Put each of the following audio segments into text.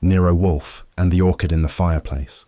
Nero Wolfe and the Orchid in the Fireplace.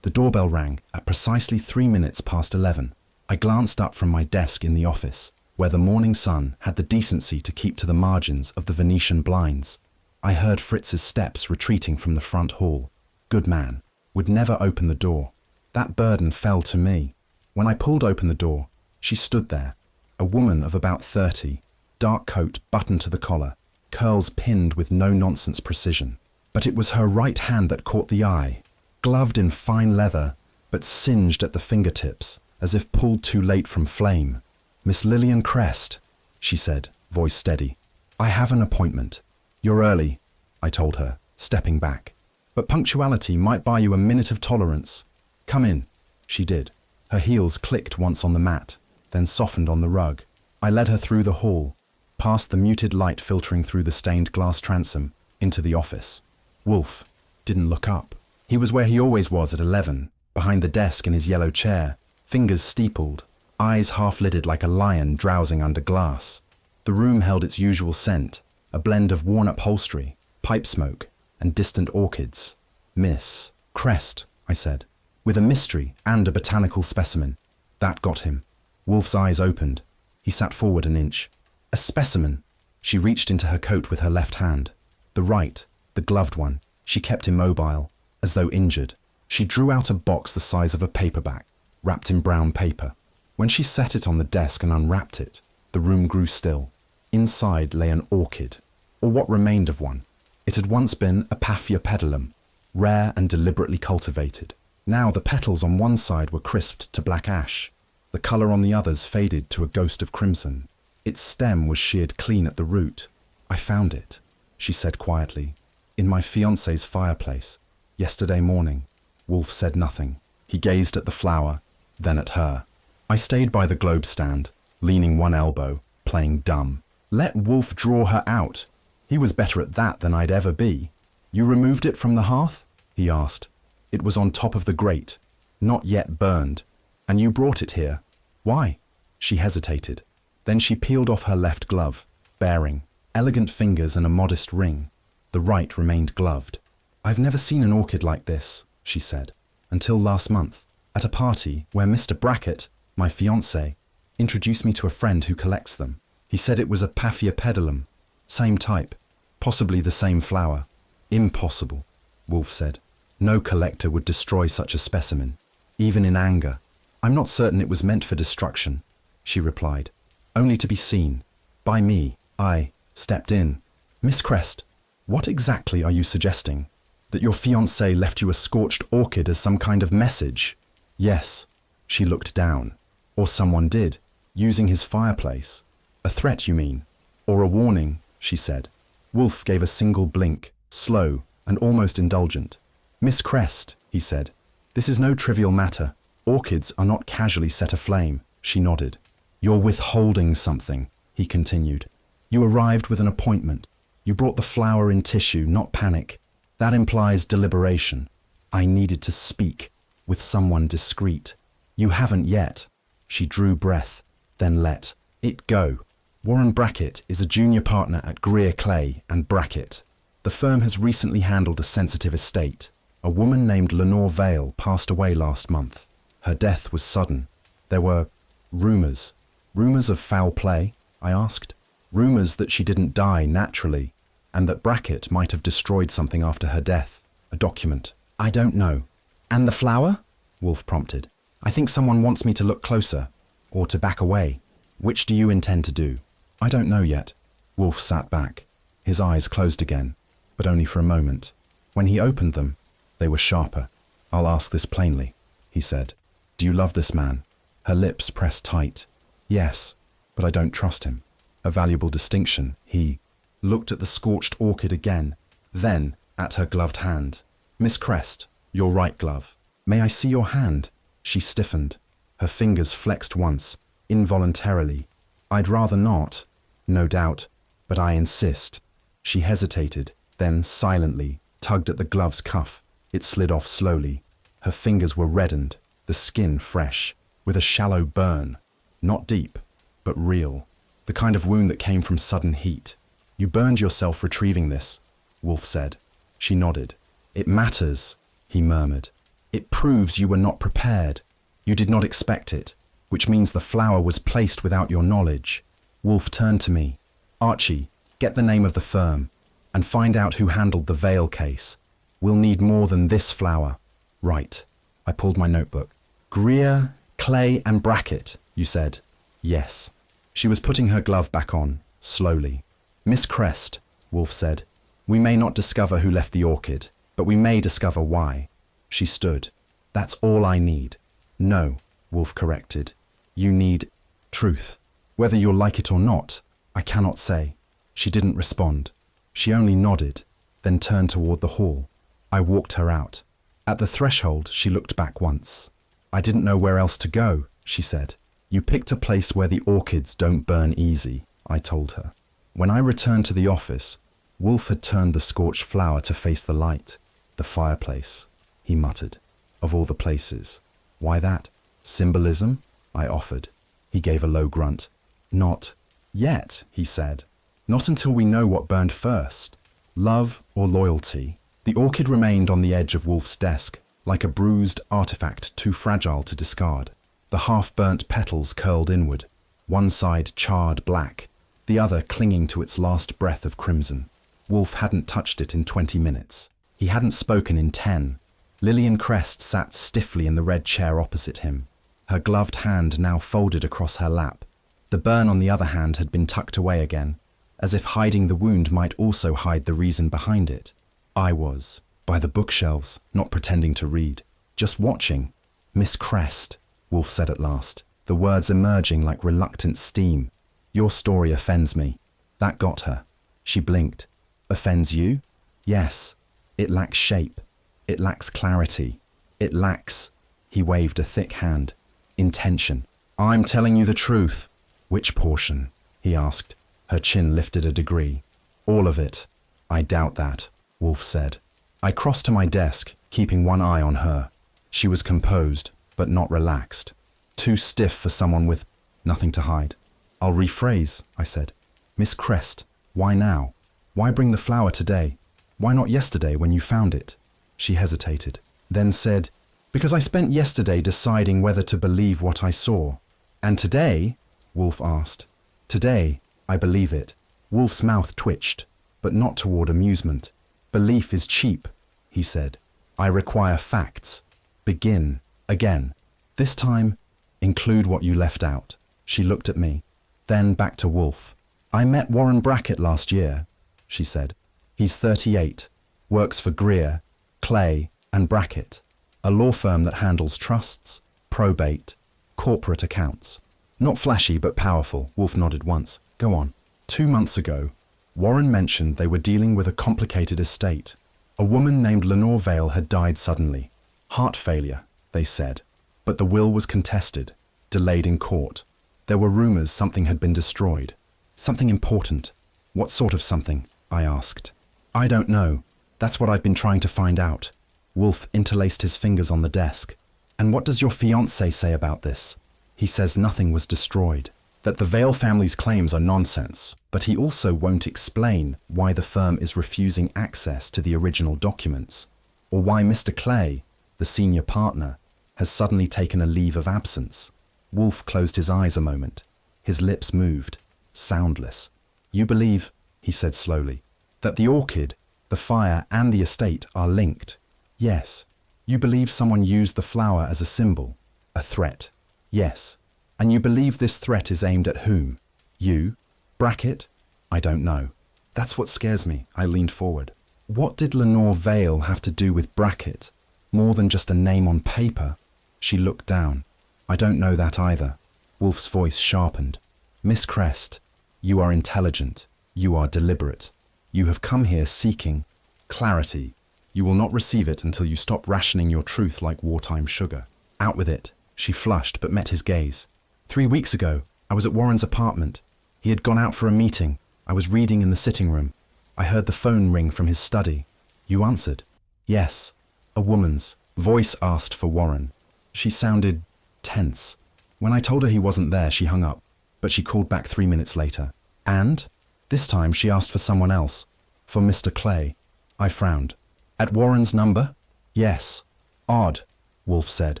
The doorbell rang at precisely 3 minutes past 11. I glanced up from my desk in the office, where the morning sun had the decency to keep to the margins of the Venetian blinds. I heard Fritz's steps retreating from the front hall. Good man. Would never open the door. That burden fell to me. When I pulled open the door, she stood there, a woman of about 30, dark coat buttoned to the collar, curls pinned with no-nonsense precision. But it was her right hand that caught the eye, gloved in fine leather, but singed at the fingertips, as if pulled too late from flame. "Miss Lillian Crest," she said, voice steady. "I have an appointment." "You're early," I told her, stepping back. "But punctuality might buy you a minute of tolerance. Come in." She did. Her heels clicked once on the mat, then softened on the rug. I led her through the hall, past the muted light filtering through the stained glass transom, into the office. Wolfe didn't look up. He was where he always was at 11, behind the desk in his yellow chair, fingers steepled, eyes half-lidded like a lion drowsing under glass. The room held its usual scent, a blend of worn upholstery, pipe smoke, and distant orchids. "Miss Crest," I said, with a mystery and a botanical specimen. That got him. Wolfe's eyes opened. He sat forward an inch. "A specimen." She reached into her coat with her left hand. The right, the gloved one, she kept immobile, as though injured. She drew out a box the size of a paperback, wrapped in brown paper. When she set it on the desk and unwrapped it, the room grew still. Inside lay an orchid, or what remained of one. It had once been a paphiopedilum, rare and deliberately cultivated. Now the petals on one side were crisped to black ash. The colour on the others faded to a ghost of crimson. Its stem was sheared clean at the root. "I found it," she said quietly, "in my fiancé's fireplace, yesterday morning." Wolfe said nothing. He gazed at the flower, then at her. I stayed by the globe stand, leaning one elbow, playing dumb. Let Wolfe draw her out. He was better at that than I'd ever be. "You removed it from the hearth?" he asked. "It was on top of the grate, not yet burned. And you brought it here. Why?" She hesitated. Then she peeled off her left glove, baring elegant fingers and a modest ring. The right remained gloved. "I've never seen an orchid like this," she said, "until last month, at a party where Mr. Brackett, my fiancé, introduced me to a friend who collects them. He said it was a paphiopedilum, same type, possibly the same flower." "Impossible," Wolfe said. "No collector would destroy such a specimen, even in anger." "I'm not certain it was meant for destruction," she replied, "only to be seen. By me." I stepped in. "Miss Crest, what exactly are you suggesting? That your fiancé left you a scorched orchid as some kind of message?" "Yes." She looked down. "Or someone did, using his fireplace." "A threat, you mean? Or a warning?" she said. Wolfe gave a single blink, slow and almost indulgent. "Miss Crest," he said, "this is no trivial matter. Orchids are not casually set aflame." She nodded. "You're withholding something," he continued. "You arrived with an appointment. You brought the flower in tissue, not panic. That implies deliberation. I needed to speak with someone discreet. You haven't yet." She drew breath, then let it go. "Warren Brackett is a junior partner at Greer Clay and Brackett. The firm has recently handled a sensitive estate. A woman named Lenore Vale passed away last month. Her death was sudden. There were rumours. Rumours of foul play?" I asked. "Rumours that she didn't die naturally, and that Brackett might have destroyed something after her death. A document." "I don't know." "And the flower?" Wolfe prompted. "I think someone wants me to look closer, or to back away. Which do you intend to do?" "I don't know yet." Wolfe sat back. His eyes closed again, but only for a moment. When he opened them, they were sharper. "I'll ask this plainly," he said. "Do you love this man?" Her lips pressed tight. "Yes, but I don't trust him." A valuable distinction. He looked at the scorched orchid again, then at her gloved hand. "Miss Crest, your right glove." "May I see your hand?" She stiffened. Her fingers flexed once, involuntarily. "I'd rather not." "No doubt, but I insist." She hesitated, then silently tugged at the glove's cuff. It slid off slowly. Her fingers were reddened, the skin fresh, with a shallow burn. Not deep, but real. The kind of wound that came from sudden heat. "You burned yourself retrieving this," Wolfe said. She nodded. It matters, he murmured. It proves you were not prepared. You did not expect it, which means the flower was placed without your knowledge. Wolfe turned to me. Archie, get the name of the firm and find out who handled the veil case. We'll need more than this flower. Right. I pulled my notebook. Greer, Clay, and Brackett, you said. Yes. She was putting her glove back on, slowly. Miss Crest, Wolfe said, we may not discover who left the orchid, but we may discover why. She stood. That's all I need. No, Wolfe corrected. You need truth. Whether you'll like it or not, I cannot say. She didn't respond. She only nodded, then turned toward the hall. I walked her out. At the threshold, she looked back once. I didn't know where else to go, she said. You picked a place where the orchids don't burn easy, I told her. When I returned to the office, Wolfe had turned the scorched flower to face the light. The fireplace, he muttered. Of all the places. Why that? Symbolism? I offered. He gave a low grunt. Not yet, he said. Not until we know what burned first. Love or loyalty. The orchid remained on the edge of Wolfe's desk, like a bruised artifact too fragile to discard. The half-burnt petals curled inward, one side charred black, the other clinging to its last breath of crimson. Wolfe hadn't touched it in 20 minutes. He hadn't spoken in 10. Lillian Crest sat stiffly in the red chair opposite him, her gloved hand now folded across her lap. The burn on the other hand had been tucked away again, as if hiding the wound might also hide the reason behind it. I was, by the bookshelves, not pretending to read, just watching. Miss Crest, Wolfe said at last, the words emerging like reluctant steam. Your story offends me. That got her. She blinked. Offends you? Yes. It lacks shape. It lacks clarity. It lacks, he waved a thick hand, intention. I'm telling you the truth. Which portion? He asked. Her chin lifted a degree. All of it. I doubt that, Wolfe said. I crossed to my desk, keeping one eye on her. She was composed, but not relaxed. Too stiff for someone with nothing to hide. I'll rephrase, I said. Miss Crest, why now? Why bring the flower today? Why not yesterday when you found it? She hesitated, then said, because I spent yesterday deciding whether to believe what I saw. And today? Wolfe asked. Today, I believe it. Wolfe's mouth twitched, but not toward amusement. Belief is cheap, he said. I require facts. Begin, again. This time, include what you left out. She looked at me, then back to Wolfe. I met Warren Brackett last year, she said. He's 38, works for Greer, Clay, and Brackett, a law firm that handles trusts, probate, corporate accounts. Not flashy but powerful, Wolfe nodded once. Go on. 2 months ago, Warren mentioned they were dealing with a complicated estate. A woman named Lenore Vale had died suddenly. Heart failure, they said. But the will was contested, delayed in court. There were rumors something had been destroyed. Something important. What sort of something? I asked. I don't know. That's what I've been trying to find out. Wolfe interlaced his fingers on the desk. And what does your fiancé say about this? He says nothing was destroyed, that the Vale family's claims are nonsense, but he also won't explain why the firm is refusing access to the original documents, or why Mr. Clay, the senior partner, has suddenly taken a leave of absence. Wolfe closed his eyes a moment. His lips moved, soundless. You believe, he said slowly, that the orchid, the fire, and the estate are linked? Yes. You believe someone used the flower as a symbol, a threat? Yes. And you believe this threat is aimed at whom? You? Brackett? I don't know. That's what scares me. I leaned forward. What did Lenore Vale have to do with Brackett? More than just a name on paper? She looked down. I don't know that either. Wolfe's voice sharpened. Miss Crest, you are intelligent. You are deliberate. You have come here seeking clarity. You will not receive it until you stop rationing your truth like wartime sugar. Out with it. She flushed but met his gaze. 3 weeks ago, I was at Warren's apartment. He had gone out for a meeting. I was reading in the sitting room. I heard the phone ring from his study. You answered. Yes. A woman's voice asked for Warren. She sounded tense. When I told her he wasn't there, she hung up, but she called back 3 minutes later. And? This time she asked for someone else. For Mr. Clay. I frowned. At Warren's number? Yes. Odd, Wolfe said.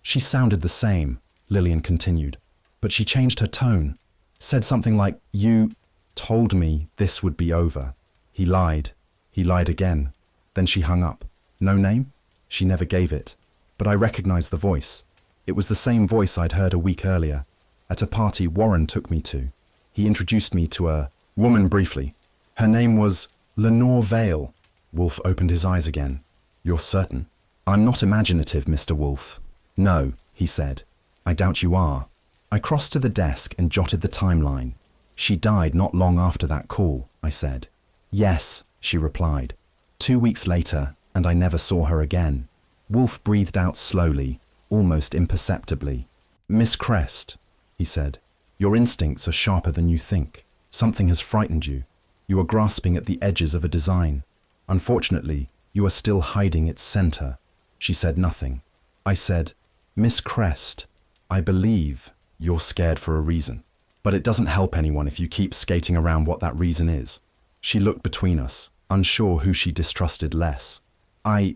She sounded the same, Lillian continued. But she changed her tone. Said something like, "You told me this would be over." He lied. He lied again. Then she hung up. No name? She never gave it. But I recognized the voice. It was the same voice I'd heard a week earlier, at a party Warren took me to. He introduced me to a woman briefly. Her name was Lenore Vale. Wolfe opened his eyes again. You're certain? I'm not imaginative, Mr. Wolfe. No, he said. I doubt you are. I crossed to the desk and jotted the timeline. She died not long after that call, I said. Yes, she replied. 2 weeks later, and I never saw her again. Wolfe breathed out slowly, almost imperceptibly. Miss Crest, he said, your instincts are sharper than you think. Something has frightened you. You are grasping at the edges of a design. Unfortunately, you are still hiding its center. She said nothing. I said, Miss Crest, I believe you're scared for a reason. But it doesn't help anyone if you keep skating around what that reason is. She looked between us, unsure who she distrusted less. I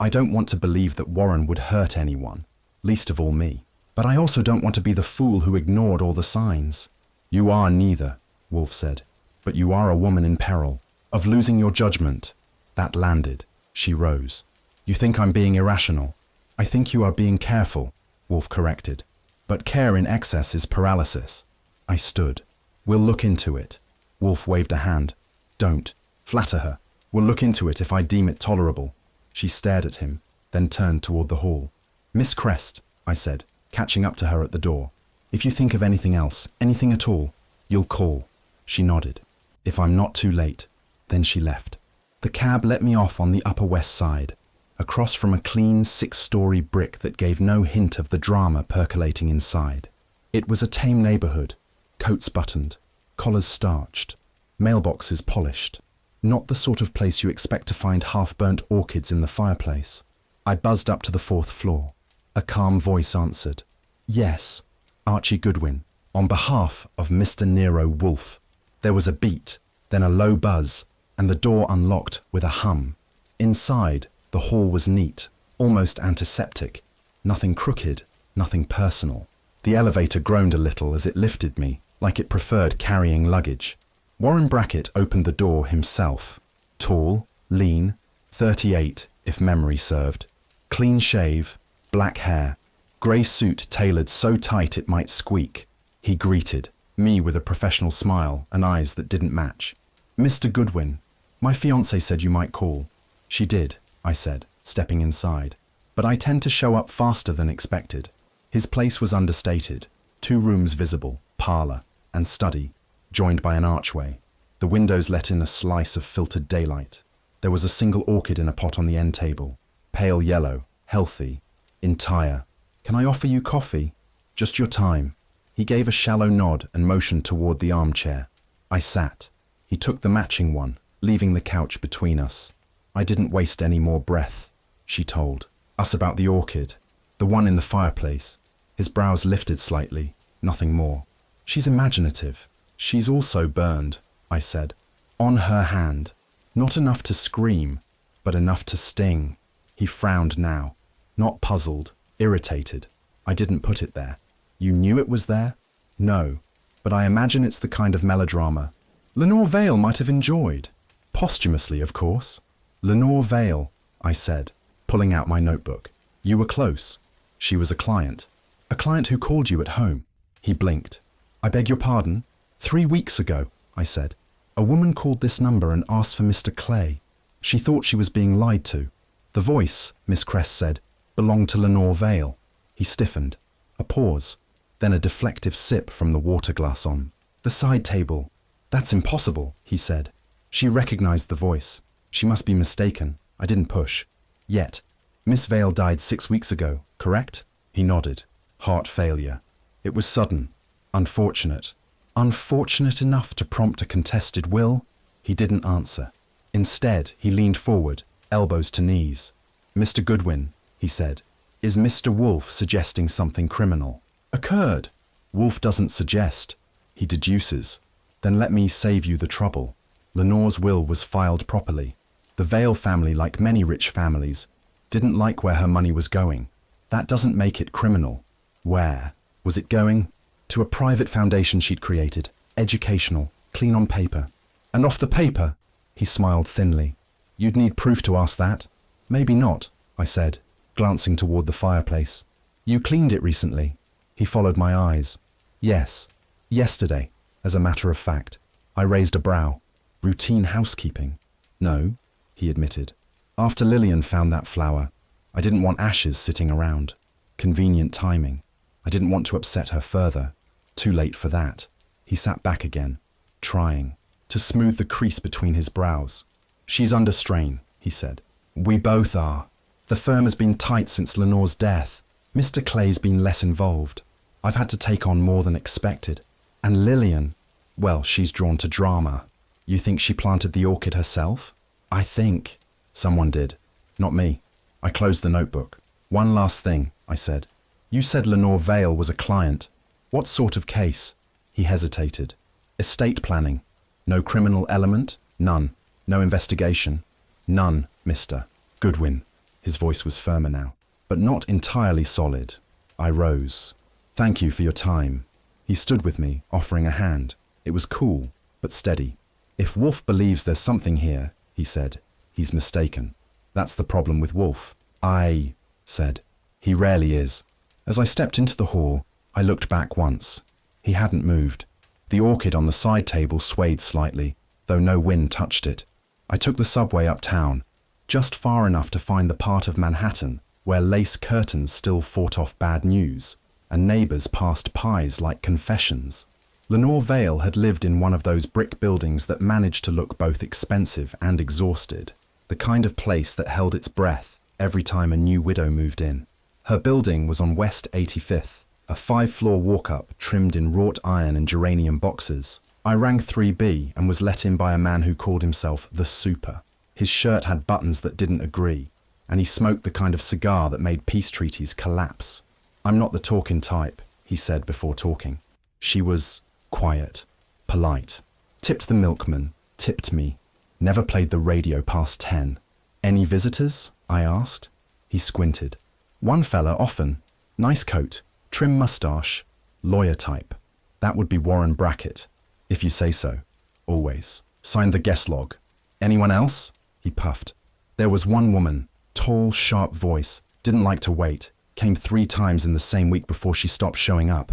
don't want to believe that Warren would hurt anyone, least of all me. But I also don't want to be the fool who ignored all the signs. You are neither, Wolfe said. But you are a woman in peril, of losing your judgment. That landed. She rose. You think I'm being irrational. I think you are being careful, Wolfe corrected. But care in excess is paralysis. I stood. We'll look into it. Wolfe waved a hand. Don't. Flatter her. We'll look into it if I deem it tolerable. She stared at him, then turned toward the hall. Miss Crest, I said, catching up to her at the door. If you think of anything else, anything at all, you'll call. She nodded. If I'm not too late. Then she left. The cab let me off on the Upper West Side, across from a clean 6-story brick that gave no hint of the drama percolating inside. It was a tame neighborhood, coats buttoned, collars starched, mailboxes polished. Not the sort of place you expect to find half-burnt orchids in the fireplace. I buzzed up to the 4th floor. A calm voice answered. Yes, Archie Goodwin, on behalf of Mr. Nero Wolfe. There was a beat, then a low buzz, and the door unlocked with a hum. Inside, the hall was neat, almost antiseptic. Nothing crooked, nothing personal. The elevator groaned a little as it lifted me, like it preferred carrying luggage. Warren Brackett opened the door himself. Tall, lean, 38 if memory served. Clean shave, black hair, grey suit tailored so tight it might squeak. He greeted me with a professional smile and eyes that didn't match. Mr. Goodwin, my fiancé said you might call. She did, I said, stepping inside. But I tend to show up faster than expected. His place was understated. 2 rooms visible, parlour and study, joined by an archway. The windows let in a slice of filtered daylight. There was a single orchid in a pot on the end table. Pale yellow, healthy, entire. Can I offer you coffee? Just your time. He gave a shallow nod and motioned toward the armchair. I sat. He took the matching one, leaving the couch between us. I didn't waste any more breath, she told. Us about the orchid. The one in the fireplace. His brows lifted slightly, nothing more. She's imaginative. She's also burned, I said. On her hand. Not enough to scream, but enough to sting. He frowned now. Not puzzled, irritated. I didn't put it there. You knew it was there? No, but I imagine it's the kind of melodrama Lenore Vale might have enjoyed. Posthumously, of course. Lenore Vale, I said, pulling out my notebook. You were close. She was a client. A client who called you at home. He blinked. I beg your pardon? 3 weeks ago, I said. A woman called this number and asked for Mr. Clay. She thought she was being lied to. The voice, Miss Crest said, belonged to Lenore Vale. He stiffened. A pause, then a deflective sip from the water glass on the side table. That's impossible, he said. She recognized the voice. She must be mistaken. I didn't push. Yet. Miss Vale died 6 weeks ago, correct? He nodded. Heart failure. It was sudden. Unfortunate. Unfortunate enough to prompt a contested will? He didn't answer. Instead, he leaned forward, elbows to knees. Mr. Goodwin, he said, is Mr. Wolfe suggesting something criminal? Occurred. Wolfe doesn't suggest. He deduces. Then let me save you the trouble. Lenore's will was filed properly. The Vale family, like many rich families, didn't like where her money was going. That doesn't make it criminal. Where was it going? To a private foundation she'd created, educational, clean on paper. And off the paper, he smiled thinly. You'd need proof to ask that. Maybe not, I said, glancing toward the fireplace. You cleaned it recently. He followed my eyes. Yes, yesterday, as a matter of fact. I raised a brow. Routine housekeeping. No, he admitted. After Lillian found that flower, I didn't want ashes sitting around. Convenient timing. I didn't want to upset her further. Too late for that. He sat back again, trying to smooth the crease between his brows. She's under strain, he said. We both are. The firm has been tight since Lenore's death. Mr. Clay's been less involved. I've had to take on more than expected. And Lillian, well, she's drawn to drama. You think she planted the orchid herself? I think someone did. Not me. I closed the notebook. One last thing, I said. You said Lenore Vale was a client. What sort of case? He hesitated. Estate planning. No criminal element? None. No investigation? None, Mr. Goodwin. His voice was firmer now, but not entirely solid. I rose. Thank you for your time. He stood with me, offering a hand. It was cool, but steady. If Wolfe believes there's something here, he said, he's mistaken. That's the problem with Wolfe. I said. He rarely is. As I stepped into the hall, I looked back once. He hadn't moved. The orchid on the side table swayed slightly, though no wind touched it. I took the subway uptown, just far enough to find the part of Manhattan where lace curtains still fought off bad news, and neighbors passed pies like confessions. Lenore Vale had lived in one of those brick buildings that managed to look both expensive and exhausted, the kind of place that held its breath every time a new widow moved in. Her building was on West 85th, a 5-floor walk-up trimmed in wrought iron and geranium boxes. I rang 3B and was let in by a man who called himself the Super. His shirt had buttons that didn't agree, and he smoked the kind of cigar that made peace treaties collapse. I'm not the talking type, he said before talking. She was quiet, polite, tipped the milkman, tipped me, never played the radio past 10. Any visitors? I asked. He squinted. One fella often. Nice coat, trim mustache, lawyer type. That would be Warren Brackett, if you say so. Always. Signed the guest log. Anyone else? He puffed. There was one woman, tall, sharp voice, didn't like to wait, came 3 times in the same week before she stopped showing up.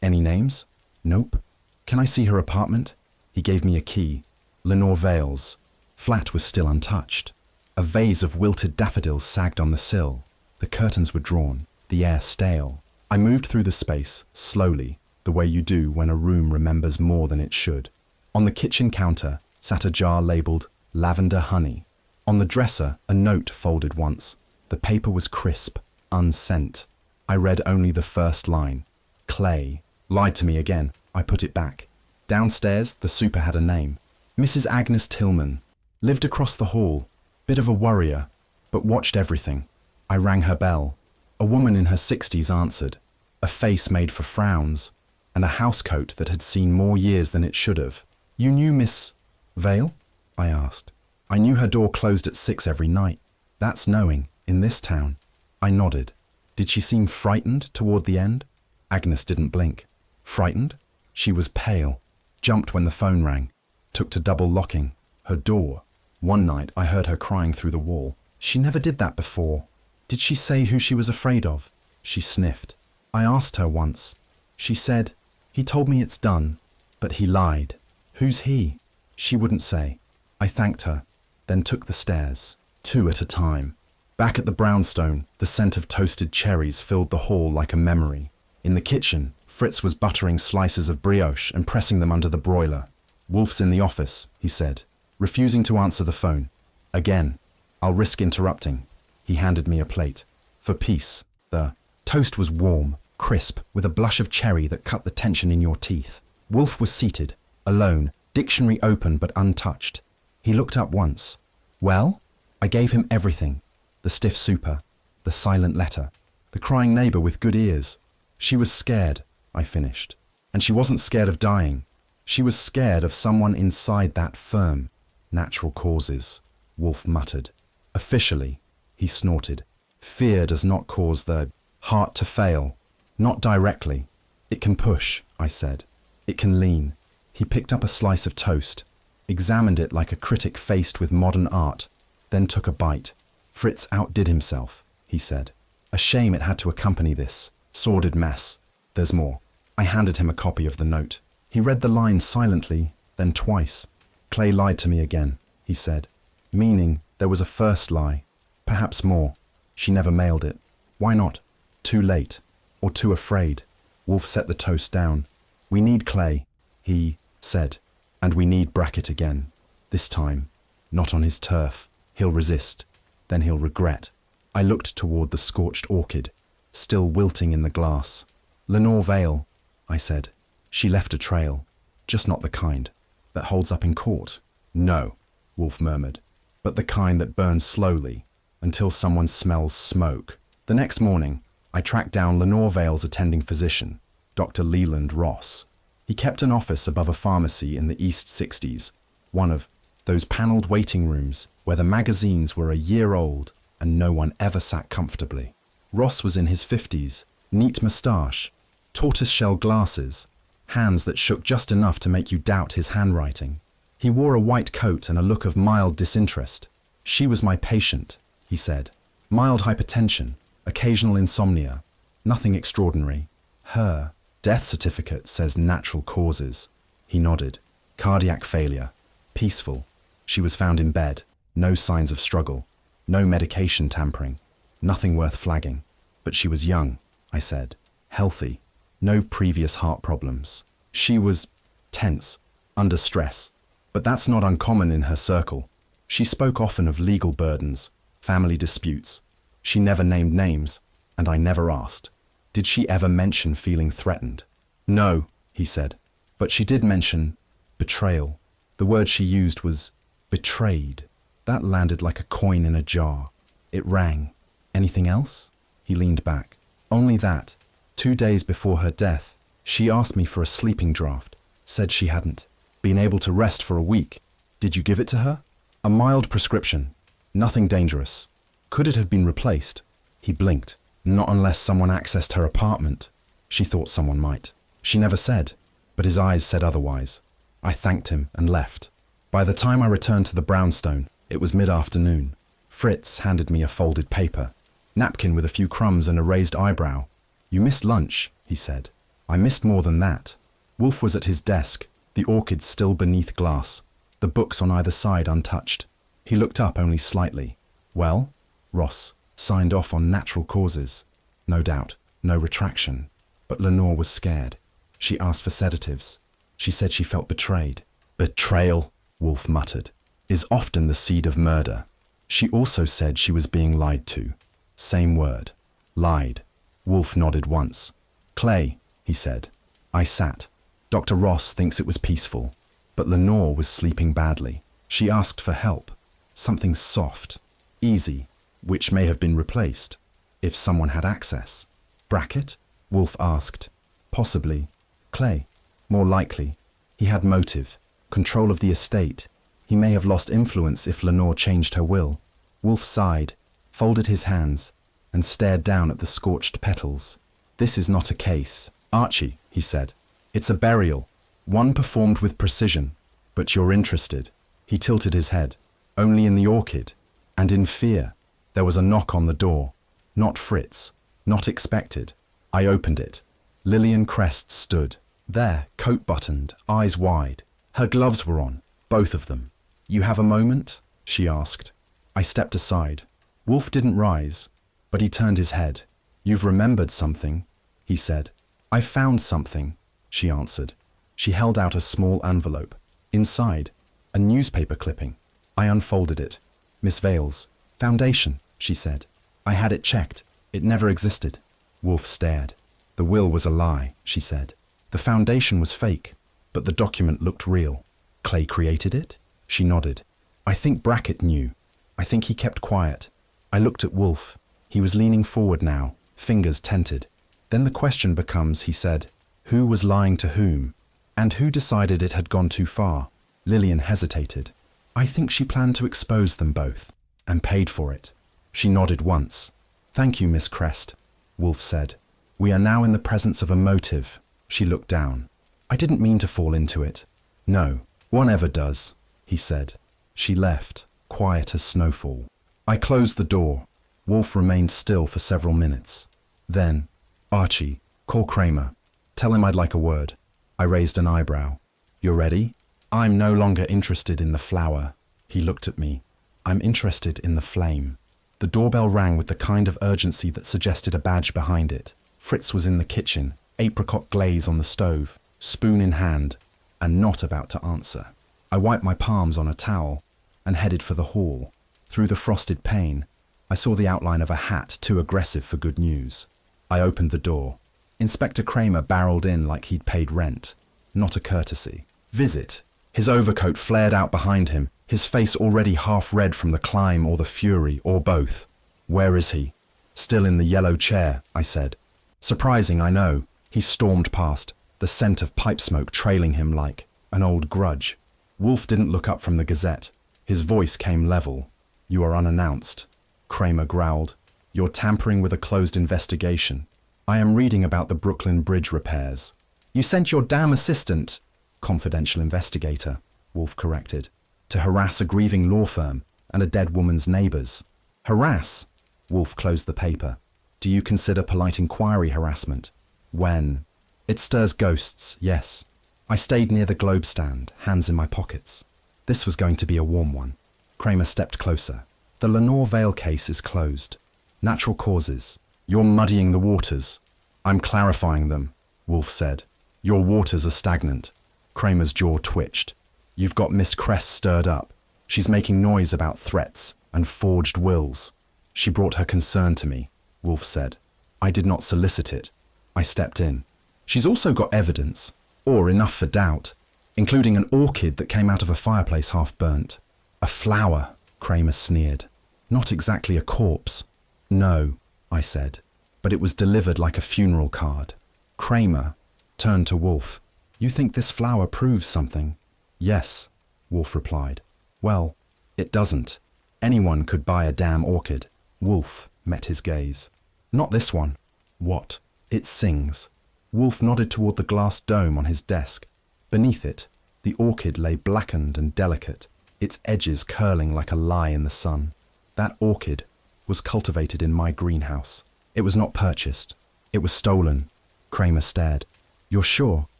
Any names? Nope. Can I see her apartment? He gave me a key. Lenore Vale's. Flat was still untouched. A vase of wilted daffodils sagged on the sill. The curtains were drawn, the air stale. I moved through the space, slowly, the way you do when a room remembers more than it should. On the kitchen counter sat a jar labelled Lavender Honey. On the dresser, a note folded once. The paper was crisp, unsent. I read only the first line. Clay. Lied to me again. I put it back. Downstairs, the Super had a name. Mrs. Agnes Tillman. Lived across the hall. Bit of a worrier, but watched everything. I rang her bell. A woman in her 60s answered. A face made for frowns, and a housecoat that had seen more years than it should have. You knew Miss Vale? I asked. I knew her door closed at 6 every night. That's knowing, in this town. I nodded. Did she seem frightened toward the end? Agnes didn't blink. Frightened? She was pale. Jumped when the phone rang. Took to double locking. Her door. One night I heard her crying through the wall. She never did that before. Did she say who she was afraid of? She sniffed. I asked her once. She said, he told me it's done, but he lied. Who's he? She wouldn't say. I thanked her, then took the stairs, 2 at a time. Back at the brownstone, the scent of toasted cherries filled the hall like a memory. In the kitchen, Fritz was buttering slices of brioche and pressing them under the broiler. Wolfe's in the office, he said, refusing to answer the phone. Again, I'll risk interrupting. He handed me a plate. For peace, the toast was warm, crisp, with a blush of cherry that cut the tension in your teeth. Wolfe was seated, alone, dictionary open but untouched. He looked up once. Well? I gave him everything. The stiff Super, the silent letter, the crying neighbour with good ears. She was scared, I finished. And she wasn't scared of dying. She was scared of someone inside that firm. Natural causes. Wolfe muttered. Officially, he snorted. Fear does not cause the heart to fail. Not directly. It can push, I said. It can lean. He picked up a slice of toast, examined it like a critic faced with modern art, then took a bite. Fritz outdid himself, he said. A shame it had to accompany this sordid mess. There's more. I handed him a copy of the note. He read the lines silently, then twice. Clay lied to me again, he said. Meaning there was a first lie. Perhaps more. She never mailed it. Why not? Too late. Or too afraid. Wolfe set the toast down. We need Clay, he said. And we need Brackett again. This time. Not on his turf. He'll resist. Then he'll regret. I looked toward the scorched orchid, still wilting in the glass. Lenore Vale, I said. She left a trail. Just not the kind that holds up in court. No, Wolfe murmured. But the kind that burns slowly until someone smells smoke. The next morning, I tracked down Lenore Vale's attending physician, Dr. Leland Ross. He kept an office above a pharmacy in the East 60s, one of those panelled waiting rooms where the magazines were a year old and no one ever sat comfortably. Ross was in his 50s, neat moustache, tortoiseshell glasses, hands that shook just enough to make you doubt his handwriting. He wore a white coat and a look of mild disinterest. She was my patient, he said. Mild hypertension, occasional insomnia, nothing extraordinary. Her death certificate says natural causes. He nodded. Cardiac failure. Peaceful. She was found in bed. No signs of struggle. No medication tampering. Nothing worth flagging. But she was young, I said. Healthy. No previous heart problems. She was tense, under stress. But that's not uncommon in her circle. She spoke often of legal burdens, family disputes. She never named names, and I never asked. Did she ever mention feeling threatened? No, he said. But she did mention betrayal. The word she used was betrayed. That landed like a coin in a jar. It rang. Anything else? He leaned back. Only that. 2 days before her death, she asked me for a sleeping draught. Said she hadn't been able to rest for a week. Did you give it to her? A mild prescription. Nothing dangerous. Could it have been replaced? He blinked. Not unless someone accessed her apartment. She thought someone might. She never said, but his eyes said otherwise. I thanked him and left. By the time I returned to the brownstone, it was mid-afternoon. Fritz handed me a folded paper, napkin with a few crumbs and a raised eyebrow. You missed lunch, he said. I missed more than that. Wolfe was at his desk, the orchid still beneath glass, the books on either side untouched. He looked up only slightly. Well, Ross signed off on natural causes. No doubt, no retraction. But Lenore was scared. She asked for sedatives. She said she felt betrayed. Betrayal, Wolfe muttered, is often the seed of murder. She also said she was being lied to. Same word. Lied. Wolfe nodded once. Clay, he said. I sat. Dr. Ross thinks it was peaceful. But Lenore was sleeping badly. She asked for help. Something soft. Easy. Which may have been replaced. If someone had access. Brackett? Wolfe asked. Possibly. Clay? More likely. He had motive. Control of the estate. He may have lost influence if Lenore changed her will. Wolfe sighed, folded his hands, and stared down at the scorched petals. This is not a case. Archie, he said. It's a burial. One performed with precision. But you're interested. He tilted his head. Only in the orchid. And in fear. There was a knock on the door. Not Fritz. Not expected. I opened it. Lillian Crest stood. There, coat buttoned, eyes wide. Her gloves were on, both of them. You have a moment? She asked. I stepped aside. Wolfe didn't rise, but he turned his head. You've remembered something, he said. I found something, she answered. She held out a small envelope. Inside, a newspaper clipping. I unfolded it. Miss Vale's foundation, she said. I had it checked. It never existed. Wolfe stared. The will was a lie, she said. The foundation was fake, but the document looked real. Clay created it? She nodded. I think Brackett knew. I think he kept quiet. I looked at Wolfe. He was leaning forward now, fingers tented. Then the question becomes, he said, who was lying to whom? And who decided it had gone too far? Lillian hesitated. I think she planned to expose them both, and paid for it. She nodded once. Thank you, Miss Crest, Wolfe said. We are now in the presence of a motive. She looked down. I didn't mean to fall into it. No, one never does, he said. She left, quiet as snowfall. I closed the door. Wolfe remained still for several minutes. Then, Archie, call Kramer. Tell him I'd like a word. I raised an eyebrow. You're ready? I'm no longer interested in the flower. He looked at me. I'm interested in the flame. The doorbell rang with the kind of urgency that suggested a badge behind it. Fritz was in the kitchen, apricot glaze on the stove, spoon in hand, and not about to answer. I wiped my palms on a towel and headed for the hall. Through the frosted pane, I saw the outline of a hat too aggressive for good news. I opened the door. Inspector Kramer barreled in like he'd paid rent, not a courtesy. Visit. His overcoat flared out behind him, his face already half red from the climb or the fury, or both. Where is he? Still in the yellow chair, I said. Surprising, I know. He stormed past, the scent of pipe smoke trailing him like an old grudge. Wolfe didn't look up from the Gazette. His voice came level. You are unannounced. Kramer growled. You're tampering with a closed investigation. I am reading about the Brooklyn Bridge repairs. You sent your damn assistant, confidential investigator, Wolfe corrected, to harass a grieving law firm and a dead woman's neighbours. Harass? Wolfe closed the paper. Do you consider polite inquiry harassment? When? It stirs ghosts, yes. I stayed near the globe stand, hands in my pockets. This was going to be a warm one. Kramer stepped closer. The Lenore Vale case is closed. Natural causes. You're muddying the waters. I'm clarifying them, Wolfe said. Your waters are stagnant. Kramer's jaw twitched. You've got Miss Crest stirred up. She's making noise about threats and forged wills. She brought her concern to me, Wolfe said. I did not solicit it. I stepped in. She's also got evidence, or enough for doubt, including an orchid that came out of a fireplace half burnt. A flower, Kramer sneered. Not exactly a corpse. No, I said, but it was delivered like a funeral card. Kramer turned to Wolfe. You think this flower proves something? Yes, Wolfe replied. Well, it doesn't. Anyone could buy a damn orchid. Wolfe met his gaze. Not this one. What? It sings. Wolfe nodded toward the glass dome on his desk. Beneath it, the orchid lay blackened and delicate, its edges curling like a lie in the sun. That orchid was cultivated in my greenhouse. It was not purchased. It was stolen. Kramer stared. You're sure?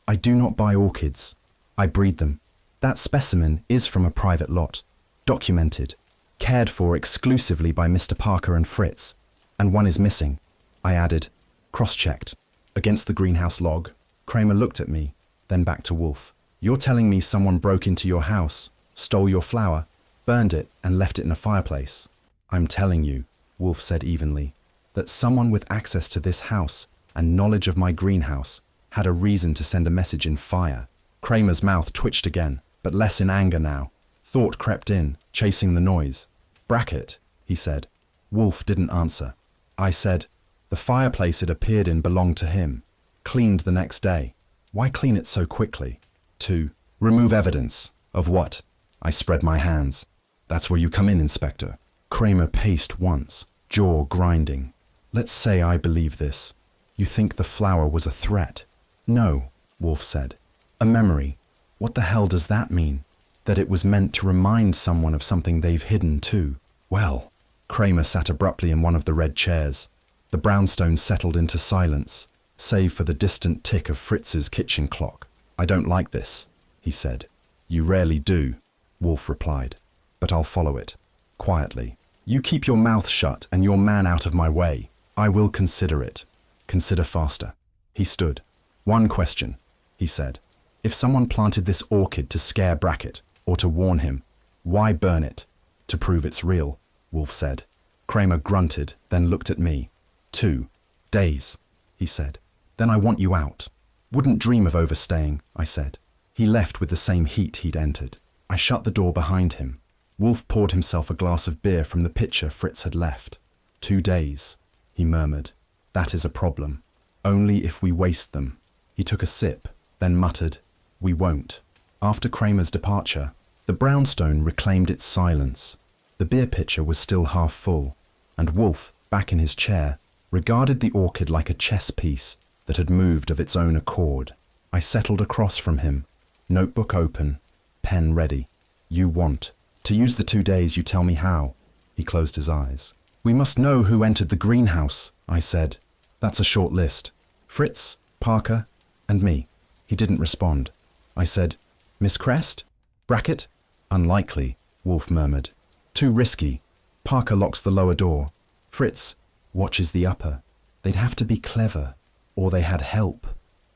I do not buy orchids. I breed them. That specimen is from a private lot, documented, cared for exclusively by Mr. Parker and Fritz, and one is missing. I added, cross-checked, against the greenhouse log. Kramer looked at me, then back to Wolfe. You're telling me someone broke into your house, stole your flower, burned it and left it in a fireplace? I'm telling you, Wolfe said evenly, that someone with access to this house and knowledge of my greenhouse had a reason to send a message in fire. Kramer's mouth twitched again, but less in anger now. Thought crept in, chasing the noise. Bracket, he said. Wolfe didn't answer. I said, the fireplace it appeared in belonged to him. Cleaned the next day. Why clean it so quickly? To remove evidence. Of what? I spread my hands. That's where you come in, Inspector. Kramer paced once, jaw grinding. Let's say I believe this. You think the flower was a threat? No, Wolfe said. A memory. What the hell does that mean? That it was meant to remind someone of something they've hidden too. Well, Kramer sat abruptly in one of the red chairs. The brownstone settled into silence, save for the distant tick of Fritz's kitchen clock. I don't like this, he said. You rarely do, Wolfe replied, but I'll follow it. Quietly. You keep your mouth shut and your man out of my way. I will consider it. Consider faster. He stood. One question, he said. If someone planted this orchid to scare Brackett, or to warn him, why burn it? To prove it's real, Wolfe said. Kramer grunted, then looked at me. 2 days, he said. Then I want you out. Wouldn't dream of overstaying, I said. He left with the same heat he'd entered. I shut the door behind him. Wolfe poured himself a glass of beer from the pitcher Fritz had left. 2 days, he murmured. That is a problem. Only if we waste them. He took a sip, then muttered, we won't. After Kramer's departure, The brownstone reclaimed its silence. The beer pitcher was still half full, and Wolfe, back in his chair, regarded the orchid like a chess piece that had moved of its own accord. I settled across from him, notebook open, pen ready. You want to use the 2 days, you tell me how. He closed his eyes. We must know who entered the greenhouse, I said. That's a short list. Fritz, Parker, and me. He didn't respond. I said, Miss Crest? Bracket? Unlikely, Wolfe murmured. Too risky. Parker locks the lower door. Fritz watches the upper. They'd have to be clever, or they had help.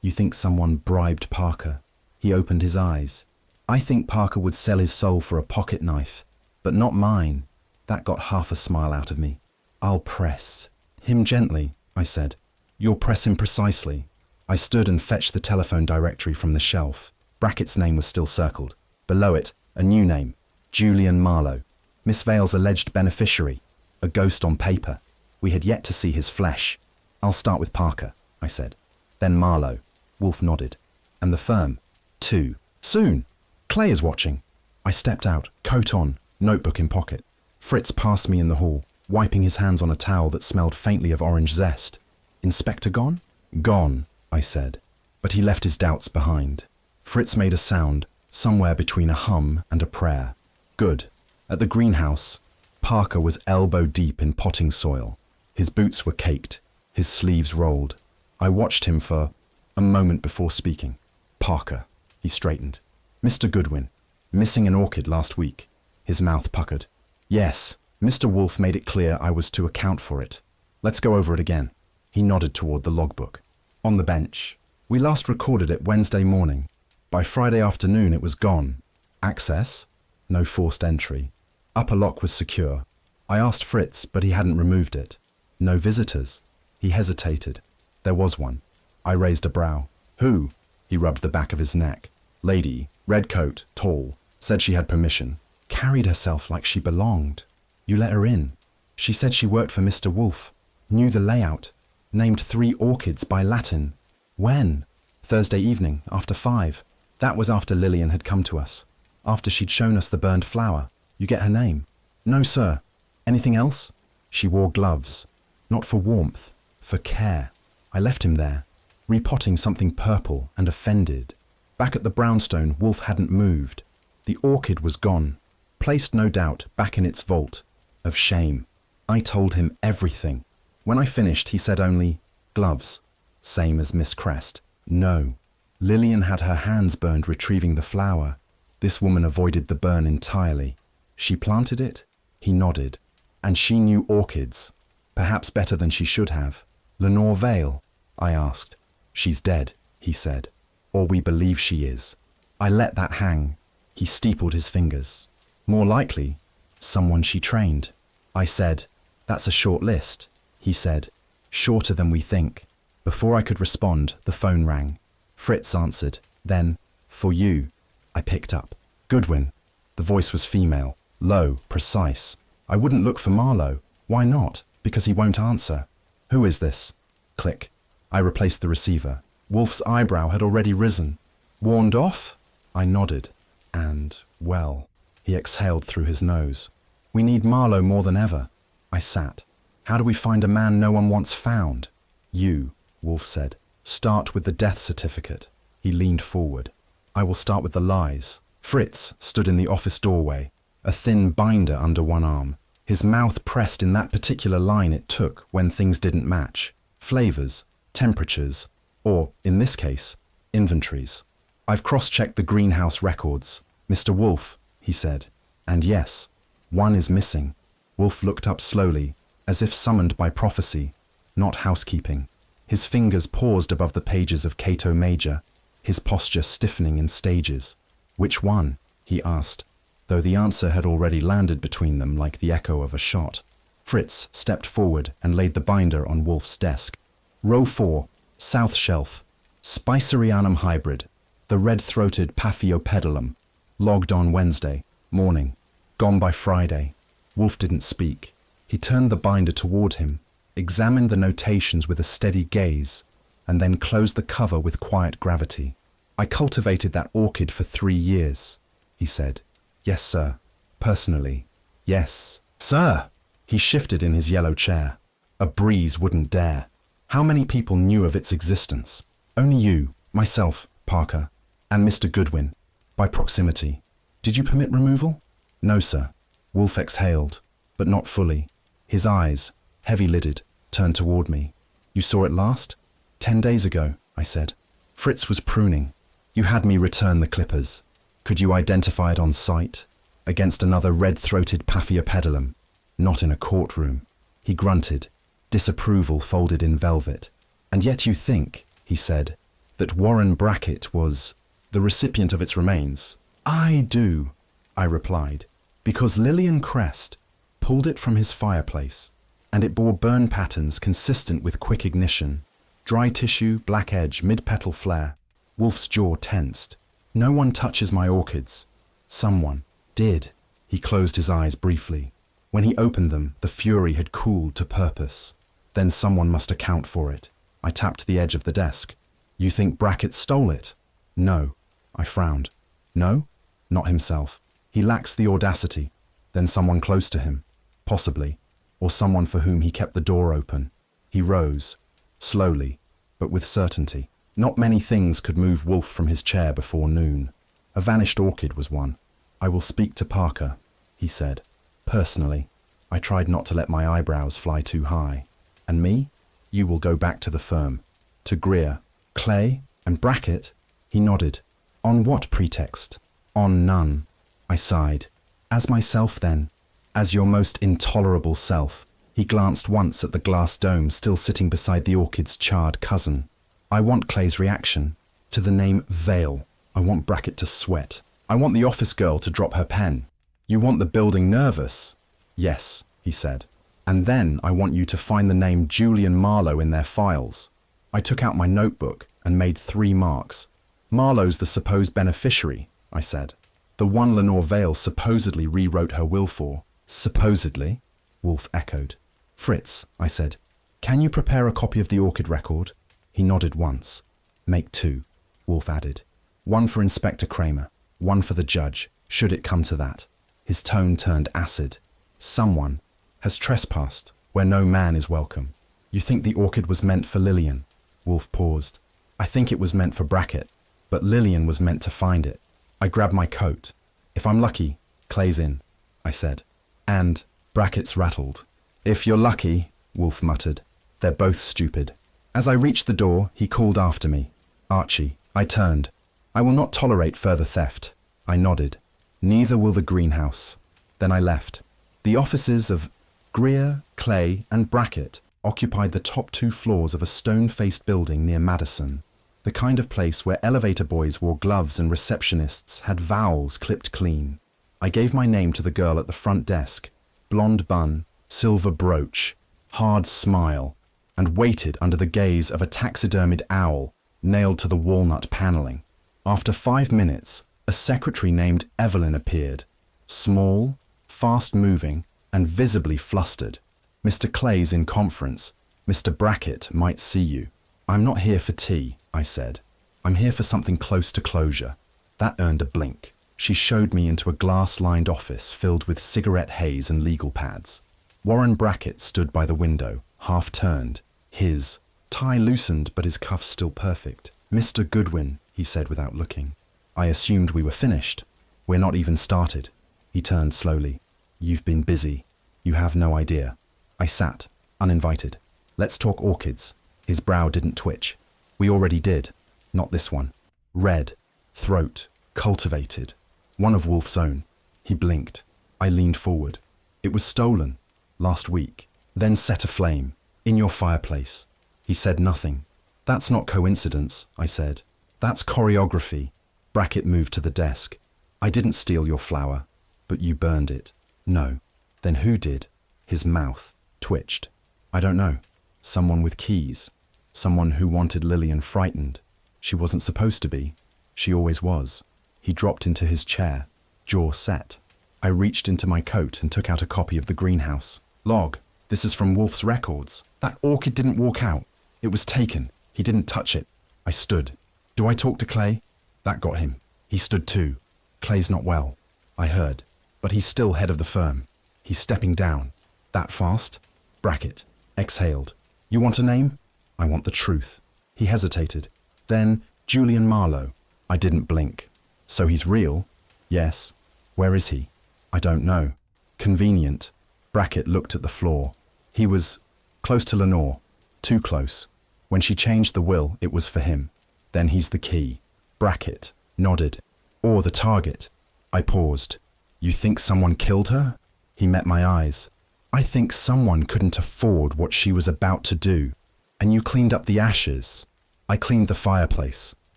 You think someone bribed Parker? He opened his eyes. I think Parker would sell his soul for a pocket knife, but not mine. That got half a smile out of me. I'll press him gently, I said. You'll press him precisely. I stood and fetched the telephone directory from the shelf. Brackett's name was still circled. Below it, a new name, Julian Marlowe. Miss Vale's alleged beneficiary, a ghost on paper. We had yet to see his flesh. I'll start with Parker, I said. Then Marlowe. Wolfe nodded. And the firm? 2. Soon. Clay is watching. I stepped out, coat on, notebook in pocket. Fritz passed me in the hall, wiping his hands on a towel that smelled faintly of orange zest. Inspector gone? Gone, I said. But he left his doubts behind. Fritz made a sound, somewhere between a hum and a prayer. Good. At the greenhouse, Parker was elbow deep in potting soil. His boots were caked, his sleeves rolled. I watched him for a moment before speaking. Parker. He straightened. Mr. Goodwin. Missing an orchid last week. His mouth puckered. Yes, Mr. Wolfe made it clear I was to account for it. Let's go over it again. He nodded toward the logbook. On the bench. We last recorded it Wednesday morning. By Friday afternoon it was gone. Access? No forced entry. Upper lock was secure. I asked Fritz, but he hadn't removed it. No visitors. He hesitated. There was one. I raised a brow. Who? He rubbed the back of his neck. Lady, red coat, tall. Said she had permission. Carried herself like she belonged. You let her in. She said she worked for Mr. Wolfe. Knew the layout. Named 3 orchids by Latin. When? Thursday evening, after 5. That was after Lillian had come to us. After she'd shown us the burned flower. You get her name? No, sir. Anything else? She wore gloves. Not for warmth, for care. I left him there, repotting something purple and offended. Back at the brownstone, Wolfe hadn't moved. The orchid was gone, placed no doubt back in its vault. Of shame. I told him everything. When I finished, he said only, gloves. Same as Miss Crest. No. Lillian had her hands burned retrieving the flower. This woman avoided the burn entirely. She planted it? He nodded. And she knew orchids. Perhaps better than she should have. Lenore Vale? I asked. She's dead, he said. Or we believe she is. I let that hang. He steepled his fingers. More likely, someone she trained. I said, that's a short list. He said, shorter than we think. Before I could respond, the phone rang. Fritz answered. Then, for you. I picked up. Goodwin. The voice was female, low, precise. I wouldn't look for Marlowe. Why not? Because he won't answer. Who is this? Click. I replaced the receiver. Wolfe's eyebrow had already risen. Warned off? I nodded. And, well, he exhaled through his nose. We need Marlowe more than ever. I sat. How do we find a man no one wants found? You, Wolfe said. Start with the death certificate. He leaned forward. I will start with the lies. Fritz stood in the office doorway, a thin binder under one arm, his mouth pressed in that particular line it took when things didn't match. Flavors, temperatures, or, in this case, inventories. I've cross-checked the greenhouse records. Mr. Wolfe, he said. And yes, one is missing. Wolfe looked up slowly, as if summoned by prophecy, not housekeeping. His fingers paused above the pages of Cato Major, his posture stiffening in stages. Which one? He asked, though the answer had already landed between them like the echo of a shot. Fritz stepped forward and laid the binder on Wolfe's desk. Row 4, South Shelf, Spicerianum hybrid, the red-throated Paphiopedilum, logged on Wednesday, morning, gone by Friday. Wolfe didn't speak. He turned the binder toward him, examined the notations with a steady gaze, and then closed the cover with quiet gravity. I cultivated that orchid for 3 years, he said. Yes, sir. Personally. Yes, sir. He shifted in his yellow chair. A breeze wouldn't dare. How many people knew of its existence? Only you, myself, Parker, and Mr. Goodwin. By proximity. Did you permit removal? No, sir. Wolfe exhaled, but not fully. His eyes, heavy-lidded, turned toward me. You saw it last? 10 days ago, I said. Fritz was pruning. You had me return the clippers. Could you identify it on sight? Against another red-throated Paphiopedilum. Not in a courtroom. He grunted, disapproval folded in velvet. And yet you think, he said, that Warren Brackett was the recipient of its remains? I do, I replied, because Lillian Crest pulled it from his fireplace, and it bore burn patterns consistent with quick ignition. Dry tissue, black edge, mid-petal flare. Wolfe's jaw tensed. No one touches my orchids. Someone did. He closed his eyes briefly. When he opened them, the fury had cooled to purpose. Then someone must account for it. I tapped the edge of the desk. You think Brackett stole it? No. I frowned. No? Not himself. He lacks the audacity. Then someone close to him. Possibly. Or someone for whom he kept the door open. He rose. Slowly, but with certainty. Not many things could move Wolfe from his chair before noon. A vanished orchid was one. I will speak to Parker, he said. Personally. I tried not to let my eyebrows fly too high. And me? You will go back to the firm. To Greer, Clay, and Brackett? He nodded. On what pretext? On none. I sighed. As myself, then. As your most intolerable self. He glanced once at the glass dome still sitting beside the orchid's charred cousin. I want Clay's reaction. To the name Vale. I want Brackett to sweat. I want the office girl to drop her pen. You want the building nervous? Yes, he said. And then I want you to find the name Julian Marlowe in their files. I took out my notebook and made 3 marks. Marlowe's the supposed beneficiary, I said. The one Lenore Vale supposedly rewrote her will for. Supposedly? Wolfe echoed. Fritz, I said, can you prepare a copy of the orchid record? He nodded once. Make 2, Wolfe added. 1 for Inspector Kramer, 1 for the judge, should it come to that. His tone turned acid. Someone has trespassed where no man is welcome. You think the orchid was meant for Lillian? Wolfe paused. I think it was meant for Brackett, but Lillian was meant to find it. I grabbed my coat. If I'm lucky, Clay's in, I said. And Brackett's rattled. If you're lucky, Wolfe muttered. They're both stupid. As I reached the door, he called after me. Archie. I turned. I will not tolerate further theft. I nodded. Neither will the greenhouse. Then I left. The offices of Greer, Clay, and Brackett occupied the top 2 floors of a stone-faced building near Madison, the kind of place where elevator boys wore gloves and receptionists had vowels clipped clean. I gave my name to the girl at the front desk, blonde bun, silver brooch, hard smile, and waited under the gaze of a taxidermied owl nailed to the walnut paneling. After 5 minutes, a secretary named Evelyn appeared, small, fast-moving, and visibly flustered. Mr. Clay's in conference. Mr. Brackett might see you. I'm not here for tea, I said. I'm here for something close to closure. That earned a blink. She showed me into a glass-lined office filled with cigarette haze and legal pads. Warren Brackett stood by the window, half-turned, his tie loosened but his cuffs still perfect. Mr. Goodwin, he said without looking. I assumed we were finished. We're not even started. He turned slowly. You've been busy. You have no idea. I sat, uninvited. Let's talk orchids. His brow didn't twitch. We already did. Not this one. Red, throat, cultivated. One of Wolfe's own. He blinked. I leaned forward. It was stolen. Last week. Then set aflame. In your fireplace. He said nothing. That's not coincidence, I said. That's choreography. Brackett moved to the desk. I didn't steal your flower, but you burned it. No. Then who did? His mouth twitched. I don't know. Someone with keys. Someone who wanted Lillian frightened. She wasn't supposed to be. She always was. He dropped into his chair, jaw set. I reached into my coat and took out a copy of the greenhouse. Log. This is from Wolfe's records. That orchid didn't walk out. It was taken. He didn't touch it. I stood. Do I talk to Clay? That got him. He stood too. Clay's not well. I heard. But he's still head of the firm. He's stepping down. That fast? Brackett. Exhaled. You want a name? I want the truth. He hesitated. Then, Julian Marlowe. I didn't blink. So he's real? Yes. Where is he? I don't know. Convenient. Brackett looked at the floor. He was close to Lenore. Too close. When she changed the will, it was for him. Then he's the key. Brackett nodded. Or the target. I paused. You think someone killed her? He met my eyes. I think someone couldn't afford what she was about to do. And you cleaned up the ashes. I cleaned the fireplace.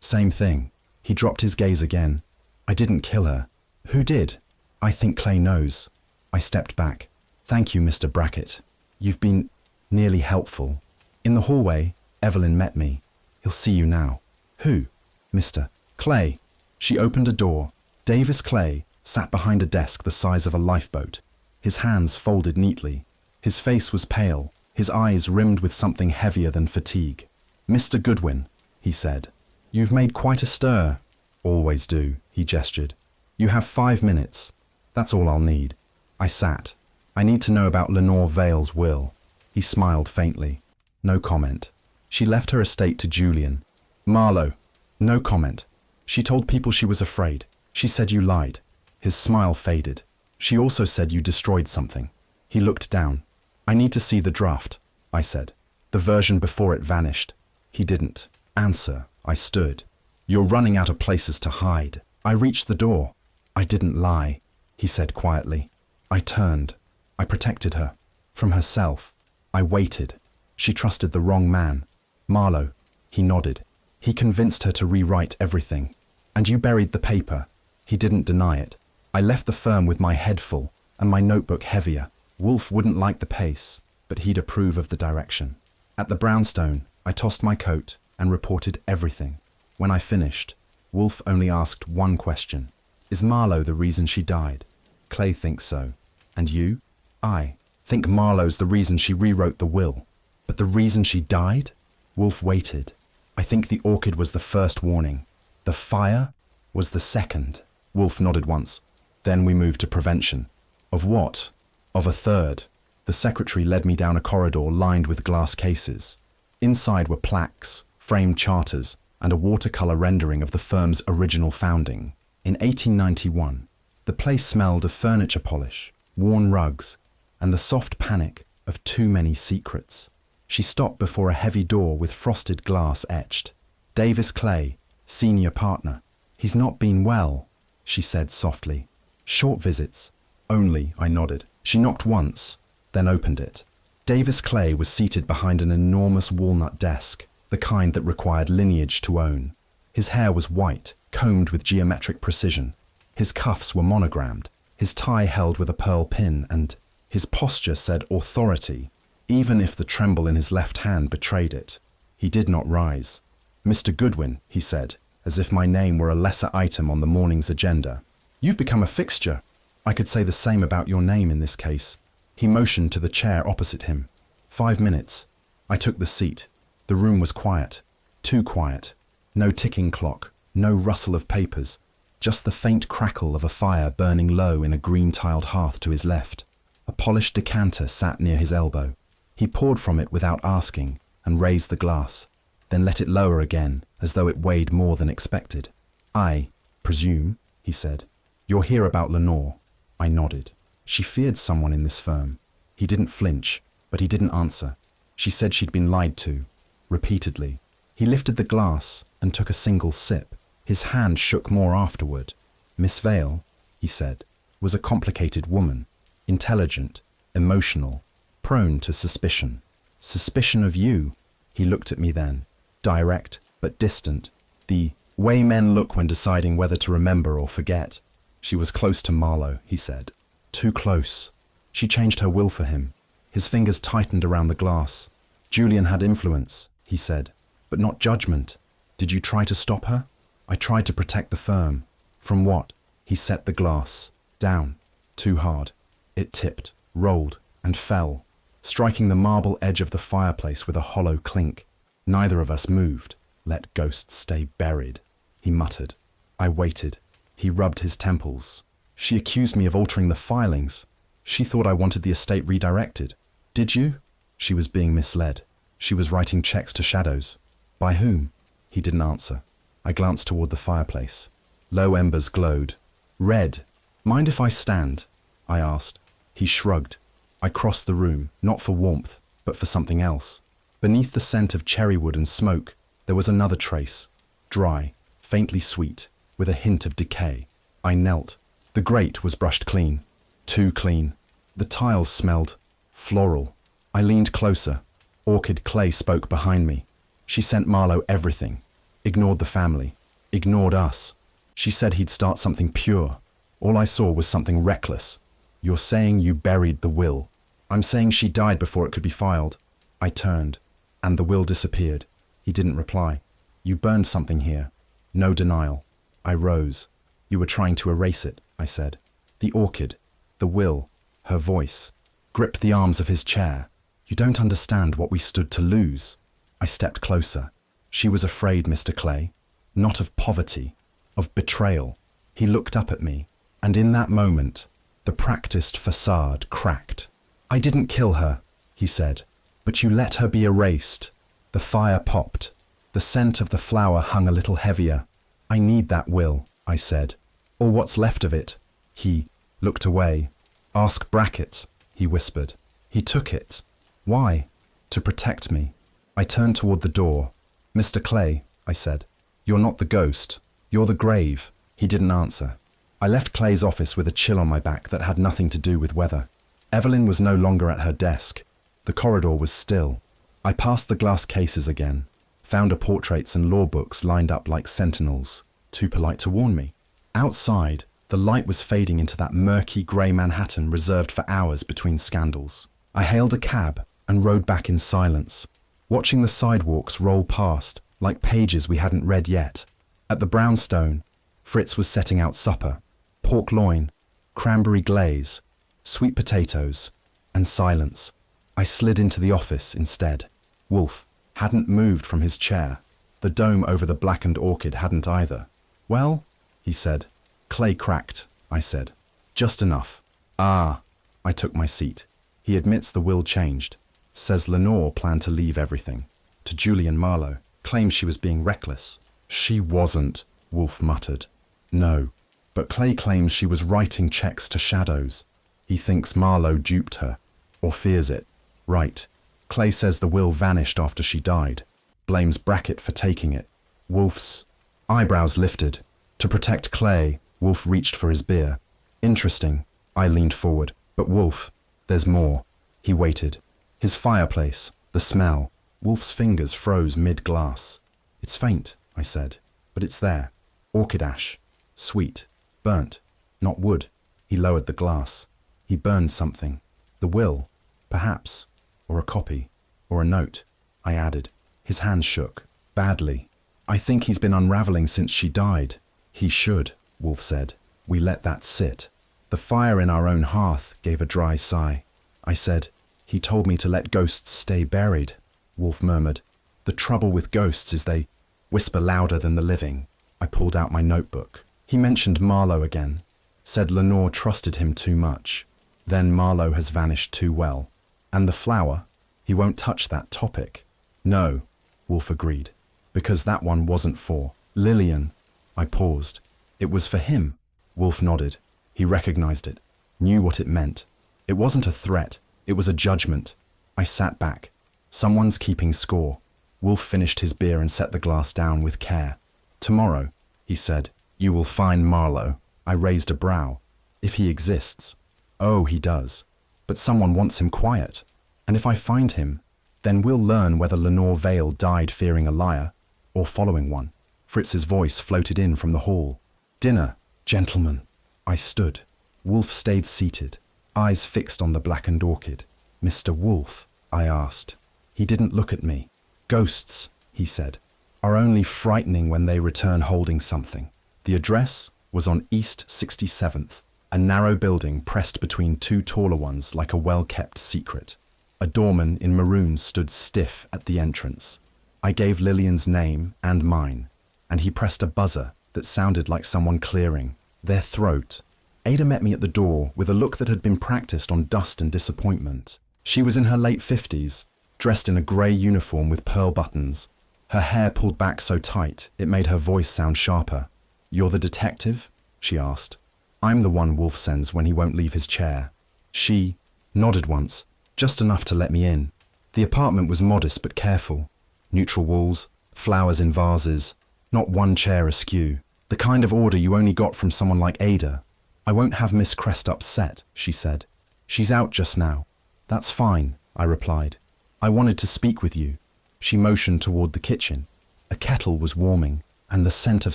Same thing. He dropped his gaze again. I didn't kill her. Who did? I think Clay knows. I stepped back. Thank you, Mr. Brackett. You've been nearly helpful. In the hallway, Evelyn met me. He'll see you now. Who? Mr. Clay. She opened a door. Davis Clay sat behind a desk the size of a lifeboat. His hands folded neatly. His face was pale, his eyes rimmed with something heavier than fatigue. Mr. Goodwin, he said. You've made quite a stir. Always do, he gestured. You have 5 minutes. That's all I'll need. I sat. I need to know about Lenore Vale's will. He smiled faintly. No comment. She left her estate to Julian. Marlowe. No comment. She told people she was afraid. She said you lied. His smile faded. She also said you destroyed something. He looked down. I need to see the draft, I said. The version before it vanished. He didn't answer. I stood. You're running out of places to hide. I reached the door. I didn't lie, he said quietly. I turned. I protected her. From herself. I waited. She trusted the wrong man. Marlowe. He nodded. He convinced her to rewrite everything. And you buried the paper. He didn't deny it. I left the firm with my head full and my notebook heavier. Wolfe wouldn't like the pace, but he'd approve of the direction. At the brownstone, I tossed my coat and reported everything. When I finished, Wolfe only asked one question. Is Marlowe the reason she died? Clay thinks so. And you? I think Marlowe's the reason she rewrote the will. But the reason she died? Wolfe waited. I think the orchid was the first warning. The fire was the second. Wolfe nodded once. Then we moved to prevention. Of what? Of a third. The secretary led me down a corridor lined with glass cases. Inside were plaques, framed charters, and a watercolor rendering of the firm's original founding. In 1891, the place smelled of furniture polish, worn rugs, and the soft panic of too many secrets. She stopped before a heavy door with frosted glass etched. Davis Clay, senior partner. He's not been well, she said softly. Short visits. Only, I nodded. She knocked once, then opened it. Davis Clay was seated behind an enormous walnut desk, the kind that required lineage to own. His hair was white, combed with geometric precision. His cuffs were monogrammed, his tie held with a pearl pin, and his posture said authority, even if the tremble in his left hand betrayed it. He did not rise. Mr. Goodwin, he said, as if my name were a lesser item on the morning's agenda. You've become a fixture. I could say the same about your name in this case. He motioned to the chair opposite him. 5 minutes. I took the seat. The room was quiet. Too quiet. No ticking clock. No rustle of papers. Just the faint crackle of a fire burning low in a green-tiled hearth to his left. A polished decanter sat near his elbow. He poured from it without asking and raised the glass, then let it lower again as though it weighed more than expected. I presume, he said. You're here about Lenore. I nodded. She feared someone in this firm. He didn't flinch, but he didn't answer. She said she'd been lied to, repeatedly. He lifted the glass and took a single sip. His hand shook more afterward. Miss Vale, he said, was a complicated woman, intelligent, emotional, prone to suspicion. Suspicion of you, he looked at me then, direct but distant, the way men look when deciding whether to remember or forget. She was close to Marlowe, he said. Too close. She changed her will for him. His fingers tightened around the glass. Julian had influence, he said, but not judgment. Did you try to stop her? I tried to protect the firm. From what? He set the glass. Down. Too hard. It tipped, rolled, and fell, striking the marble edge of the fireplace with a hollow clink. Neither of us moved. Let ghosts stay buried, he muttered. I waited. He rubbed his temples. She accused me of altering the filings. She thought I wanted the estate redirected. Did you? She was being misled. She was writing checks to shadows. By whom? He didn't answer. I glanced toward the fireplace. Low embers glowed. Red. Mind if I stand? I asked. He shrugged. I crossed the room, not for warmth, but for something else. Beneath the scent of cherrywood and smoke, there was another trace. Dry, faintly sweet, with a hint of decay. I knelt. The grate was brushed clean. Too clean. The tiles smelled floral. I leaned closer. Orchid Clay spoke behind me. She sent Marlowe everything. Ignored the family. Ignored us. She said he'd start something pure. All I saw was something reckless. You're saying you buried the will. I'm saying she died before it could be filed. I turned, and the will disappeared. He didn't reply. You burned something here. No denial. I rose. You were trying to erase it, I said. The orchid, the will, her voice, gripped the arms of his chair. You don't understand what we stood to lose. I stepped closer. She was afraid, Mr. Clay. Not of poverty, of betrayal. He looked up at me, and in that moment, the practiced facade cracked. I didn't kill her, he said, but you let her be erased. The fire popped. The scent of the flower hung a little heavier. I need that will, I said, or what's left of it. He looked away. Ask Brackett, he whispered. He took it. Why? To protect me. I turned toward the door. Mr. Clay, I said, you're not the ghost. You're the grave. He didn't answer. I left Clay's office with a chill on my back that had nothing to do with weather. Evelyn was no longer at her desk. The corridor was still. I passed the glass cases again, found her portraits and law books lined up like sentinels, too polite to warn me. Outside, the light was fading into that murky grey Manhattan reserved for hours between scandals. I hailed a cab and rode back in silence, watching the sidewalks roll past like pages we hadn't read yet. At the brownstone, Fritz was setting out supper. Pork loin, cranberry glaze, sweet potatoes, and silence. I slid into the office instead. Wolfe hadn't moved from his chair. The dome over the blackened orchid hadn't either. Well, he said. Clay cracked, I said. Just enough. Ah, I took my seat. He admits the will changed. Says Lenore planned to leave everything. To Julian Marlowe. Claims she was being reckless. She wasn't, Wolfe muttered. No, but Clay claims she was writing checks to shadows. He thinks Marlowe duped her, or fears it. Right. Clay says the will vanished after she died. Blames Brackett for taking it. Wolfe's eyebrows lifted. To protect Clay, Wolfe reached for his beer. Interesting. I leaned forward. But Wolfe, there's more. He waited. His fireplace, the smell. Wolfe's fingers froze mid-glass. It's faint, I said, but it's there. Orchid ash. Sweet. Burnt. Not wood. He lowered the glass. He burned something. The will, perhaps. Or a copy. Or a note. I added. His hands shook. Badly. I think he's been unraveling since she died. He should, Wolfe said. We let that sit. The fire in our own hearth gave a dry sigh. I said, he told me to let ghosts stay buried. Wolfe murmured. The trouble with ghosts is they whisper louder than the living. I pulled out my notebook. He mentioned Marlowe again. Said Lenore trusted him too much. Then Marlowe has vanished too well. And the flower? He won't touch that topic. No, Wolfe agreed. Because that one wasn't for Lillian. I paused. It was for him. Wolfe nodded. He recognized it. Knew what it meant. It wasn't a threat. It was a judgment. I sat back. Someone's keeping score. Wolfe finished his beer and set the glass down with care. Tomorrow, he said, you will find Marlowe. I raised a brow. If he exists. Oh, he does. But someone wants him quiet. And if I find him, then we'll learn whether Lenore Vale died fearing a liar or following one. Fritz's voice floated in from the hall. Dinner, gentlemen. I stood. Wolfe stayed seated, eyes fixed on the blackened orchid. Mr. Wolfe, I asked. He didn't look at me. Ghosts, he said, are only frightening when they return holding something. The address was on East 67th, a narrow building pressed between two taller ones like a well-kept secret. A doorman in maroon stood stiff at the entrance. I gave Lillian's name and mine, and he pressed a buzzer that sounded like someone clearing their throat. Ada met me at the door with a look that had been practiced on dust and disappointment. She was in her late 50s, dressed in a grey uniform with pearl buttons. Her hair pulled back so tight it made her voice sound sharper. "You're the detective?" she asked. "I'm the one Wolfe sends when he won't leave his chair." She nodded once, just enough to let me in. The apartment was modest but careful. Neutral walls, flowers in vases, not one chair askew. The kind of order you only got from someone like Ada. "I won't have Miss Crest upset," she said. "She's out just now." "That's fine," I replied. "I wanted to speak with you." She motioned toward the kitchen. A kettle was warming, and the scent of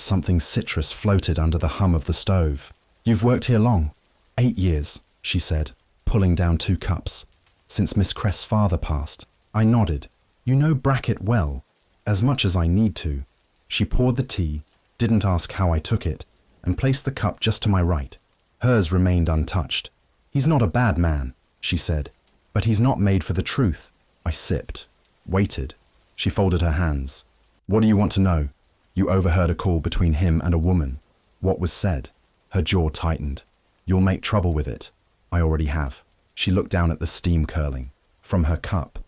something citrus floated under the hum of the stove. "You've worked here long?" "8 years," she said, pulling down 2 cups. "Since Miss Crest's father passed." I nodded. "You know Brackett well." "As much as I need to." She poured the tea, didn't ask how I took it, and placed the cup just to my right. Hers remained untouched. "He's not a bad man," she said, "but he's not made for the truth." I sipped, waited. She folded her hands. "What do you want to know?" "You overheard a call between him and a woman." "What was said?" Her jaw tightened. "You'll make trouble with it." "I already have." She looked down at the steam curling from her cup.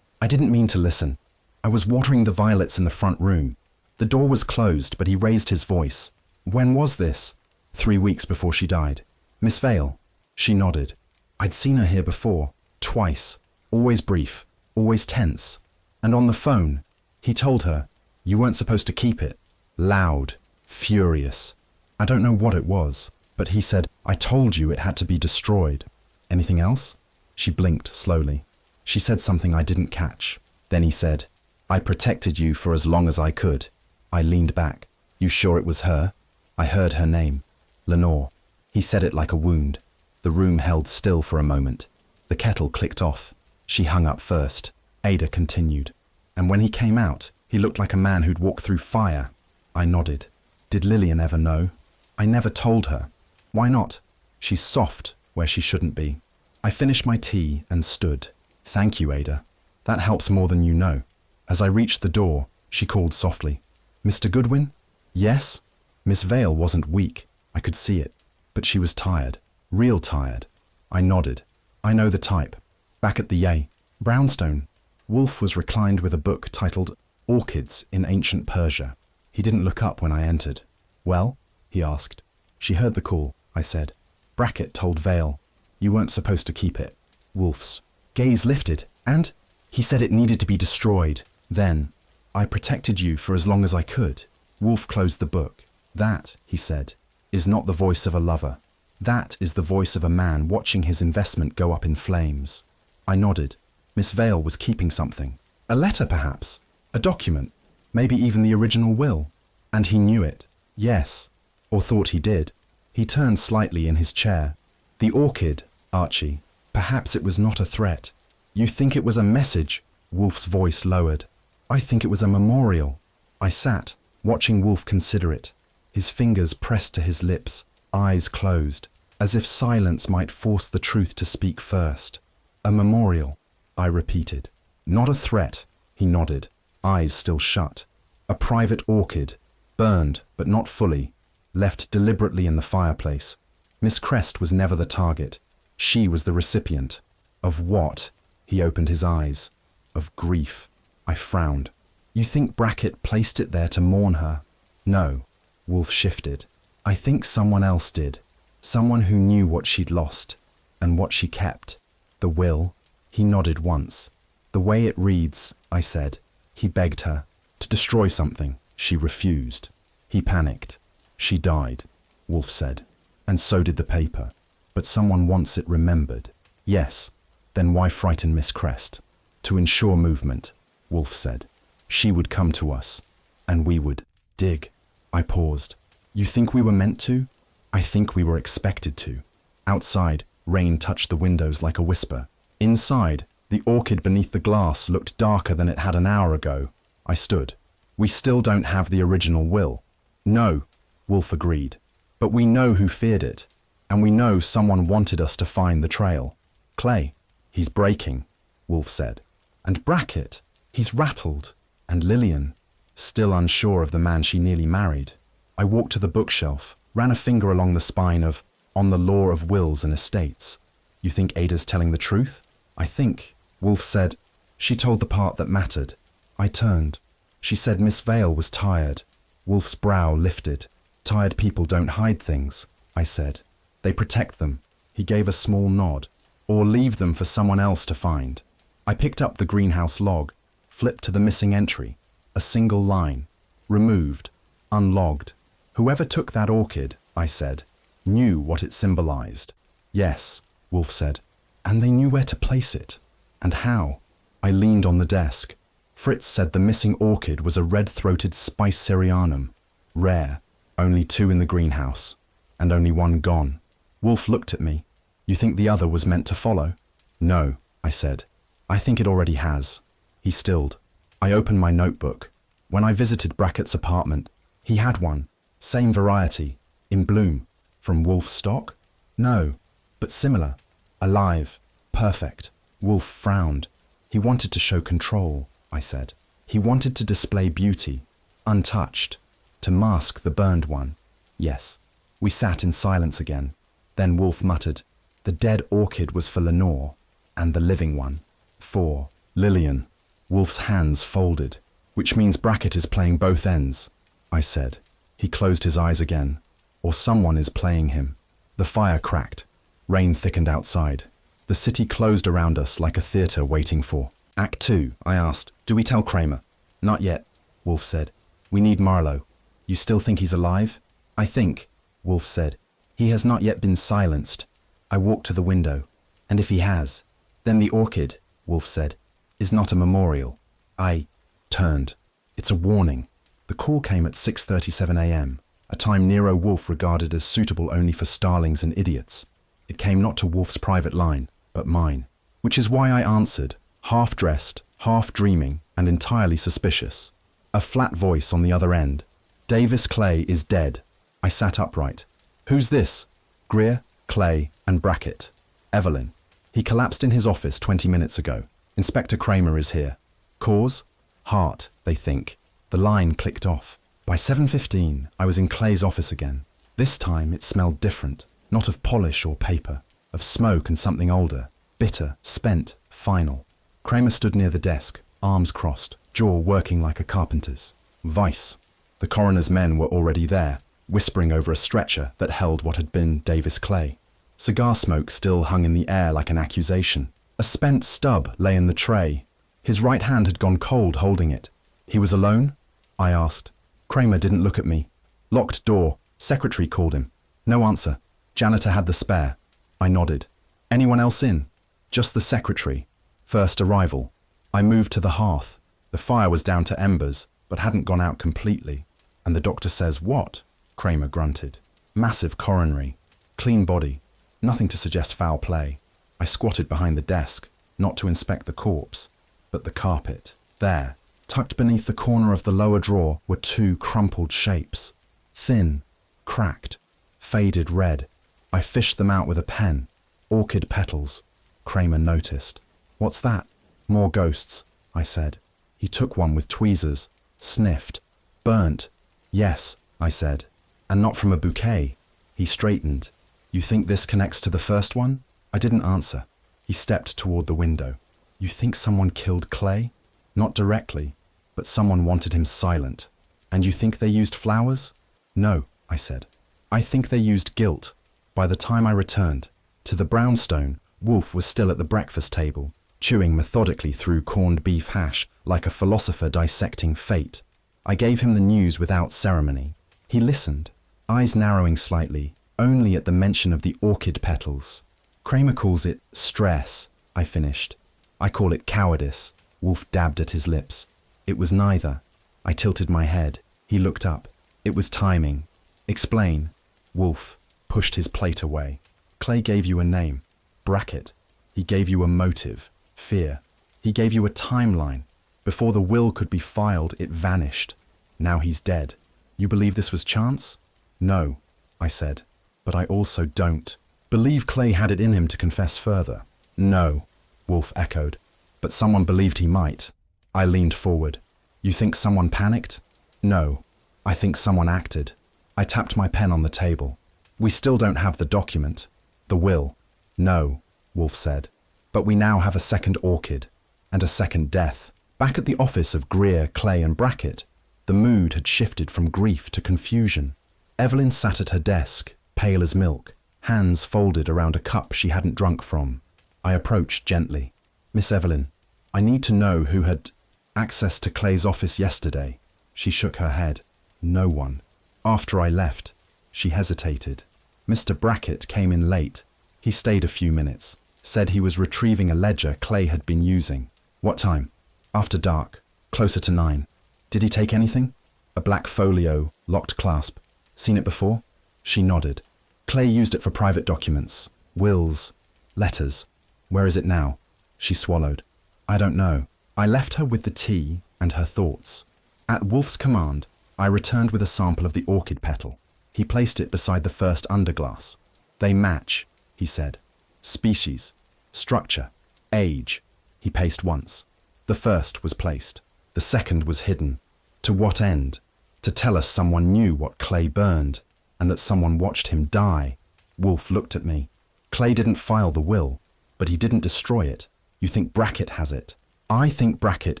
I didn't mean to listen. I was watering the violets in the front room. The door was closed, but he raised his voice. "When was this?" 3 weeks before she died. "Miss Vale?" She nodded. I'd seen her here before, twice, always brief, always tense. And on the phone, he told her, "You weren't supposed to keep it." Loud, furious. I don't know what it was, but he said, "I told you it had to be destroyed." "Anything else?" She blinked slowly. She said something I didn't catch. Then he said, "I protected you for as long as I could." I leaned back. "You sure it was her?" I heard her name. Lenore. He said it like a wound. The room held still for a moment. The kettle clicked off. She hung up first. Ada continued. "And when he came out, he looked like a man who'd walked through fire." I nodded. "Did Lillian ever know?" "I never told her." "Why not?" "She's soft where she shouldn't be." I finished my tea and stood. "Thank you, Ada. That helps more than you know." As I reached the door, she called softly. "Mr. Goodwin?" "Yes?" Miss Vale wasn't weak. I could see it. But she was tired. Real tired. I nodded. "I know the type. Back at the Yay. Brownstone." Wolfe was reclined with a book titled Orchids in Ancient Persia. He didn't look up when I entered. "Well?" he asked. "She heard the call," I said. "Brackett told Vale. You weren't supposed to keep it." Wolfe's gaze lifted, and he said it needed to be destroyed. Then, "I protected you for as long as I could." Wolfe closed the book. "That," he said, "is not the voice of a lover. That is the voice of a man watching his investment go up in flames." I nodded. Miss Vale was keeping something. A letter, perhaps. A document. Maybe even the original will. And he knew it. Yes. Or thought he did. He turned slightly in his chair. "The orchid, Archie. Perhaps it was not a threat." "You think it was a message?" Wolfe's voice lowered. "I think it was a memorial." I sat, watching Wolfe consider it. His fingers pressed to his lips, eyes closed, as if silence might force the truth to speak first. "A memorial," I repeated. "Not a threat," he nodded, eyes still shut. "A private orchid, burned but not fully, left deliberately in the fireplace. Miss Crest was never the target. She was the recipient." "Of what?" He opened his eyes. "Of grief." I frowned. "You think Brackett placed it there to mourn her?" "No." Wolfe shifted. "I think someone else did. Someone who knew what she'd lost, and what she kept." "The will?" He nodded once. "The way it reads," I said. He begged her to destroy something. She refused. He panicked. "She died," Wolfe said. "And so did the paper. But someone wants it remembered." "Yes. Then why frighten Miss Crest?" "To ensure movement," Wolfe said. "She would come to us, and we would dig." I paused. "You think we were meant to?" "I think we were expected to." Outside, rain touched the windows like a whisper. Inside, the orchid beneath the glass looked darker than it had an hour ago. I stood. "We still don't have the original will." "No," Wolfe agreed. "But we know who feared it, and we know someone wanted us to find the trail." "Clay." "He's breaking," Wolfe said. "And Brackett, he's rattled. And Lillian, still unsure of the man she nearly married." I walked to the bookshelf, ran a finger along the spine of On the law of wills and estates. You think Ada's telling the truth? I think, Wolfe said. She told the part that mattered. I turned. She said Miss Vale was tired. Wolfe's brow lifted. Tired people don't hide things, I said. They protect them. He gave a small nod. Or leave them for someone else to find. I picked up the greenhouse log, flipped to the missing entry. A single line. Removed. Unlogged. Whoever took that orchid, I said, knew what it symbolized. Yes, Wolfe said. And they knew where to place it. And how? I leaned on the desk. Fritz said the missing orchid was a red-throated Spicerianum. Rare. Only 2 in the greenhouse. And only 1 gone. Wolfe looked at me. You think the other was meant to follow? No, I said. I think it already has. He stilled. I opened my notebook. When I visited Brackett's apartment, he had one. Same variety. In bloom. From Wolfe's stock? No, but similar. Alive. Perfect. Wolfe frowned. He wanted to show control, I said. He wanted to display beauty. Untouched. To mask the burned one. Yes. We sat in silence again. Then Wolfe muttered, the dead orchid was for Lenore, and the living one for Lillian. Wolfe's hands folded, which means Brackett is playing both ends, I said. He closed his eyes again. Or someone is playing him. The fire cracked. Rain thickened outside. The city closed around us like a theatre waiting for. Act 2, I asked. Do we tell Kramer? Not yet, Wolfe said. We need Marlowe. You still think he's alive? I think, Wolfe said. He has not yet been silenced. I walked to the window. And if he has, then the orchid, Wolfe said, is not a memorial. I turned. It's a warning. The call came at 6:37 a.m., a time Nero Wolfe regarded as suitable only for starlings and idiots. It came not to Wolfe's private line, but mine, which is why I answered, half-dressed, half-dreaming, and entirely suspicious. A flat voice on the other end. Davis Clay is dead. I sat upright. Who's this? Greer, Clay, and Brackett. Evelyn. He collapsed in his office 20 minutes ago. Inspector Kramer is here. Cause? Heart, they think. The line clicked off. By 7:15, I was in Clay's office again. This time it smelled different, not of polish or paper, of smoke and something older, bitter, spent, final. Kramer stood near the desk, arms crossed, jaw working like a carpenter's. Vice. The coroner's men were already there, whispering over a stretcher that held what had been Davis Clay. Cigar smoke still hung in the air like an accusation. A spent stub lay in the tray. His right hand had gone cold holding it. He was alone? I asked. Kramer didn't look at me. Locked door. Secretary called him. No answer. Janitor had the spare. I nodded. Anyone else in? Just the secretary. First arrival. I moved to the hearth. The fire was down to embers, but hadn't gone out completely. And the doctor says what? Kramer grunted. Massive coronary. Clean body. Nothing to suggest foul play. I squatted behind the desk, not to inspect the corpse, but the carpet. There, tucked beneath the corner of the lower drawer, were 2 crumpled shapes. Thin, cracked, faded red. I fished them out with a pen. Orchid petals. Kramer noticed. What's that? More ghosts, I said. He took one with tweezers, sniffed. Burnt. Yes, I said. And not from a bouquet. He straightened. You think this connects to the first one? I didn't answer. He stepped toward the window. You think someone killed Clay? Not directly, but someone wanted him silent. And you think they used flowers? No, I said. I think they used guilt. By the time I returned to the brownstone, Wolfe was still at the breakfast table, chewing methodically through corned beef hash like a philosopher dissecting fate. I gave him the news without ceremony. He listened, eyes narrowing slightly, only at the mention of the orchid petals. Kramer calls it stress, I finished. I call it cowardice. Wolfe dabbed at his lips. It was neither. I tilted my head. He looked up. It was timing. Explain. Wolfe pushed his plate away. Clay gave you a name. Brackett. He gave you a motive. Fear. He gave you a timeline. Before the will could be filed, it vanished. Now he's dead. You believe this was chance? No, I said. But I also don't. Believe Clay had it in him to confess further. No, Wolfe echoed. But someone believed he might. I leaned forward. You think someone panicked? No. I think someone acted. I tapped my pen on the table. We still don't have the document. The will. No, Wolfe said. But we now have a second orchid. And a second death. Back at the office of Greer, Clay and Brackett, the mood had shifted from grief to confusion. Evelyn sat at her desk, pale as milk, hands folded around a cup she hadn't drunk from. I approached gently. Miss Evelyn, I need to know who had access to Clay's office yesterday. She shook her head. No one. After I left, she hesitated. Mr. Brackett came in late. He stayed a few minutes, said he was retrieving a ledger Clay had been using. What time? After dark, closer to 9. Did he take anything? A black folio, locked clasp. Seen it before? She nodded. Clay used it for private documents, wills, letters. Where is it now? She swallowed. I don't know. I left her with the tea and her thoughts. At Wolfe's command, I returned with a sample of the orchid petal. He placed it beside the first underglass. They match, he said. Species, structure, age. He paced once. The first was placed. The second was hidden. To what end? To tell us someone knew what Clay burned, and that someone watched him die. Wolfe looked at me. Clay didn't file the will, but he didn't destroy it. You think Brackett has it. I think Brackett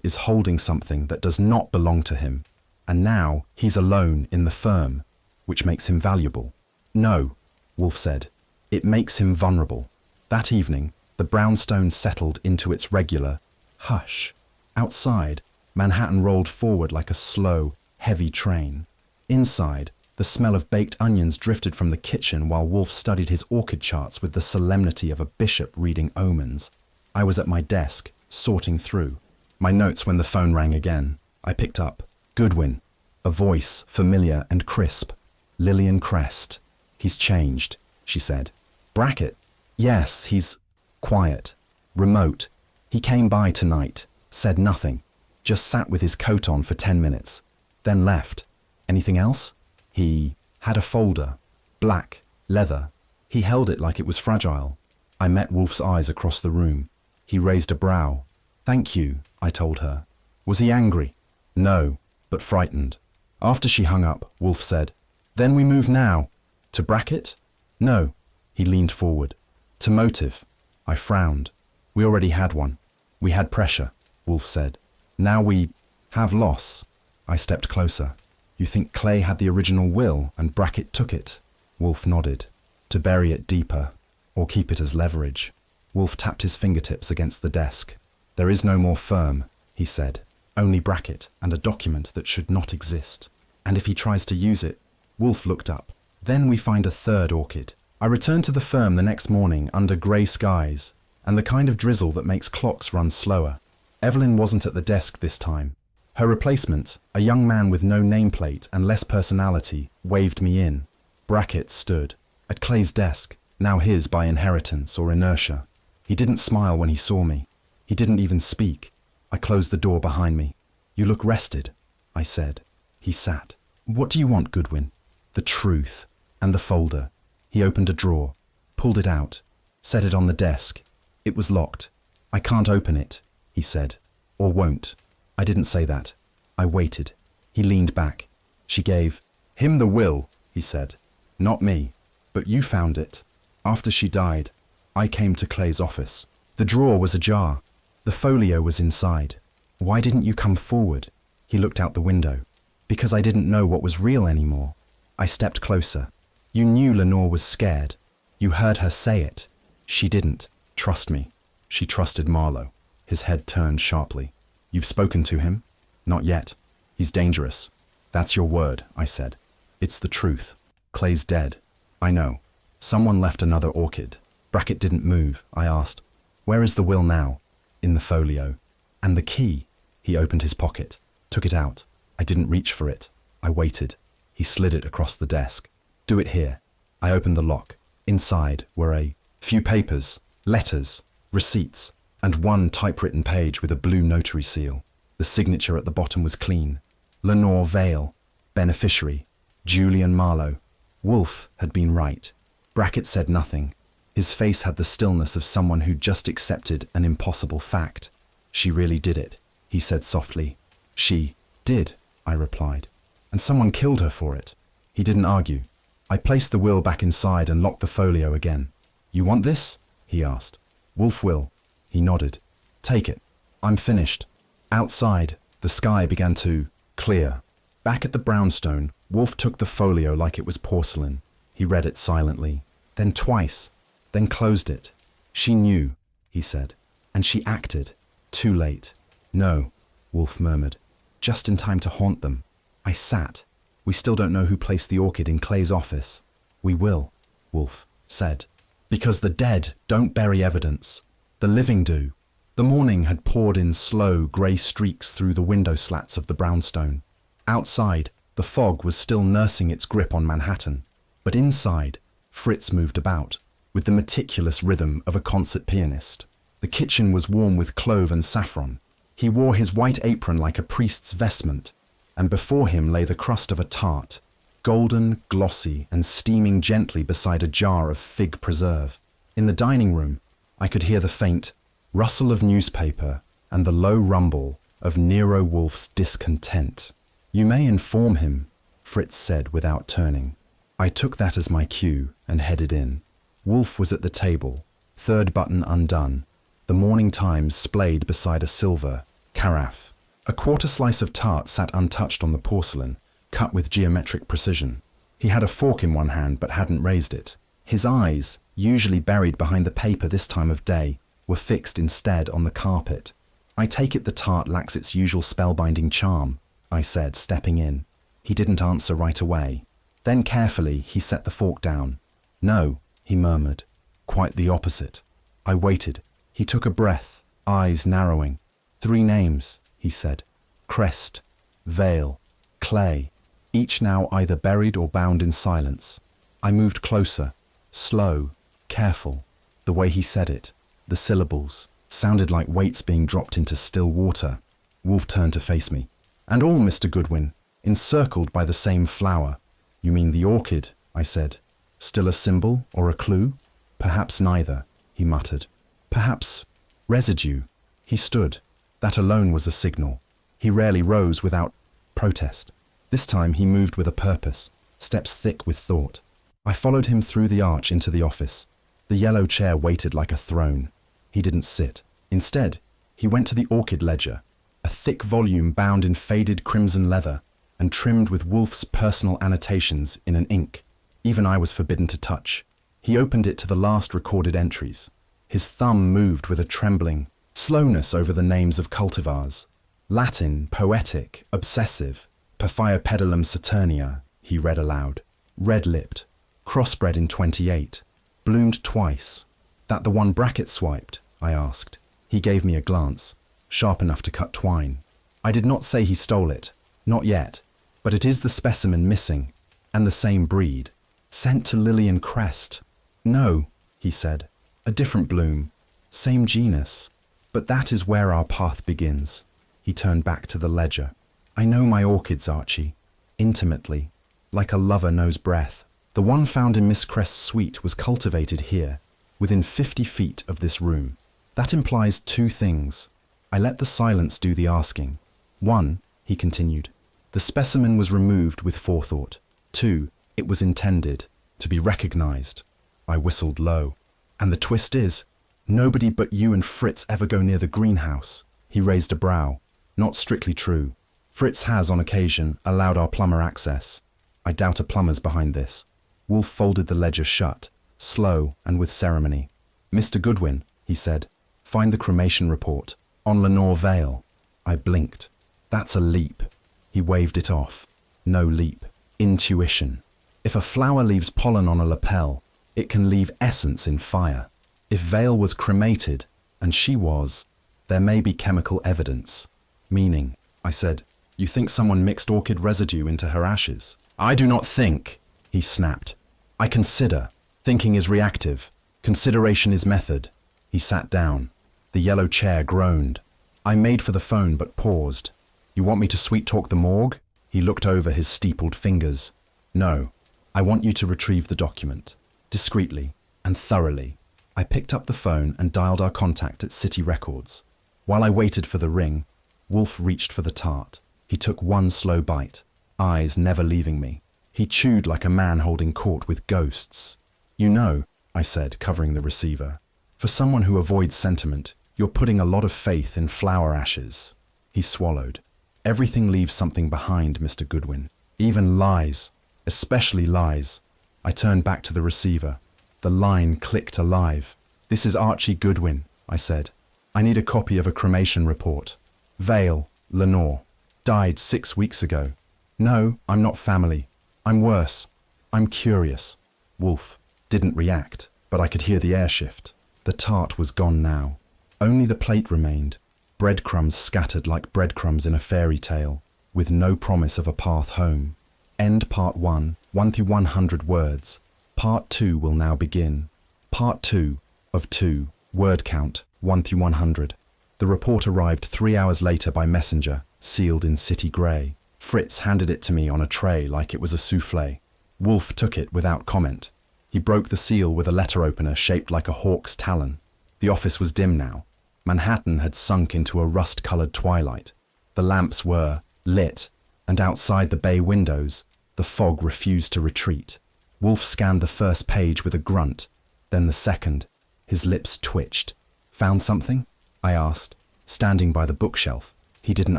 is holding something that does not belong to him, and now he's alone in the firm, which makes him valuable. No, Wolfe said. It makes him vulnerable. That evening, the brownstone settled into its regular hush. Outside, Manhattan rolled forward like a slow, heavy train. Inside, the smell of baked onions drifted from the kitchen while Wolfe studied his orchid charts with the solemnity of a bishop reading omens. I was at my desk, sorting through my notes when the phone rang again. I picked up. Goodwin. A voice, familiar and crisp. Lillian Crest. He's changed, she said. Brackett? Yes, he's quiet, remote. He came by tonight, said nothing, just sat with his coat on for 10 minutes, then left. Anything else? He had a folder, black, leather. He held it like it was fragile. I met Wolfe's eyes across the room. He raised a brow. Thank you, I told her. Was he angry? No, but frightened. After she hung up, Wolfe said, Then we move now. To Brackett? No. He leaned forward. To motive. I frowned. We already had one. We had pressure, Wolfe said. Now we have loss. I stepped closer. You think Clay had the original will and Brackett took it? Wolfe nodded. To bury it deeper, or keep it as leverage. Wolfe tapped his fingertips against the desk. There is no more firm, he said. Only Brackett and a document that should not exist. And if he tries to use it, Wolfe looked up. Then we find a third orchid. I returned to the firm the next morning under grey skies and the kind of drizzle that makes clocks run slower. Evelyn wasn't at the desk this time. Her replacement, a young man with no nameplate and less personality, waved me in. Brackett stood at Clay's desk, now his by inheritance or inertia. He didn't smile when he saw me. He didn't even speak. I closed the door behind me. You look rested, I said. He sat. What do you want, Goodwin? The truth. And the folder. He opened a drawer, pulled it out, set it on the desk. It was locked. I can't open it, he said. Or won't. I didn't say that. I waited. He leaned back. She gave him the will, he said. Not me. But you found it. After she died, I came to Clay's office. The drawer was ajar. The folio was inside. Why didn't you come forward? He looked out the window. Because I didn't know what was real anymore. I stepped closer. You knew Lenore was scared. You heard her say it. She didn't. Trust me. She trusted Marlowe. His head turned sharply. You've spoken to him? Not yet. He's dangerous. That's your word, I said. It's the truth. Clay's dead. I know. Someone left another orchid. Brackett didn't move. I asked, Where is the will now? In the folio. And the key? He opened his pocket, took it out. I didn't reach for it. I waited. He slid it across the desk. Do it here. I opened the lock. Inside were a few papers, letters, receipts, and one typewritten page with a blue notary seal. The signature at the bottom was clean. Lenore Vale, beneficiary, Julian Marlowe. Wolfe had been right. Brackett said nothing. His face had the stillness of someone who'd just accepted an impossible fact. She really did it, he said softly. She did, I replied. And someone killed her for it. He didn't argue. I placed the will back inside and locked the folio again. You want this? He asked. Wolfe will. He nodded. Take it. I'm finished. Outside, the sky began to clear. Back at the brownstone, Wolfe took the folio like it was porcelain. He read it silently, then twice, then closed it. She knew, he said, and she acted. Too late. No, Wolfe murmured. Just in time to haunt them. I sat. We still don't know who placed the orchid in Clay's office. We will, Wolfe said. Because the dead don't bury evidence. The living do. The morning had poured in slow, grey streaks through the window slats of the brownstone. Outside, the fog was still nursing its grip on Manhattan. But inside, Fritz moved about, with the meticulous rhythm of a concert pianist. The kitchen was warm with clove and saffron. He wore his white apron like a priest's vestment, and before him lay the crust of a tart, golden, glossy, and steaming gently beside a jar of fig preserve. In the dining room, I could hear the faint rustle of newspaper and the low rumble of Nero Wolfe's discontent. You may inform him, Fritz said without turning. I took that as my cue and headed in. Wolfe was at the table, third button undone, the Morning Times splayed beside a silver carafe. A quarter slice of tart sat untouched on the porcelain, cut with geometric precision. He had a fork in one hand but hadn't raised it. His eyes, usually buried behind the paper this time of day, were fixed instead on the carpet. I take it the tart lacks its usual spellbinding charm, I said, stepping in. He didn't answer right away. Then carefully he set the fork down. No, he murmured. Quite the opposite. I waited. He took a breath, eyes narrowing. 3 names, he said. Crest, Vale, Clay, each now either buried or bound in silence. I moved closer, slow, careful. The way he said it, the syllables, sounded like weights being dropped into still water. Wolfe turned to face me. And all, Mr. Goodwin, encircled by the same flower. You mean the orchid, I said. Still a symbol or a clue? Perhaps neither, he muttered. Perhaps residue. He stood. That alone was a signal. He rarely rose without protest. This time he moved with a purpose, steps thick with thought. I followed him through the arch into the office. The yellow chair waited like a throne. He didn't sit. Instead, he went to the orchid ledger, a thick volume bound in faded crimson leather and trimmed with Wolfe's personal annotations in an ink even I was forbidden to touch. He opened it to the last recorded entries. His thumb moved with a trembling slowness over the names of cultivars. Latin, poetic, obsessive, Paphiopedilum saturnia, he read aloud. Red-lipped, crossbred in 28, bloomed twice. That the one bracket swiped? I asked. He gave me a glance, sharp enough to cut twine. I did not say he stole it, not yet, but it is the specimen missing, and the same breed. Sent to Lillian Crest. No, he said, a different bloom, same genus, but that is where our path begins. He turned back to the ledger. I know my orchids, Archie, intimately, like a lover knows breath. The one found in Miss Crest's suite was cultivated here, within 50 feet of this room. That implies 2 things. I let the silence do the asking. 1, he continued, the specimen was removed with forethought. 2, it was intended to be recognized. I whistled low. And the twist is, nobody but you and Fritz ever go near the greenhouse. He raised a brow. Not strictly true. Fritz has, on occasion, allowed our plumber access. I doubt a plumber's behind this. Wolfe folded the ledger shut, slow and with ceremony. Mr. Goodwin, he said, find the cremation report on Lenore Vale. I blinked. That's a leap. He waved it off. No leap. Intuition. If a flower leaves pollen on a lapel, it can leave essence in fire. If Vale was cremated, and she was, there may be chemical evidence. Meaning, I said, you think someone mixed orchid residue into her ashes? I do not think, he snapped. I consider. Thinking is reactive. Consideration is method. He sat down. The yellow chair groaned. I made for the phone but paused. You want me to sweet-talk the morgue? He looked over his steepled fingers. No, I want you to retrieve the document. Discreetly and thoroughly. I picked up the phone and dialed our contact at City Records. While I waited for the ring, Wolfe reached for the tart. He took one slow bite, eyes never leaving me. He chewed like a man holding court with ghosts. You know, I said, covering the receiver, for someone who avoids sentiment, you're putting a lot of faith in flower ashes. He swallowed. Everything leaves something behind, Mr. Goodwin. Even lies. Especially lies. I turned back to the receiver. The line clicked alive. This is Archie Goodwin, I said. I need a copy of a cremation report. Vale, Lenore. Died 6 weeks ago. No, I'm not family. I'm worse. I'm curious. Wolfe didn't react, but I could hear the air shift. The tart was gone now. Only the plate remained. Breadcrumbs scattered like breadcrumbs in a fairy tale, with no promise of a path home. End part 1, 1 through 100 words. Part 2 will now begin. Part 2 of 2, word count 1 through 100. The report arrived 3 hours later by messenger, sealed in city grey. Fritz handed it to me on a tray like it was a soufflé. Wolfe took it without comment. He broke the seal with a letter opener shaped like a hawk's talon. The office was dim now. Manhattan had sunk into a rust-coloured twilight. The lamps were lit, and outside the bay windows, the fog refused to retreat. Wolfe scanned the first page with a grunt, then the second. His lips twitched. Found something? I asked, standing by the bookshelf. He didn't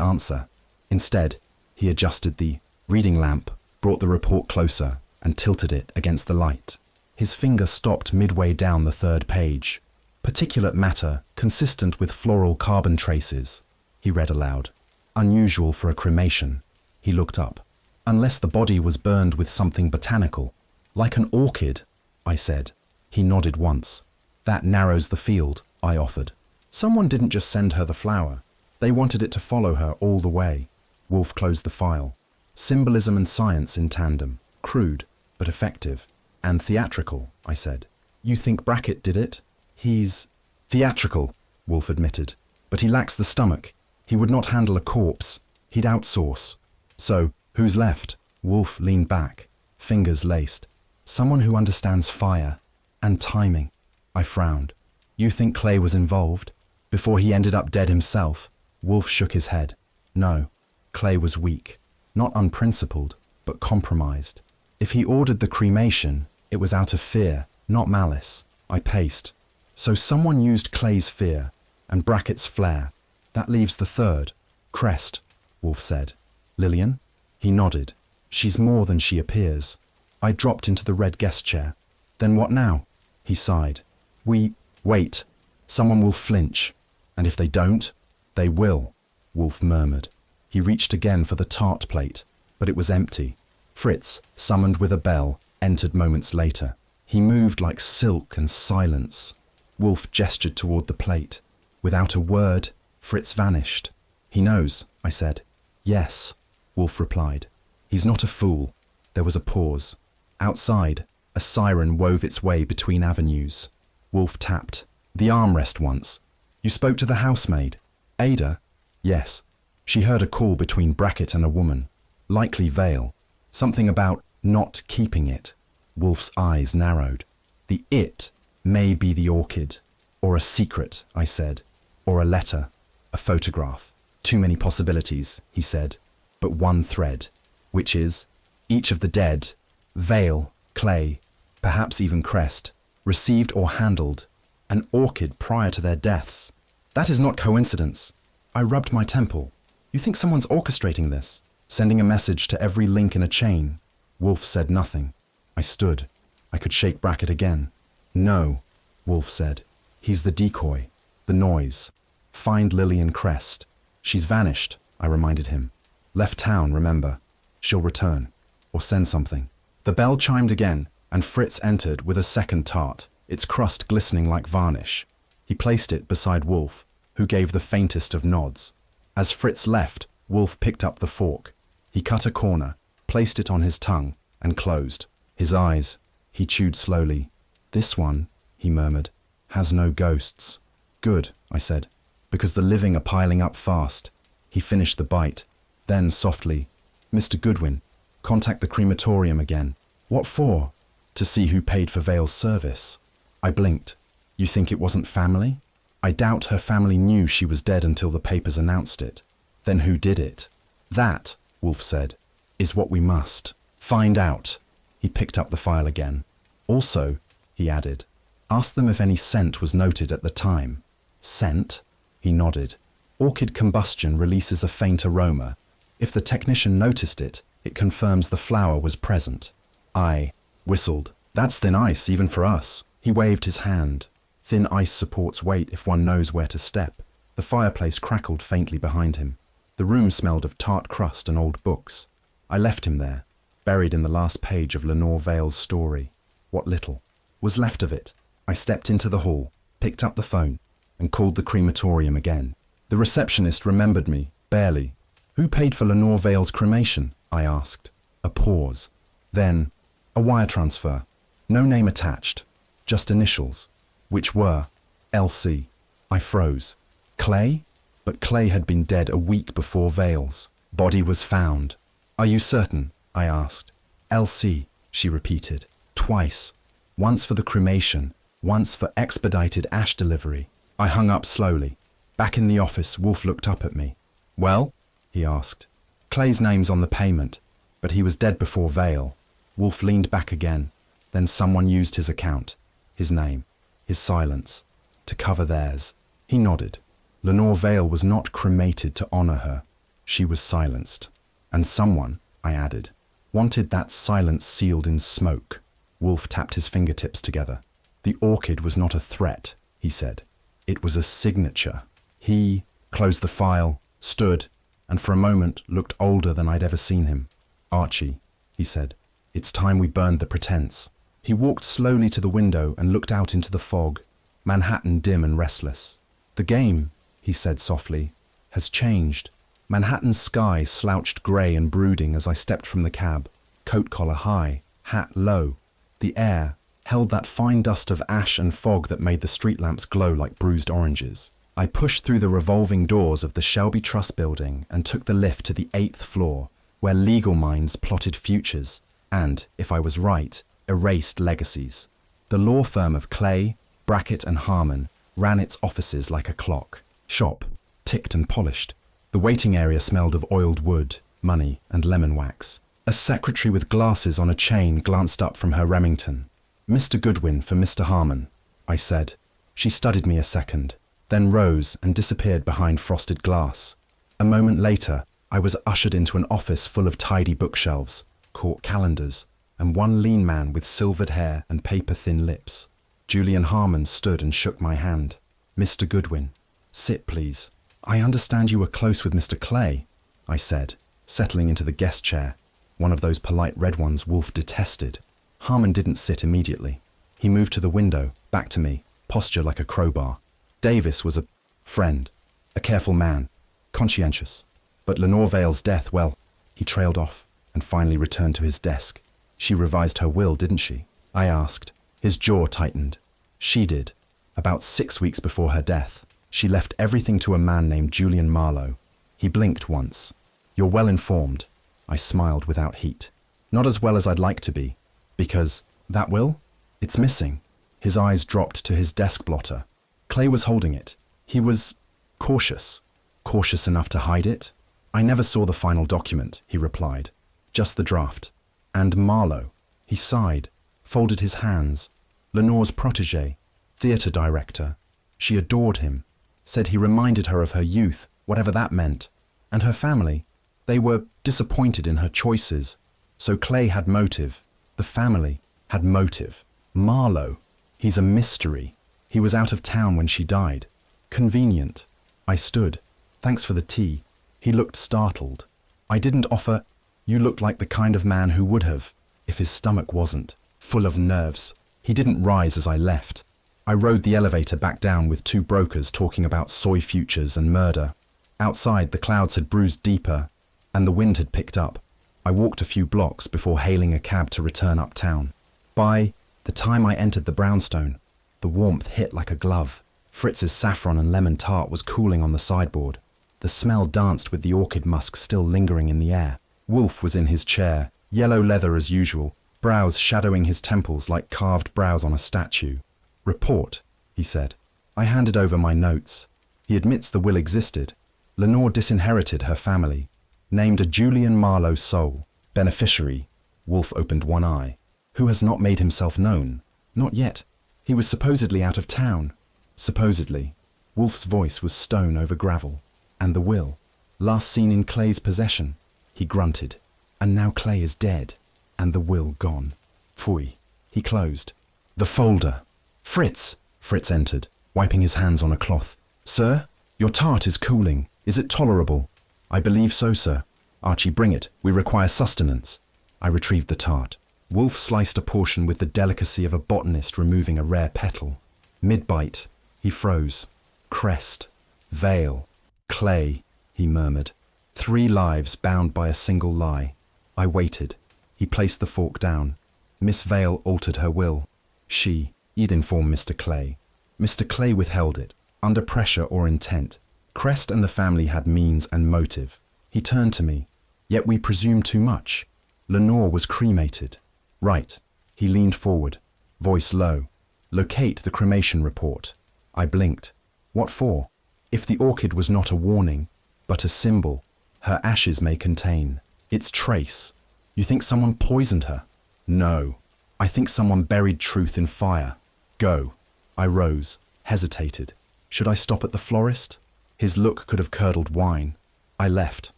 answer. Instead, he adjusted the reading lamp, brought the report closer, and tilted it against the light. His finger stopped midway down the third page. Particulate matter consistent with floral carbon traces, he read aloud. Unusual for a cremation. He looked up. Unless the body was burned with something botanical. Like an orchid, I said. He nodded once. That narrows the field, I offered. Someone didn't just send her the flower. They wanted it to follow her all the way. Wolfe closed the file. Symbolism and science in tandem. Crude, but effective. And theatrical, I said. You think Brackett did it? He's theatrical, Wolfe admitted. But he lacks the stomach. He would not handle a corpse. He'd outsource. So, who's left? Wolfe leaned back, fingers laced. Someone who understands fire and timing. I frowned. You think Clay was involved? Before he ended up dead himself? Wolfe shook his head. No, Clay was weak. Not unprincipled, but compromised. If he ordered the cremation, it was out of fear, not malice. I paced. So someone used Clay's fear and Brackett's flair. That leaves the third. Crest, Wolfe said. Lillian? He nodded. She's more than she appears. I dropped into the red guest chair. Then what now? He sighed. Wait. Someone will flinch. And if they don't, they will, Wolfe murmured. He reached again for the tart plate, but it was empty. Fritz, summoned with a bell, entered moments later. He moved like silk and silence. Wolfe gestured toward the plate. Without a word, Fritz vanished. He knows, I said. Yes, Wolfe replied. He's not a fool. There was a pause. Outside, a siren wove its way between avenues. Wolfe tapped. The armrest once. You spoke to the housemaid. Ada? Yes. She heard a call between Brackett and a woman. Likely Vale. Something about not keeping it. Wolfe's eyes narrowed. The it may be the orchid. Or a secret, I said. Or a letter. A photograph. Too many possibilities, he said. But one thread. Which is, each of the dead, Vale, Clay, perhaps even Crest, received or handled an orchid prior to their deaths. That is not coincidence. I rubbed my temple. You think someone's orchestrating this? Sending a message to every link in a chain? Wolfe said nothing. I stood. I could shake Brackett again. No, Wolfe said. He's the decoy. The noise. Find Lillian Crest. She's vanished, I reminded him. Left town, remember. She'll return. Or send something. The bell chimed again, and Fritz entered with a second tart, its crust glistening like varnish. He placed it beside Wolfe, who gave the faintest of nods. As Fritz left, Wolfe picked up the fork. He cut a corner, placed it on his tongue, and closed. His eyes. He chewed slowly. This one, he murmured, has no ghosts. Good, I said, because the living are piling up fast. He finished the bite. Then, softly, Mr. Goodwin, contact the crematorium again. What for? To see who paid for Vale's service. I blinked. You think it wasn't family? I doubt her family knew she was dead until the papers announced it. Then who did it? That, Wolfe said, is what we must. Find out. He picked up the file again. Also, he added, ask them if any scent was noted at the time. Scent? He nodded. Orchid combustion releases a faint aroma. If the technician noticed it, it confirms the flower was present. I whistled. That's thin ice, even for us. He waved his hand. Thin ice supports weight if one knows where to step. The fireplace crackled faintly behind him. The room smelled of tart crust and old books. I left him there, buried in the last page of Lenore Vale's story. What little was left of it. I stepped into the hall, picked up the phone, and called the crematorium again. The receptionist remembered me, barely. Who paid for Lenore Vale's cremation? I asked. A pause. Then, a wire transfer. No name attached, just initials, which were LC. I froze. Clay? But Clay had been dead a week before Vale's body was found. Are you certain? I asked. LC, she repeated, twice. Once for the cremation, once for expedited ash delivery. I hung up slowly. Back in the office, Wolfe looked up at me. Well? He asked. Clay's name's on the payment, but he was dead before Vale. Wolfe leaned back again. Then someone used his account, his name, his silence, to cover theirs. He nodded. Lenore Vale was not cremated to honor her. She was silenced. And someone, I added, wanted that silence sealed in smoke. Wolfe tapped his fingertips together. The orchid was not a threat, he said. It was a signature. He closed the file, stood, and for a moment looked older than I'd ever seen him. Archie, he said, it's time we burned the pretense. He walked slowly to the window and looked out into the fog, Manhattan dim and restless. The game, he said softly, has changed. Manhattan's sky slouched grey and brooding as I stepped from the cab, coat collar high, hat low. The air held that fine dust of ash and fog that made the street lamps glow like bruised oranges. I pushed through the revolving doors of the Shelby Trust building and took the lift to the 8th floor, where legal minds plotted futures and, if I was right, erased legacies. The law firm of Clay, Brackett and Harmon ran its offices like a clock. Shop, ticked and polished. The waiting area smelled of oiled wood, money and lemon wax. A secretary with glasses on a chain glanced up from her Remington. Mr. Goodwin for Mr. Harmon, I said. She studied me a second, then rose and disappeared behind frosted glass. A moment later, I was ushered into an office full of tidy bookshelves, court calendars, and one lean man with silvered hair and paper-thin lips. Julian Harmon stood and shook my hand. Mr. Goodwin, sit please. I understand you were close with Mr. Clay, I said, settling into the guest chair, one of those polite red ones Wolfe detested. Harmon didn't sit immediately. He moved to the window, back to me, posture like a crowbar. Davis was a friend, a careful man, conscientious. But Lenore Vale's death, well, he trailed off and finally returned to his desk. She revised her will, didn't she? I asked. His jaw tightened. She did. About 6 weeks before her death, she left everything to a man named Julian Marlowe. He blinked once. You're well informed. I smiled without heat. Not as well as I'd like to be. Because, that will? It's missing. His eyes dropped to his desk blotter. Clay was holding it. He was cautious. Cautious enough to hide it? I never saw the final document, he replied. Just the draft. And Marlowe. He sighed, folded his hands. Lenore's protégé, theatre director. She adored him, said he reminded her of her youth, whatever that meant. And her family. They were disappointed in her choices. So Clay had motive. The family had motive. Marlowe. He's a mystery. He was out of town when she died. Convenient. I stood. Thanks for the tea. He looked startled. I didn't offer. You looked like the kind of man who would have, if his stomach wasn't full of nerves. He didn't rise as I left. I rode the elevator back down with 2 brokers talking about soy futures and murder. Outside, the clouds had bruised deeper, and the wind had picked up. I walked a few blocks before hailing a cab to return uptown. By the time I entered the brownstone, the warmth hit like a glove. Fritz's saffron and lemon tart was cooling on the sideboard. The smell danced with the orchid musk still lingering in the air. Wolfe was in his chair, yellow leather as usual, brows shadowing his temples like carved brows on a statue. Report, he said. I handed over my notes. He admits the will existed. Lenore disinherited her family, named a Julian Marlowe sole, beneficiary, Wolfe opened one eye. Who has not made himself known? Not yet. He was supposedly out of town. Supposedly. Wolfe's voice was stone over gravel. And the will? Last seen in Clay's possession. He grunted. And now Clay is dead. And the will gone. Pfui. He closed. The folder. Fritz! Fritz entered, wiping his hands on a cloth. Sir, your tart is cooling. Is it tolerable? I believe so, sir. Archie, bring it. We require sustenance. I retrieved the tart. Wolfe sliced a portion with the delicacy of a botanist removing a rare petal. Mid-bite, he froze. Crest. Vale. Clay, he murmured. 3 lives bound by a single lie. I waited. He placed the fork down. Miss Vale altered her will. He'd informed Mr. Clay. Mr. Clay withheld it, under pressure or intent. Crest and the family had means and motive. He turned to me. Yet we presume too much. Lenore was cremated. Right. He leaned forward, voice low. Locate the cremation report. I blinked. What for? If the orchid was not a warning, but a symbol, her ashes may contain its trace. You think someone poisoned her? No. I think someone buried truth in fire. Go. I rose, hesitated. Should I stop at the florist? His look could have curdled wine. I left.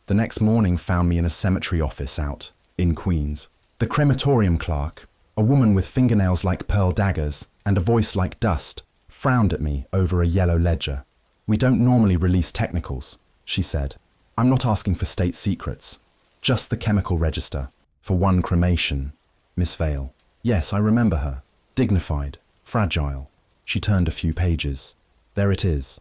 The next morning found me in a cemetery office out, in Queens. The crematorium clerk, a woman with fingernails like pearl daggers and a voice like dust, frowned at me over a yellow ledger. We don't normally release technicals, she said. I'm not asking for state secrets. Just the chemical register. For one cremation. Miss Vale. Yes, I remember her. Dignified. Fragile. She turned a few pages. There it is.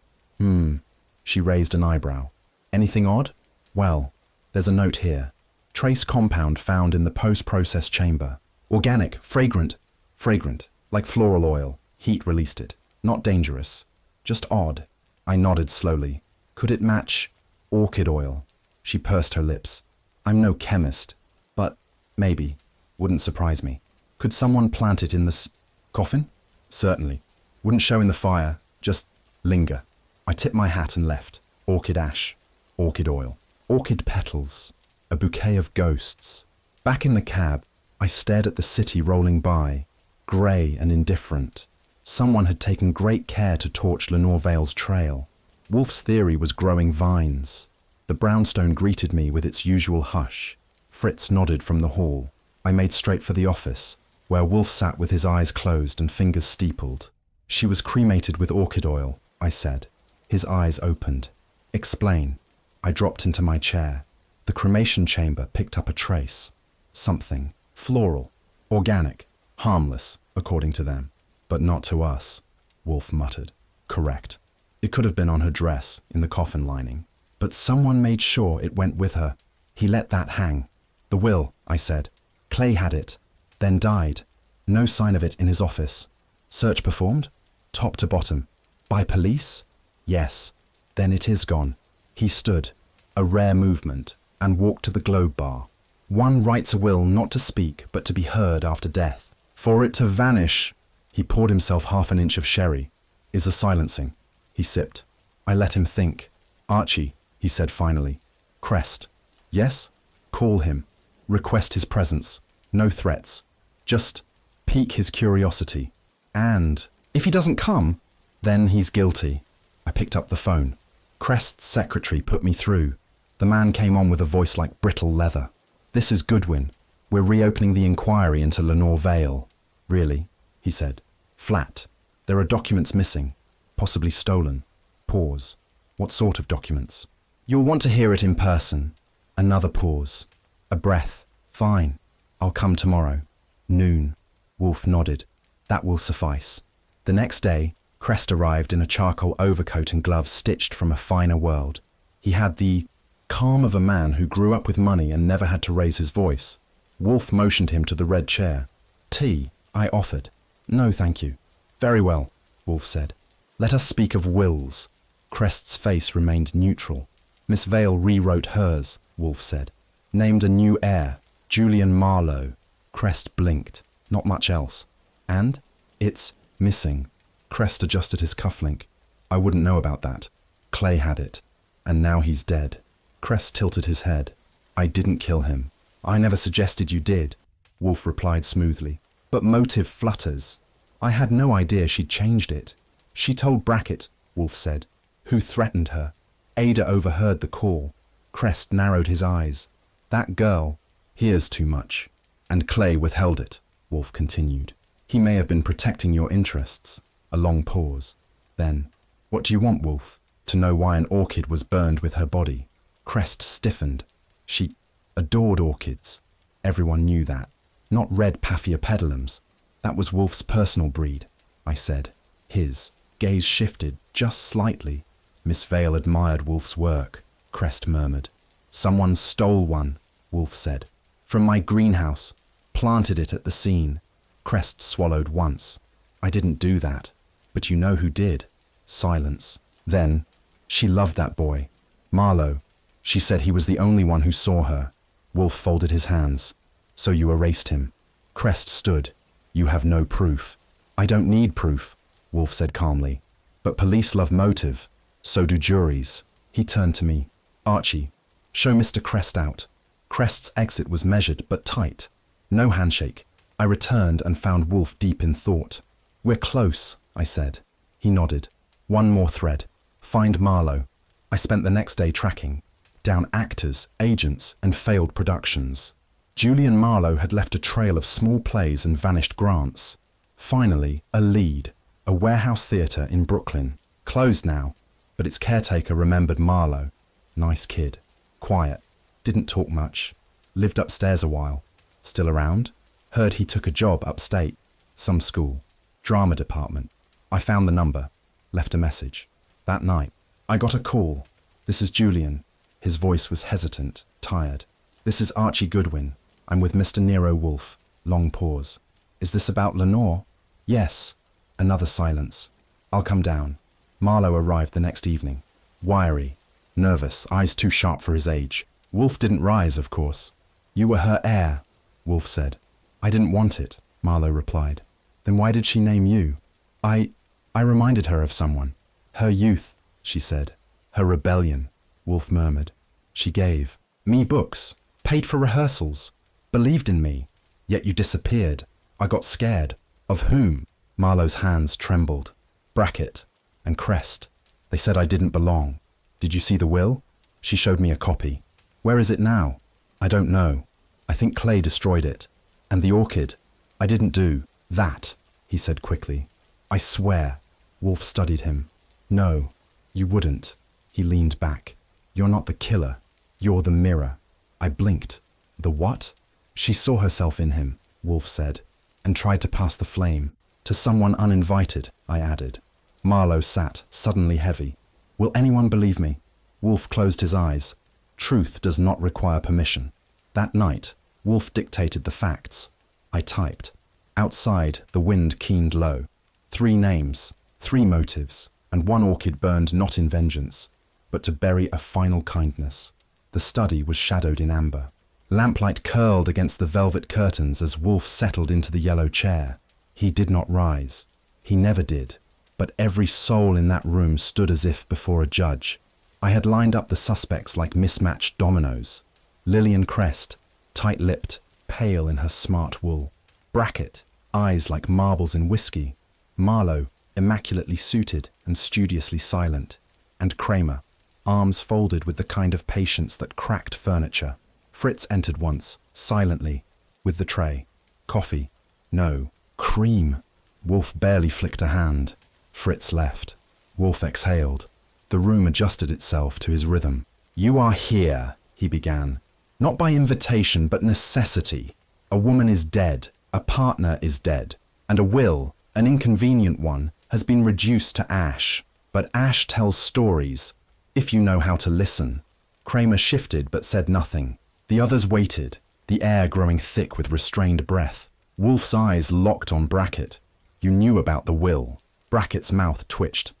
She raised an eyebrow. Anything odd? Well, there's a note here. Trace compound found in the post-process chamber. Organic, fragrant. Fragrant, like floral oil. Heat released it. Not dangerous. Just odd. I nodded slowly. Could it match orchid oil? She pursed her lips. I'm no chemist, but maybe. Wouldn't surprise me. Could someone plant it in the coffin? Certainly. Wouldn't show in the fire, just linger. I tipped my hat and left. Orchid ash. Orchid oil. Orchid petals. A bouquet of ghosts. Back in the cab, I stared at the city rolling by, grey and indifferent. Someone had taken great care to torch Lenore Vale's trail. Wolfe's theory was growing vines. The brownstone greeted me with its usual hush. Fritz nodded from the hall. I made straight for the office, where Wolfe sat with his eyes closed and fingers steepled. She was cremated with orchid oil, I said. His eyes opened. Explain. I dropped into my chair. The cremation chamber picked up a trace. Something. Floral. Organic. Harmless, according to them. But not to us, Wolfe muttered. Correct. It could have been on her dress, in the coffin lining. But someone made sure it went with her. He let that hang. The will, I said. Clay had it, then died. No sign of it in his office. Search performed? Top to bottom. By police? Yes. Then it is gone. He stood, a rare movement, and walked to the globe bar. One writes a will not to speak, but to be heard after death. For it to vanish, he poured himself half an inch of sherry, is a silencing. He sipped. I let him think. Archie, he said finally. Crest. Yes? Call him. Request his presence. No threats. Just pique his curiosity. And if he doesn't come, then he's guilty. I picked up the phone. Crest's secretary put me through. The man came on with a voice like brittle leather. This is Goodwin. We're reopening the inquiry into Lenore Vale. Really? He said. Flat. There are documents missing. Possibly stolen. Pause. What sort of documents? You'll want to hear it in person. Another pause. A breath. Fine. I'll come tomorrow. Noon. Wolfe nodded. That will suffice. The next day, Crest arrived in a charcoal overcoat and gloves stitched from a finer world. He had the calm of a man who grew up with money and never had to raise his voice. Wolfe motioned him to the red chair. Tea, I offered. No, thank you. Very well, Wolfe said. Let us speak of wills. Crest's face remained neutral. Miss Vale rewrote hers, Wolfe said. Named a new heir, Julian Marlowe. Crest blinked. Not much else. And? It's missing. Crest adjusted his cufflink. I wouldn't know about that. Clay had it. And now he's dead. Crest tilted his head. I didn't kill him. I never suggested you did. Wolfe replied smoothly. But motive flutters. I had no idea she'd changed it. She told Brackett, Wolfe said, who threatened her. Ada overheard the call. Crest narrowed his eyes. That girl hears too much. And Clay withheld it, Wolfe continued. He may have been protecting your interests. A long pause. Then, what do you want, Wolfe? To know why an orchid was burned with her body. Crest stiffened. She adored orchids. Everyone knew that. Not red Paphiopedilums. That was Wolfe's personal breed, I said. His gaze shifted just slightly. Miss Vale admired Wolfe's work, Crest murmured. Someone stole one, Wolfe said. From my greenhouse. Planted it at the scene. Crest swallowed once. I didn't do that. But you know who did. Silence. Then, she loved that boy. Marlowe. She said he was the only one who saw her. Wolfe folded his hands. So you erased him. Crest stood. You have no proof. I don't need proof, Wolfe said calmly. But police love motive. So do juries. He turned to me. Archie, show Mr. Crest out. Crest's exit was measured but tight. No handshake. I returned and found Wolfe deep in thought. We're close, I said. He nodded. One more thread. Find Marlowe. I spent the next day tracking. Down actors, agents, and failed productions. Julian Marlowe had left a trail of small plays and vanished grants. Finally, a lead. A warehouse theatre in Brooklyn. Closed now, but its caretaker remembered Marlowe. Nice kid. Quiet. Didn't talk much. Lived upstairs a while. Still around? Heard he took a job upstate. Some school. Drama department. I found the number. Left a message. That night, I got a call. This is Julian. His voice was hesitant, tired. This is Archie Goodwin. I'm with Mr. Nero Wolfe. Long pause. Is this about Lenore? Yes. Another silence. I'll come down. Marlowe arrived the next evening. Wiry. Nervous, eyes too sharp for his age. Wolfe didn't rise, of course. You were her heir, Wolfe said. I didn't want it, Marlowe replied. Then why did she name you? I reminded her of someone. Her youth, she said. Her rebellion, Wolfe murmured. She gave me books, paid for rehearsals, believed in me. Yet you disappeared. I got scared. Of whom? Marlowe's hands trembled. Brackett and Crest. They said I didn't belong. Did you see the will? She showed me a copy. Where is it now? I don't know. I think Clay destroyed it. And the orchid? I didn't do that, he said quickly. I swear. Wolfe studied him. No, you wouldn't. He leaned back. You're not the killer. You're the mirror. I blinked. The what? She saw herself in him, Wolfe said, and tried to pass the flame. To someone uninvited, I added. Marlowe sat, suddenly heavy. Will anyone believe me? Wolfe closed his eyes. Truth does not require permission. That night, Wolfe dictated the facts. I typed. Outside, the wind keened low. 3 names, 3 motives, and 1 orchid burned not in vengeance, but to bury a final kindness. The study was shadowed in amber. Lamplight curled against the velvet curtains as Wolfe settled into the yellow chair. He did not rise. He never did. But every soul in that room stood as if before a judge. I had lined up the suspects like mismatched dominoes. Lillian Crest, tight-lipped, pale in her smart wool. Brackett, eyes like marbles in whiskey. Marlowe, immaculately suited and studiously silent. And Kramer, arms folded with the kind of patience that cracked furniture. Fritz entered once, silently, with the tray. Coffee. No. Cream. Wolfe barely flicked a hand. Fritz left. Wolfe exhaled. The room adjusted itself to his rhythm. You are here, he began. Not by invitation, but necessity. A woman is dead. A partner is dead. And a will, an inconvenient one, has been reduced to ash. But ash tells stories, if you know how to listen. Kramer shifted but said nothing. The others waited, the air growing thick with restrained breath. Wolfe's eyes locked on Brackett. You knew about the will. Brackett's mouth twitched.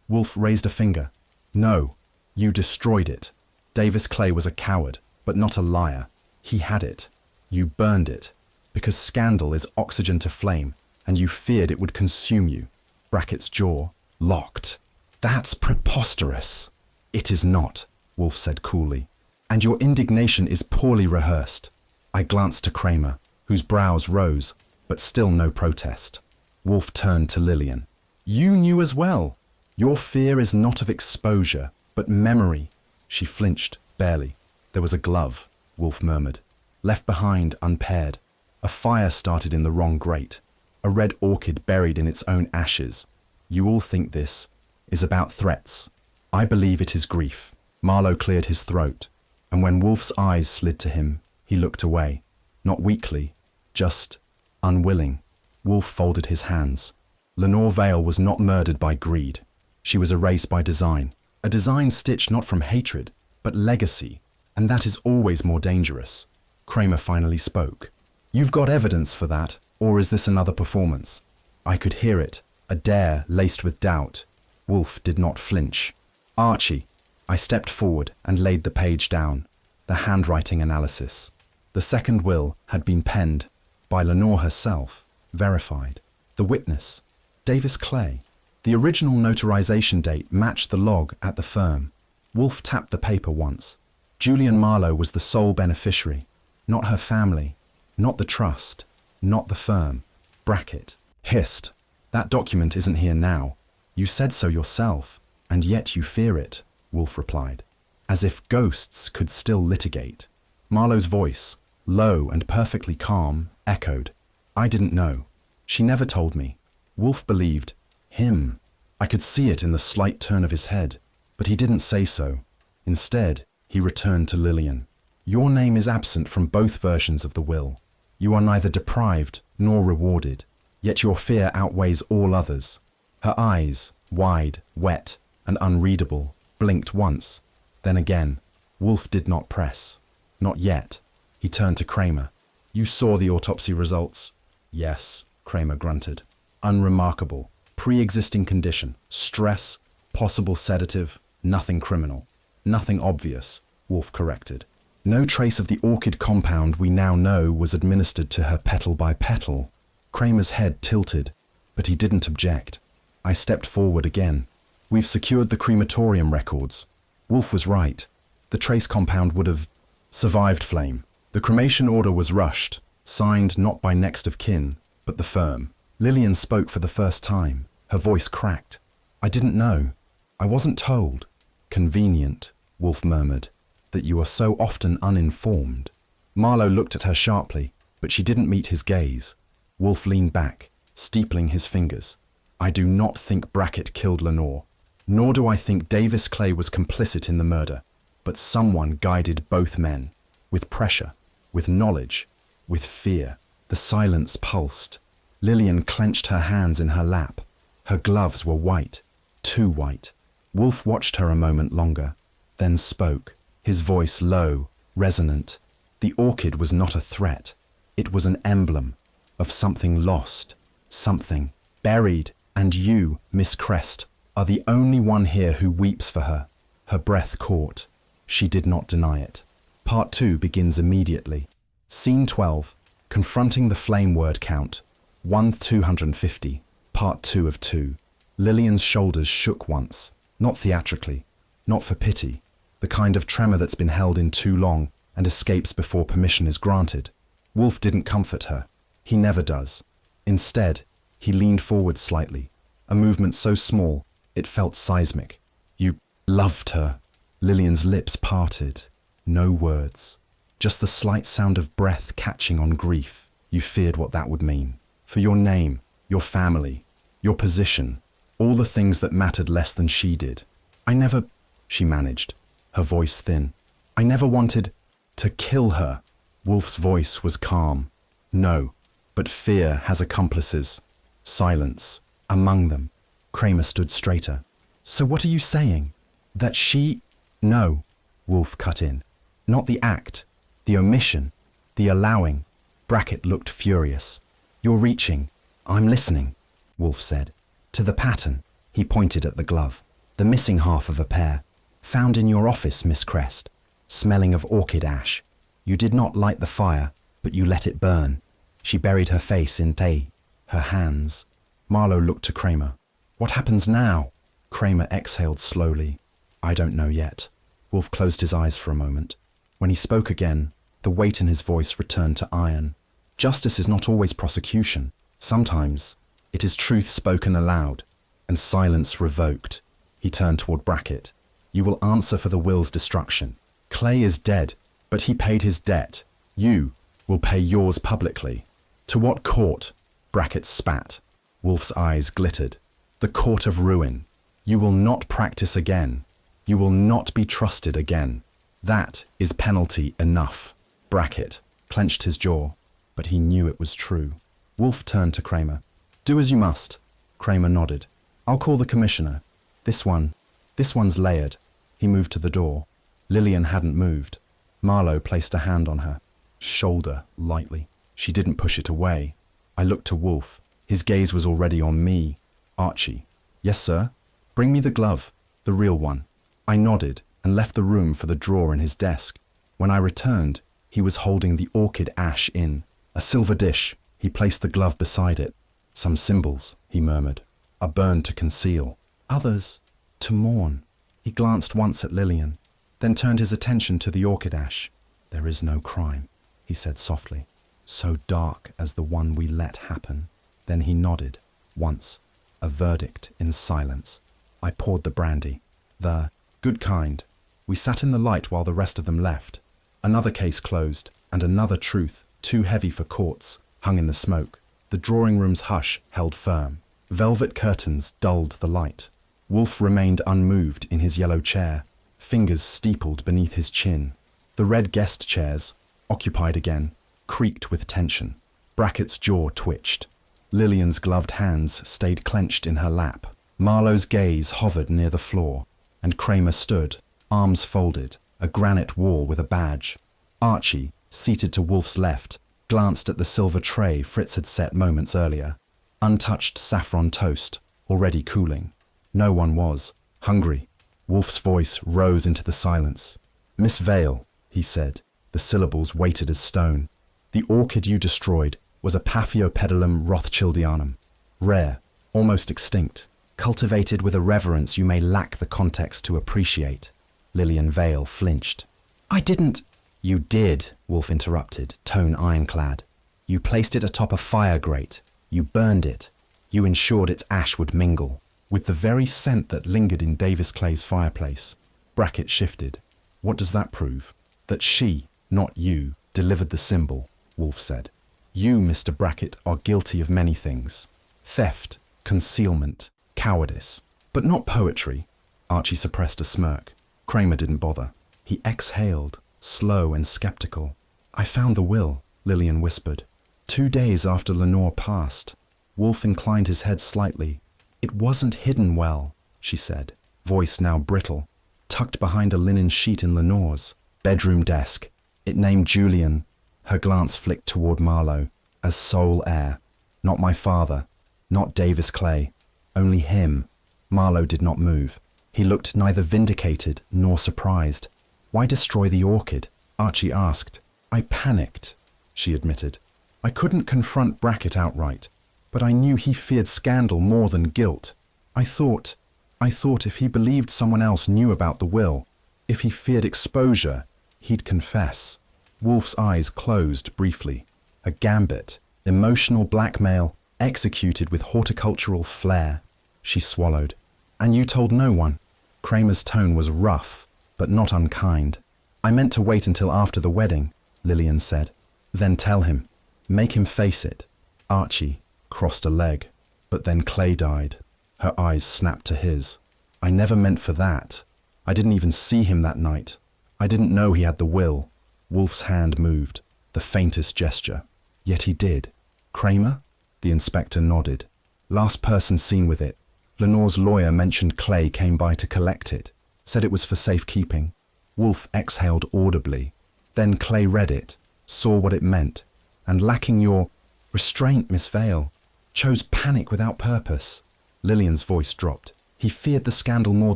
Wolfe raised a finger. No, you destroyed it. Davis Clay was a coward, but not a liar. He had it. You burned it. Because scandal is oxygen to flame, and you feared it would consume you. Brackett's jaw locked. That's preposterous. It is not, Wolfe said coolly. And your indignation is poorly rehearsed. I glanced to Kramer. whose brows rose, but still no protest. Wolfe turned to Lillian. You knew as well. Your fear is not of exposure, but memory. She flinched, barely. There was a glove, Wolfe murmured, left behind unpaired. A fire started in the wrong grate. A red orchid buried in its own ashes. You all think this is about threats. I believe it is grief. Marlowe cleared his throat, and when Wolfe's eyes slid to him, he looked away. Not weakly, just unwilling. Wolfe folded his hands. Lenore Vale was not murdered by greed. She was erased by design. A design stitched not from hatred, but legacy, and that is always more dangerous. Kramer finally spoke. You've got evidence for that, or is this another performance? I could hear it, a dare laced with doubt. Wolfe did not flinch. Archie. I stepped forward and laid the page down. The handwriting analysis. The second will had been penned by Lenore herself, verified. The witness, Davis Clay. The original notarization date matched the log at the firm. Wolfe tapped the paper once. Julian Marlowe was the sole beneficiary, not her family, not the trust, not the firm. Bracket. Hissed. That document isn't here now. You said so yourself, and yet you fear it, Wolfe replied, as if ghosts could still litigate. Marlowe's voice, low and perfectly calm, echoed. I didn't know. She never told me. Wolfe believed him. I could see it in the slight turn of his head, but he didn't say so. Instead, he returned to Lillian. Your name is absent from both versions of the will. You are neither deprived nor rewarded, yet your fear outweighs all others. Her eyes, wide, wet, and unreadable, blinked once, then again. Wolfe did not press. Not yet. He turned to Kramer. You saw the autopsy results? Yes, Kramer grunted. Unremarkable. Pre-existing condition. Stress. Possible sedative. Nothing criminal. Nothing obvious, Wolfe corrected. No trace of the orchid compound we now know was administered to her petal by petal. Kramer's head tilted, but he didn't object. I stepped forward again. We've secured the crematorium records. Wolfe was right. The trace compound would have survived flame. The cremation order was rushed, signed not by next of kin, but the firm. Lillian spoke for the first time. Her voice cracked. I didn't know. I wasn't told. Convenient, Wolfe murmured, that you are so often uninformed. Marlowe looked at her sharply, but she didn't meet his gaze. Wolfe leaned back, steepling his fingers. I do not think Brackett killed Lenore, nor do I think Davis Clay was complicit in the murder, but someone guided both men, with pressure, with knowledge, with fear. The silence pulsed. Lillian clenched her hands in her lap. Her gloves were white, too white. Wolfe watched her a moment longer, then spoke, his voice low, resonant. The orchid was not a threat. It was an emblem of something lost, something buried, and you, Miss Crest, are the only one here who weeps for her. Her breath caught. She did not deny it. Part 2 begins immediately. Scene 12, confronting the flame word count, 1-250, part 2 of 2. Lillian's shoulders shook once, not theatrically, not for pity, the kind of tremor that's been held in too long and escapes before permission is granted. Wolfe didn't comfort her. He never does. Instead, he leaned forward slightly, a movement so small it felt seismic. You loved her. Lillian's lips parted. No words. Just the slight sound of breath catching on grief. You feared what that would mean. For your name, your family, your position, all the things that mattered less than she did. I never, she managed, her voice thin. I never wanted to kill her. Wolfe's voice was calm. No, but fear has accomplices. Silence. Among them. Kramer stood straighter. So what are you saying? That she... No, Wolfe cut in. Not the act, the omission, the allowing. Brackett looked furious. You're reaching. I'm listening, Wolfe said. To the pattern. He pointed at the glove. The missing half of a pair. Found in your office, Miss Crest. Smelling of orchid ash. You did not light the fire, but you let it burn. She buried her face in tea, her hands. Marlowe looked to Kramer. What happens now? Kramer exhaled slowly. I don't know yet. Wolfe closed his eyes for a moment. When he spoke again, the weight in his voice returned to iron. Justice is not always prosecution. Sometimes it is truth spoken aloud and silence revoked. He turned toward Brackett. You will answer for the will's destruction. Clay is dead, but he paid his debt. You will pay yours publicly. To what court? Brackett spat. Wolfe's eyes glittered. The court of ruin. You will not practice again. You will not be trusted again. That is penalty enough. Brackett clenched his jaw, but he knew it was true. Wolfe turned to Kramer. Do as you must. Kramer nodded. I'll call the commissioner. This one's layered. He moved to the door. Lillian hadn't moved. Marlowe placed a hand on her shoulder lightly. She didn't push it away. I looked to Wolfe. His gaze was already on me. Archie. Yes, sir? Bring me the glove, the real one. I nodded and left the room for the drawer in his desk. When I returned, he was holding the orchid ash in a silver dish. He placed the glove beside it. Some symbols, he murmured, are burned to conceal, others to mourn. He glanced once at Lillian, then turned his attention to the orchid ash. There is no crime, he said softly, so dark as the one we let happen. Then he nodded, once, a verdict in silence. I poured the brandy, the good kind. We sat in the light while the rest of them left. Another case closed, and another truth, too heavy for courts, hung in the smoke. The drawing room's hush held firm. Velvet curtains dulled the light. Wolfe remained unmoved in his yellow chair, fingers steepled beneath his chin. The red guest chairs, occupied again, creaked with tension. Brackett's jaw twitched. Lillian's gloved hands stayed clenched in her lap. Marlowe's gaze hovered near the floor, and Kramer stood, arms folded, a granite wall with a badge. Archie, seated to Wolfe's left, glanced at the silver tray Fritz had set moments earlier. Untouched saffron toast, already cooling. No one was hungry. Wolfe's voice rose into the silence. Miss Vale, he said, the syllables weighted as stone. The orchid you destroyed was a Paphiopedilum Rothschildianum. Rare, almost extinct, cultivated with a reverence you may lack the context to appreciate. Lillian Vale flinched. I didn't. You did, Wolfe interrupted, tone ironclad. You placed it atop a fire grate. You burned it. You ensured its ash would mingle with the very scent that lingered in Davis Clay's fireplace. Brackett shifted. What does that prove? That she, not you, delivered the symbol, Wolfe said. You, Mr. Brackett, are guilty of many things. Theft, concealment, cowardice. But not poetry. Archie suppressed a smirk. Kramer didn't bother. He exhaled, slow and skeptical. I found the will, Lillian whispered. 2 days after Lenore passed. Wolfe inclined his head slightly. It wasn't hidden well, she said, voice now brittle, tucked behind a linen sheet in Lenore's bedroom desk. It named Julian. Her glance flicked toward Marlowe, as sole heir. Not my father, not Davis Clay, only him. Marlowe did not move. He looked neither vindicated nor surprised. Why destroy the orchid? Archie asked. I panicked, she admitted. I couldn't confront Brackett outright, but I knew he feared scandal more than guilt. I thought if he believed someone else knew about the will, if he feared exposure, he'd confess. Wolfe's eyes closed briefly. A gambit, emotional blackmail, executed with horticultural flair. She swallowed. And you told no one? Kramer's tone was rough, but not unkind. I meant to wait until after the wedding, Lillian said. Then tell him. Make him face it. Archie crossed a leg, but then Clay died. Her eyes snapped to his. I never meant for that. I didn't even see him that night. I didn't know he had the will. Wolfe's hand moved, the faintest gesture. Yet he did. Kramer? The inspector nodded. Last person seen with it. Lenore's lawyer mentioned Clay came by to collect it, said it was for safekeeping. Wolfe exhaled audibly. Then Clay read it, saw what it meant, and lacking your restraint, Miss Vale, chose panic without purpose. Lillian's voice dropped. He feared the scandal more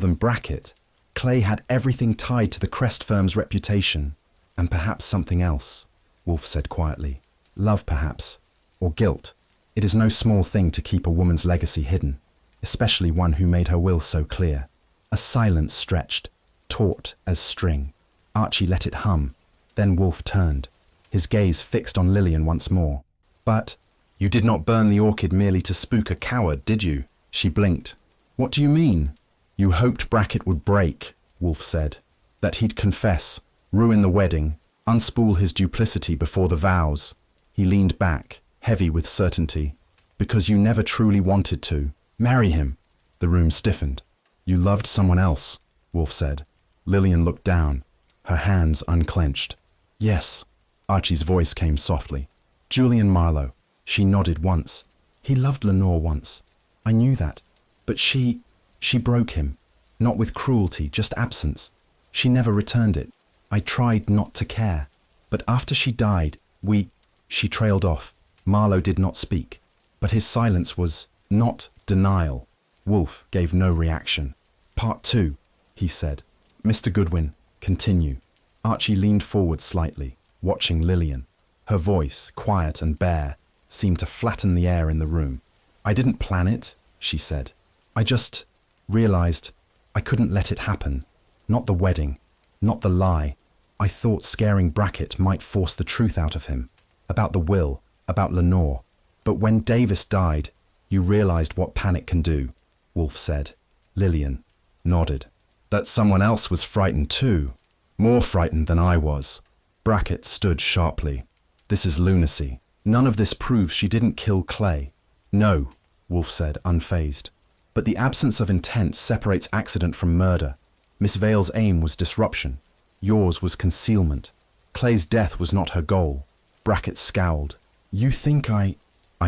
than Brackett. Clay had everything tied to the Crest firm's reputation, and perhaps something else, Wolfe said quietly. Love, perhaps, or guilt. It is no small thing to keep a woman's legacy hidden, especially one who made her will so clear. A silence stretched, taut as string. Archie let it hum. Then Wolfe turned, his gaze fixed on Lillian once more. But you did not burn the orchid merely to spook a coward, did you? She blinked. What do you mean? You hoped Brackett would break, Wolfe said. That he'd confess, ruin the wedding, unspool his duplicity before the vows. He leaned back, heavy with certainty. Because you never truly wanted to. Marry him. The room stiffened. You loved someone else, Wolfe said. Lillian looked down, her hands unclenched. Yes. Archie's voice came softly. Julian Marlowe. She nodded once. He loved Lenore once. I knew that. But she broke him. Not with cruelty, just absence. She never returned it. I tried not to care. But after she died, She trailed off. Marlowe did not speak. But his silence was not denial. Wolfe gave no reaction. Part 2, he said. Mr. Goodwin, continue. Archie leaned forward slightly, watching Lillian. Her voice, quiet and bare, seemed to flatten the air in the room. I didn't plan it, she said. I just realized I couldn't let it happen. Not the wedding, not the lie. I thought scaring Brackett might force the truth out of him. About the will, about Lenore. But when Davis died, you realized what panic can do, Wolfe said. Lillian nodded. That someone else was frightened too. More frightened than I was. Brackett stood sharply. This is lunacy. None of this proves she didn't kill Clay. No, Wolfe said, unfazed. But the absence of intent separates accident from murder. Miss Vale's aim was disruption. Yours was concealment. Clay's death was not her goal. Brackett scowled. You think I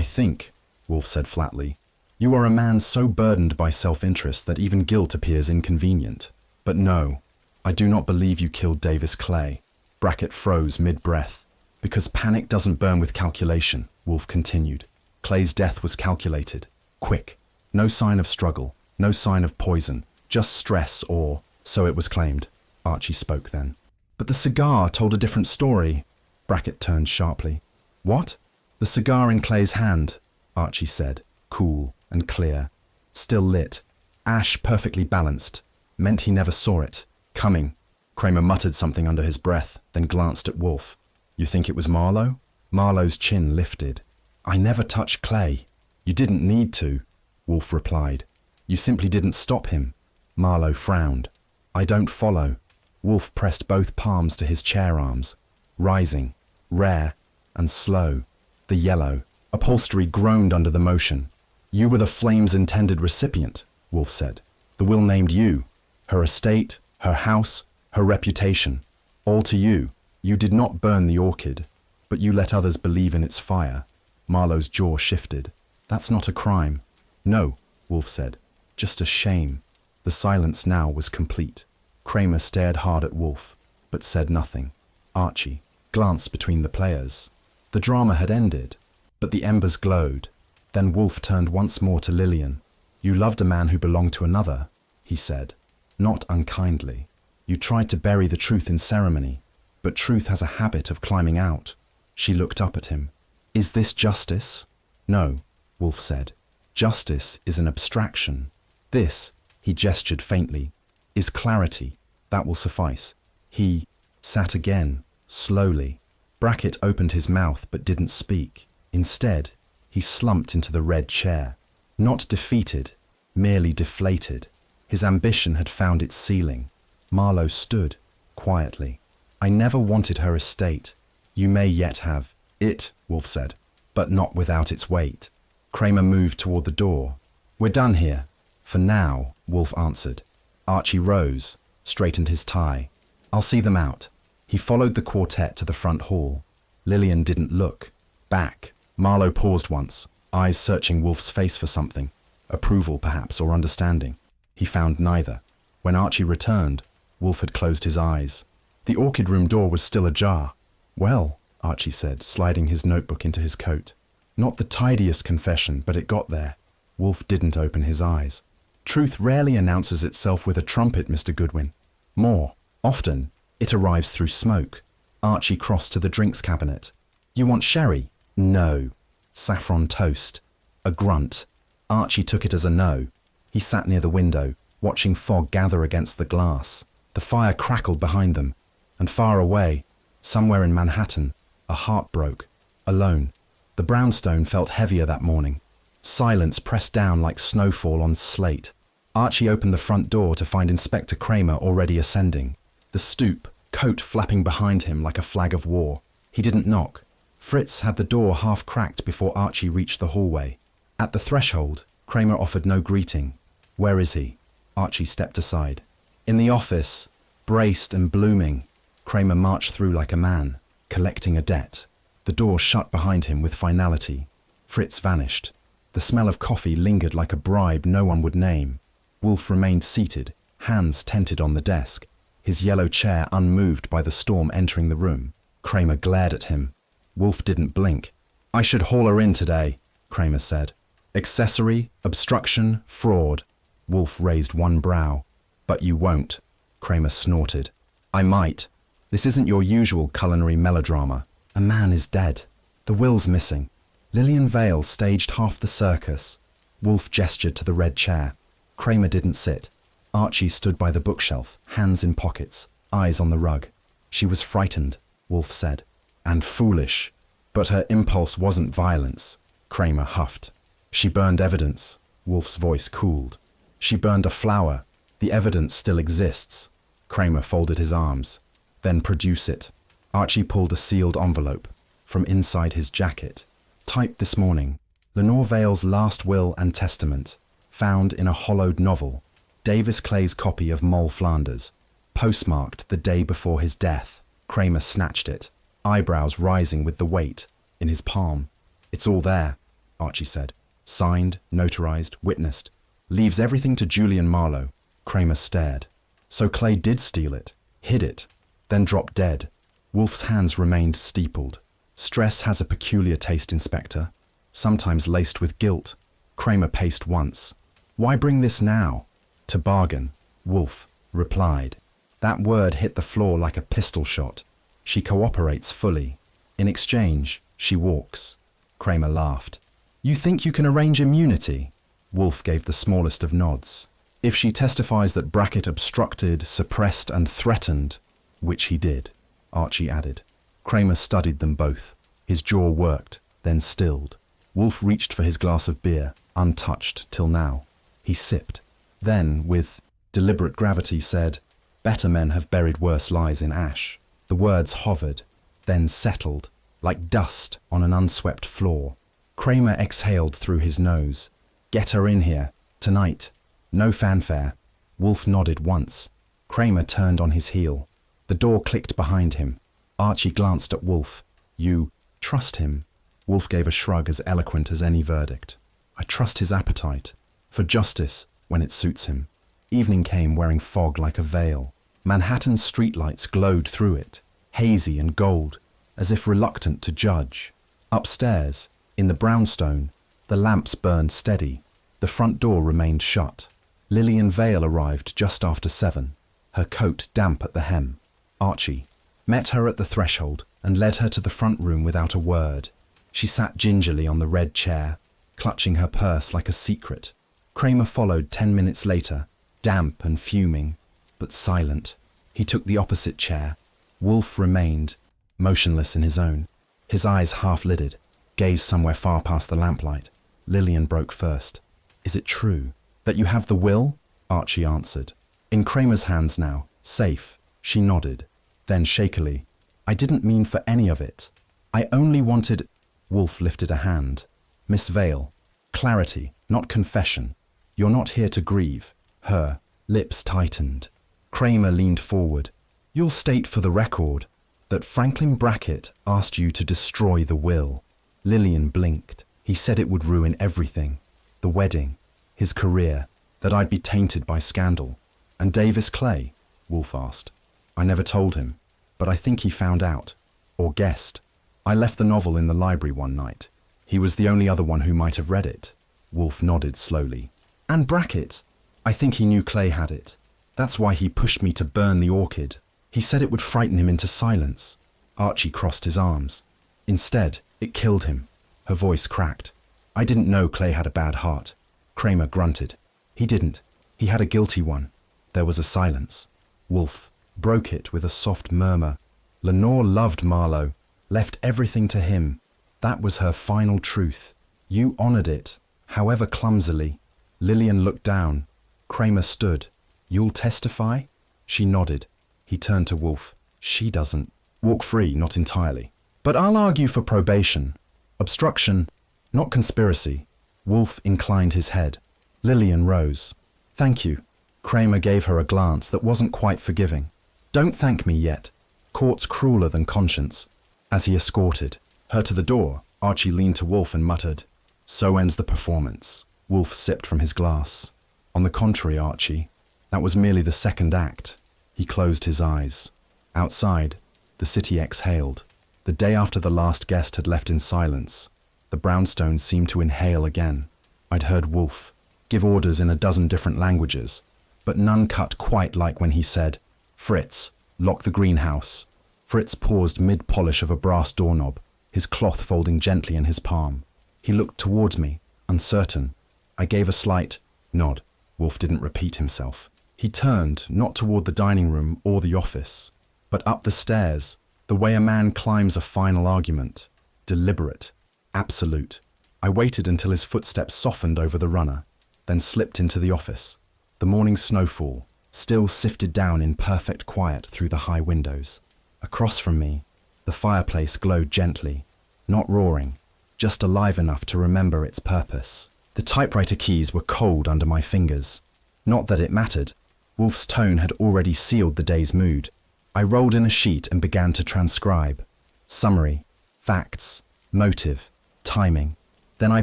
think, Wolfe said flatly. You are a man so burdened by self-interest that even guilt appears inconvenient. But no, I do not believe you killed Davis Clay. Brackett froze mid-breath. Because panic doesn't burn with calculation, Wolfe continued. Clay's death was calculated. Quick. No sign of struggle. No sign of poison. Just stress or, so it was claimed. Archie spoke then. But the cigar told a different story. Brackett turned sharply. What? The cigar in Clay's hand, Archie said, cool and clear. Still lit. Ash perfectly balanced. Meant he never saw it. Coming. Kramer muttered something under his breath, then glanced at Wolfe. You think it was Marlowe? Marlowe's chin lifted. I never touched Clay. You didn't need to, Wolfe replied. You simply didn't stop him. Marlowe frowned. I don't follow. Wolfe pressed both palms to his chair arms. Rising, rare and slow. The yellow. Upholstery groaned under the motion. You were the flame's intended recipient, Wolfe said. The will named you. Her estate, her house, her reputation. All to you. You did not burn the orchid, but you let others believe in its fire. Marlowe's jaw shifted. That's not a crime. No, Wolfe said. Just a shame. The silence now was complete. Kramer stared hard at Wolfe, but said nothing. Archie glanced between the players. The drama had ended, but the embers glowed. Then Wolfe turned once more to Lillian. You loved a man who belonged to another, he said. Not unkindly. You tried to bury the truth in ceremony, but truth has a habit of climbing out. She looked up at him. Is this justice? No, Wolfe said. Justice is an abstraction. This, he gestured faintly, is clarity. That will suffice. He sat again, slowly. Brackett opened his mouth but didn't speak. Instead, he slumped into the red chair. Not defeated, merely deflated. His ambition had found its ceiling. Marlowe stood, quietly. I never wanted her estate. You may yet have it, Wolfe said, but not without its weight. Kramer moved toward the door. We're done here. For now, Wolfe answered. Archie rose, straightened his tie. I'll see them out. He followed the quartet to the front hall. Lillian didn't look. Back. Marlowe paused once, eyes searching Wolfe's face for something. Approval, perhaps, or understanding. He found neither. When Archie returned, Wolfe had closed his eyes. The orchid room door was still ajar. Well, Archie said, sliding his notebook into his coat. Not the tidiest confession, but it got there. Wolfe didn't open his eyes. Truth rarely announces itself with a trumpet, Mr. Goodwin. More, often, it arrives through smoke. Archie crossed to the drinks cabinet. You want sherry? No. Saffron toast. A grunt. Archie took it as a no. He sat near the window, watching fog gather against the glass. The fire crackled behind them, and far away, somewhere in Manhattan, a heart broke. Alone. The brownstone felt heavier that morning. Silence pressed down like snowfall on slate. Archie opened the front door to find Inspector Kramer already ascending. The stoop, coat flapping behind him like a flag of war. He didn't knock. Fritz had the door half cracked before Archie reached the hallway. At the threshold, Kramer offered no greeting. "Where is he?" Archie stepped aside. In the office, braced and blooming, Kramer marched through like a man, collecting a debt. The door shut behind him with finality. Fritz vanished. The smell of coffee lingered like a bribe no one would name. Wolfe remained seated, hands tented on the desk, his yellow chair unmoved by the storm entering the room. Kramer glared at him. Wolfe didn't blink. "I should haul her in today," Kramer said. "Accessory, obstruction, fraud." Wolfe raised one brow. "But you won't," Kramer snorted. "I might. This isn't your usual culinary melodrama. A man is dead. The will's missing. Lillian Vale staged half the circus." Wolfe gestured to the red chair. Kramer didn't sit. Archie stood by the bookshelf, hands in pockets, eyes on the rug. "She was frightened," Wolfe said. "And foolish. But her impulse wasn't violence," Kramer huffed. "She burned evidence." Wolfe's voice cooled. "She burned a flower. The evidence still exists." Kramer folded his arms. "Then produce it." Archie pulled a sealed envelope from inside his jacket. "Typed this morning. Lenore Vale's last will and testament. Found in a hollowed novel. Davis Clay's copy of Moll Flanders. Postmarked the day before his death." Kramer snatched it, eyebrows rising with the weight, in his palm. "It's all there," Archie said. "Signed, notarized, witnessed. Leaves everything to Julian Marlowe." Kramer stared. "So Clay did steal it, hid it, then dropped dead." Wolfe's hands remained steepled. "Stress has a peculiar taste, Inspector, sometimes laced with guilt." Kramer paced once. "Why bring this now?" "To bargain," Wolfe replied. That word hit the floor like a pistol shot. "She cooperates fully. In exchange, she walks." Kramer laughed. "You think you can arrange immunity?" Wolfe gave the smallest of nods. "If she testifies that Brackett obstructed, suppressed and threatened," which he did, Archie added. Kramer studied them both. His jaw worked, then stilled. Wolfe reached for his glass of beer, untouched till now. He sipped. Then, with deliberate gravity, said, "Better men have buried worse lies in ash." The words hovered, then settled, like dust on an unswept floor. Kramer exhaled through his nose. "Get her in here, tonight. No fanfare." Wolfe nodded once. Kramer turned on his heel. The door clicked behind him. Archie glanced at Wolfe. "You trust him?" Wolfe gave a shrug as eloquent as any verdict. "I trust his appetite. For justice, when it suits him." Evening came wearing fog like a veil. Manhattan's streetlights glowed through it, hazy and gold, as if reluctant to judge. Upstairs, in the brownstone, the lamps burned steady. The front door remained shut. Lillian Vale arrived just after 7, her coat damp at the hem. Archie met her at the threshold and led her to the front room without a word. She sat gingerly on the red chair, clutching her purse like a secret. Kramer followed 10 minutes later, damp and fuming, but silent. He took the opposite chair. Wolfe remained, motionless in his own, his eyes half-lidded, gazed somewhere far past the lamplight. Lillian broke first. "Is it true that you have the will?" Archie answered. "In Kramer's hands now, safe." She nodded. Then shakily, "I didn't mean for any of it. I only wanted—" Wolfe lifted a hand. "Miss Vale, clarity, not confession. You're not here to grieve." Her lips tightened. Kramer leaned forward. "You'll state for the record that Franklin Brackett asked you to destroy the will." Lillian blinked. "He said it would ruin everything. The wedding, his career, that I'd be tainted by scandal." "And Davis Clay?" Wolfe asked. "I never told him, but I think he found out, or guessed. I left the novel in the library one night. He was the only other one who might have read it." Wolfe nodded slowly. "And Brackett? I think he knew Clay had it. That's why he pushed me to burn the orchid. He said it would frighten him into silence." Archie crossed his arms. "Instead, it killed him." Her voice cracked. "I didn't know Clay had a bad heart." Kramer grunted. "He didn't. He had a guilty one." There was a silence. Wolfe broke it with a soft murmur. "Lenore loved Marlowe, left everything to him. That was her final truth. You honored it, however clumsily. Lillian looked down. Kramer stood. You'll testify? She nodded. He turned to Wolfe. She doesn't. Walk free, not entirely. But I'll argue for probation. Obstruction, not conspiracy. Wolfe inclined his head. Lillian rose. Thank you. Kramer gave her a glance that wasn't quite forgiving. Don't thank me yet. Court's crueler than conscience. As he escorted her to the door, Archie leaned to Wolfe and muttered, So ends the performance. Wolfe sipped from his glass. On the contrary, Archie, that was merely the second act. He closed his eyes. Outside, the city exhaled. The day after the last guest had left in silence, the brownstones seemed to inhale again. I'd heard Wolfe give orders in a dozen different languages, but none cut quite like when he said, Fritz, lock the greenhouse. Fritz paused mid-polish of a brass doorknob, his cloth folding gently in his palm. He looked towards me, uncertain. I gave a slight nod. Wolfe didn't repeat himself. He turned, not toward the dining room or the office, but up the stairs, the way a man climbs a final argument. Deliberate. Absolute. I waited until his footsteps softened over the runner, then slipped into the office. The morning snowfall still sifted down in perfect quiet through the high windows. Across from me, the fireplace glowed gently, not roaring, just alive enough to remember its purpose. The typewriter keys were cold under my fingers. Not that it mattered. Wolfe's tone had already sealed the day's mood. I rolled in a sheet and began to transcribe. Summary, facts, motive, timing. Then I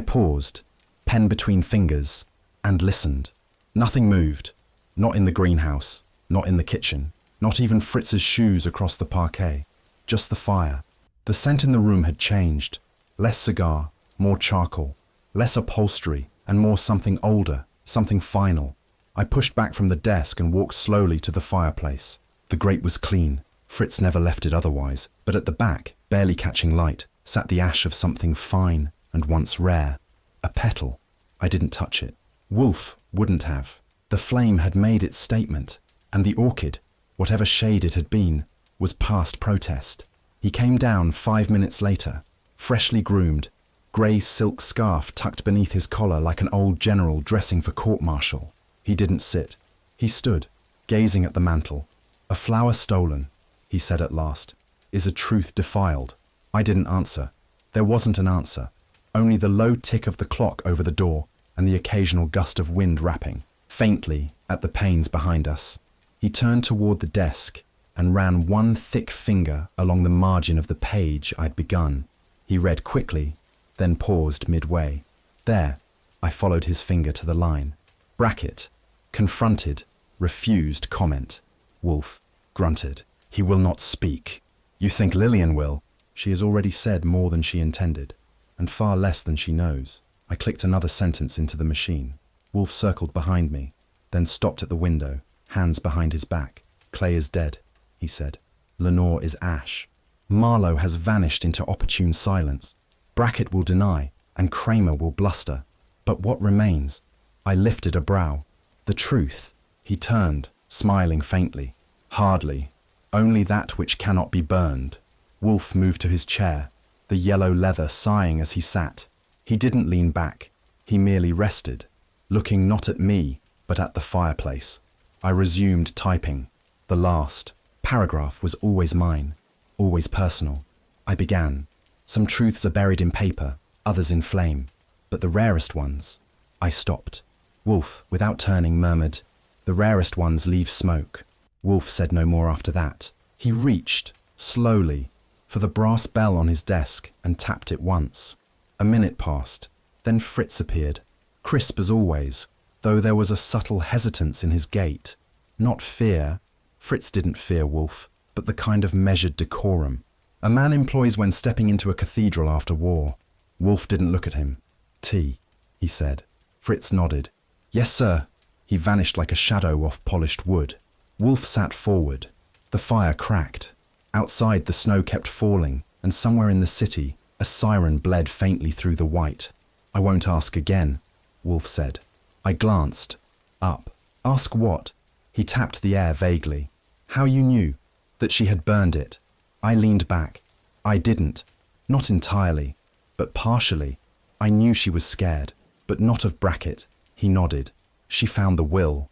paused, pen between fingers, and listened. Nothing moved. Not in the greenhouse, not in the kitchen, not even Fritz's shoes across the parquet. Just the fire. The scent in the room had changed. Less cigar, more charcoal, less upholstery, and more something older, something final. I pushed back from the desk and walked slowly to the fireplace. The grate was clean. Fritz never left it otherwise, but at the back, barely catching light, sat the ash of something fine and once rare. A petal. I didn't touch it. Wolfe wouldn't have. The flame had made its statement, and the orchid, whatever shade it had been, was past protest. He came down 5 minutes later, freshly groomed, grey silk scarf tucked beneath his collar like an old general dressing for court-martial. He didn't sit. He stood, gazing at the mantel. A flower stolen, he said at last, is a truth defiled. I didn't answer. There wasn't an answer. Only the low tick of the clock over the door and the occasional gust of wind rapping, faintly, at the panes behind us. He turned toward the desk and ran one thick finger along the margin of the page I'd begun. He read quickly, then paused midway. There, I followed his finger to the line. Bracket, confronted, refused comment. Wolfe grunted. He will not speak. You think Lillian will? She has already said more than she intended, and far less than she knows. I clicked another sentence into the machine. Wolfe circled behind me, then stopped at the window, hands behind his back. Clay is dead, he said. Lenore is ash. Marlowe has vanished into opportune silence. Brackett will deny, and Kramer will bluster. But what remains? I lifted a brow. The truth. He turned, smiling faintly. Hardly. Only that which cannot be burned. Wolfe moved to his chair, the yellow leather sighing as he sat. He didn't lean back. He merely rested, looking not at me, but at the fireplace. I resumed typing. The last paragraph was always mine, always personal. I began. Some truths are buried in paper, others in flame, but the rarest ones. I stopped. Wolfe, without turning, murmured, The rarest ones leave smoke. Wolfe said no more after that. He reached, slowly, for the brass bell on his desk and tapped it once. A minute passed. Then Fritz appeared, crisp as always, though there was a subtle hesitance in his gait. Not fear. Fritz didn't fear Wolfe, but the kind of measured decorum a man employs when stepping into a cathedral after war. Wolfe didn't look at him. Tea, he said. Fritz nodded. Yes, sir. He vanished like a shadow off polished wood. Wolfe sat forward. The fire cracked. Outside the snow kept falling, and somewhere in the city, a siren bled faintly through the white. I won't ask again, Wolfe said. I glanced. Up. Ask what? He tapped the air vaguely. How you knew? That she had burned it. I leaned back. I didn't. Not entirely. but partially. I knew she was scared, but not of Brackett. He nodded. She found the will.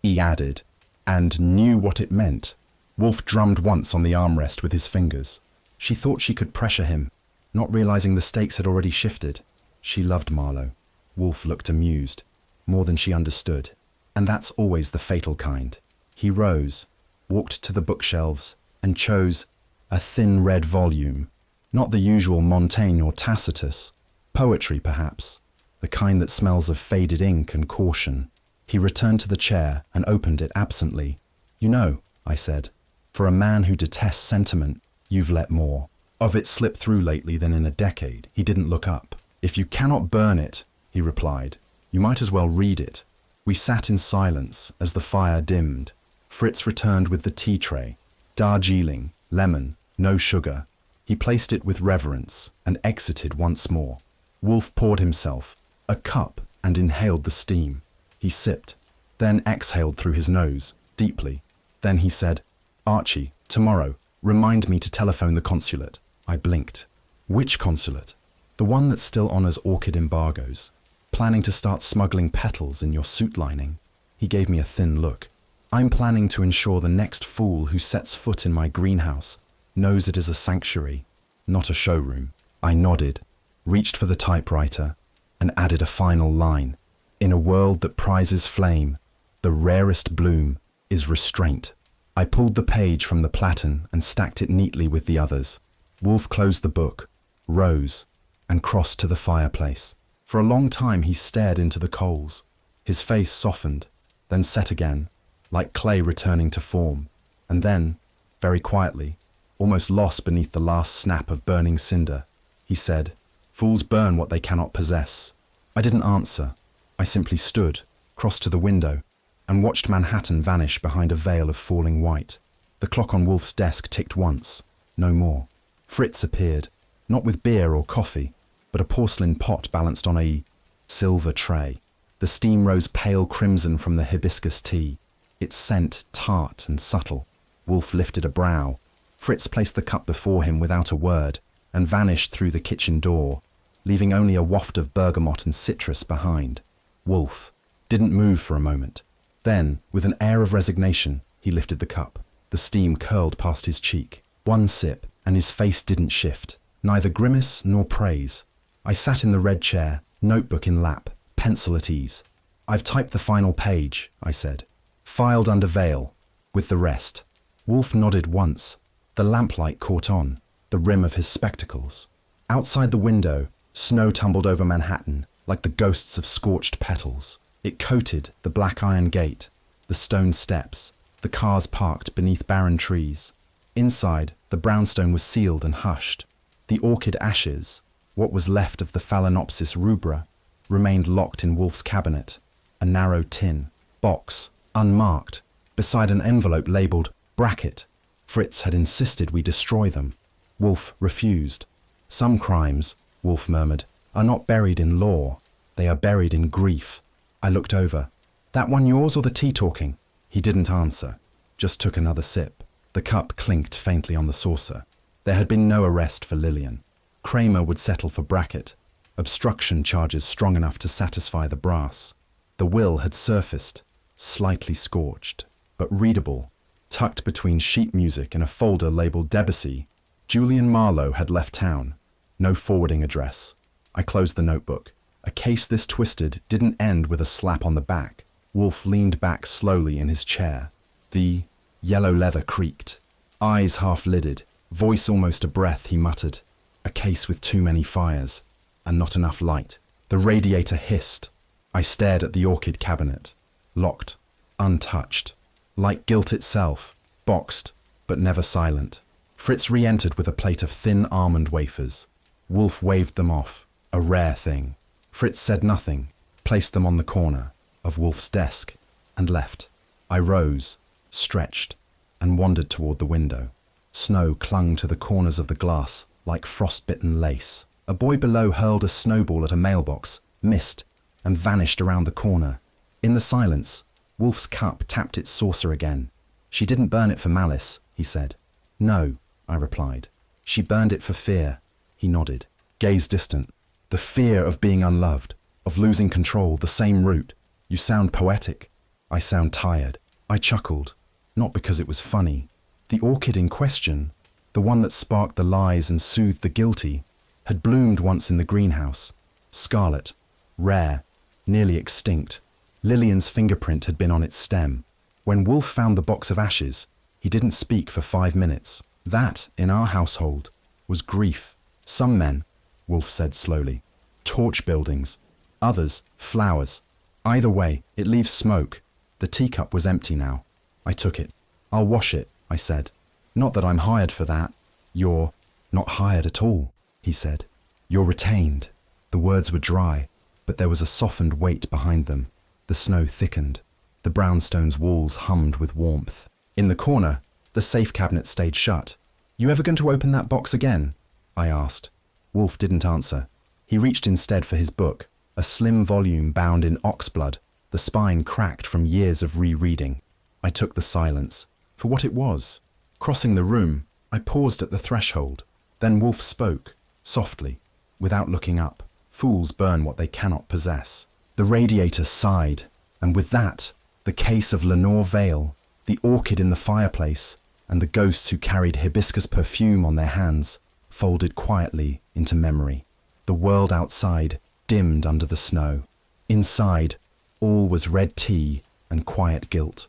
He added, and knew what it meant. Wolfe drummed once on the armrest with his fingers. She thought she could pressure him, not realizing the stakes had already shifted. She loved Marlowe. Wolfe looked amused, more than she understood. And that's always the fatal kind. He rose, walked to the bookshelves, and chose a thin red volume. Not the usual Montaigne or Tacitus. Poetry, perhaps. The kind that smells of faded ink and caution. He returned to the chair and opened it absently. "You know," I said, "for a man who detests sentiment, you've let more of it slip through lately than in a decade." He didn't look up. "If you cannot burn it," he replied, "you might as well read it." We sat in silence as the fire dimmed. Fritz returned with the tea tray. Darjeeling, lemon, no sugar. He placed it with reverence and exited once more. Wolfe poured himself a cup and inhaled the steam. He sipped, then exhaled through his nose, deeply. Then he said, "Archie, tomorrow, remind me to telephone the consulate." I blinked. "Which consulate?" "The one that still honors orchid embargoes. Planning to start smuggling petals in your suit lining?" He gave me a thin look. "I'm planning to ensure the next fool who sets foot in my greenhouse knows it is a sanctuary, not a showroom." I nodded, reached for the typewriter, and added a final line. "In a world that prizes flame, the rarest bloom is restraint." I pulled the page from the platen and stacked it neatly with the others. Wolfe closed the book, rose, and crossed to the fireplace. For a long time he stared into the coals. His face softened, then set again, like clay returning to form. And then, very quietly, almost lost beneath the last snap of burning cinder, he said, "Fools burn what they cannot possess." I didn't answer. I simply stood, crossed to the window, and watched Manhattan vanish behind a veil of falling white. The clock on Wolfe's desk ticked once, no more. Fritz appeared, not with beer or coffee, but a porcelain pot balanced on a silver tray. The steam rose pale crimson from the hibiscus tea, its scent tart and subtle. Wolfe lifted a brow. Fritz placed the cup before him without a word and vanished through the kitchen door, leaving only a waft of bergamot and citrus behind. Wolfe didn't move for a moment. Then, with an air of resignation, he lifted the cup. The steam curled past his cheek. One sip, and his face didn't shift, neither grimace nor praise. I sat in the red chair, notebook in lap, pencil at ease. "I've typed the final page," I said. "Filed under veil, with the rest." Wolfe nodded once. The lamplight caught on, the rim of his spectacles. Outside the window, snow tumbled over Manhattan like the ghosts of scorched petals. It coated the black iron gate, the stone steps, the cars parked beneath barren trees. Inside, the brownstone was sealed and hushed. The orchid ashes, what was left of the Phalaenopsis rubra, remained locked in Wolfe's cabinet, a narrow tin box, unmarked, beside an envelope labelled Brackett. Fritz had insisted we destroy them. Wolfe refused. "Some crimes," Wolfe murmured, "are not buried in law. They are buried in grief." I looked over. "That one yours or the tea talking?" He didn't answer, just took another sip. The cup clinked faintly on the saucer. There had been no arrest for Lillian. Kramer would settle for Brackett. Obstruction charges strong enough to satisfy the brass. The will had surfaced, slightly scorched, but readable, tucked between sheet music in a folder labelled Debussy. Julian Marlowe had left town. No forwarding address. I closed the notebook. A case this twisted didn't end with a slap on the back. Wolfe leaned back slowly in his chair. The yellow leather creaked. Eyes half-lidded, voice almost a breath, he muttered. "A case with too many fires, and not enough light." The radiator hissed. I stared at the orchid cabinet. Locked, untouched. Like guilt itself, boxed, but never silent. Fritz re-entered with a plate of thin almond wafers. Wolfe waved them off, a rare thing. Fritz said nothing, placed them on the corner of Wolfe's desk, and left. I rose, stretched, and wandered toward the window. Snow clung to the corners of the glass like frostbitten lace. A boy below hurled a snowball at a mailbox, missed, and vanished around the corner. In the silence, Wolfe's cup tapped its saucer again. "She didn't burn it for malice," he said. "No," I replied. "She burned it for fear." He nodded. Gaze distant. The fear of being unloved, of losing control, the same root. You sound poetic. I sound tired. I chuckled, not because it was funny. The orchid in question, the one that sparked the lies and soothed the guilty, had bloomed once in the greenhouse. Scarlet, rare, nearly extinct. Lillian's fingerprint had been on its stem. When Wolfe found the box of ashes, he didn't speak for 5 minutes. That, in our household, was grief. Some men, Wolfe said slowly, torch buildings. Others, flowers. Either way, it leaves smoke. The teacup was empty now. I took it. I'll wash it, I said. Not that I'm hired for that. You're not hired at all, he said. You're retained. The words were dry, but there was a softened weight behind them. The snow thickened. The brownstone's walls hummed with warmth. In the corner, the safe cabinet stayed shut. You ever going to open that box again? I asked. Wolfe didn't answer. He reached instead for his book, a slim volume bound in oxblood, the spine cracked from years of rereading. I took the silence for what it was. Crossing the room, I paused at the threshold. Then Wolfe spoke, softly, without looking up. Fools burn what they cannot possess. The radiator sighed, and with that, the case of Lenore Vale, the orchid in the fireplace, and the ghosts who carried hibiscus perfume on their hands folded quietly into memory. The world outside dimmed under the snow. Inside, all was red tea and quiet guilt.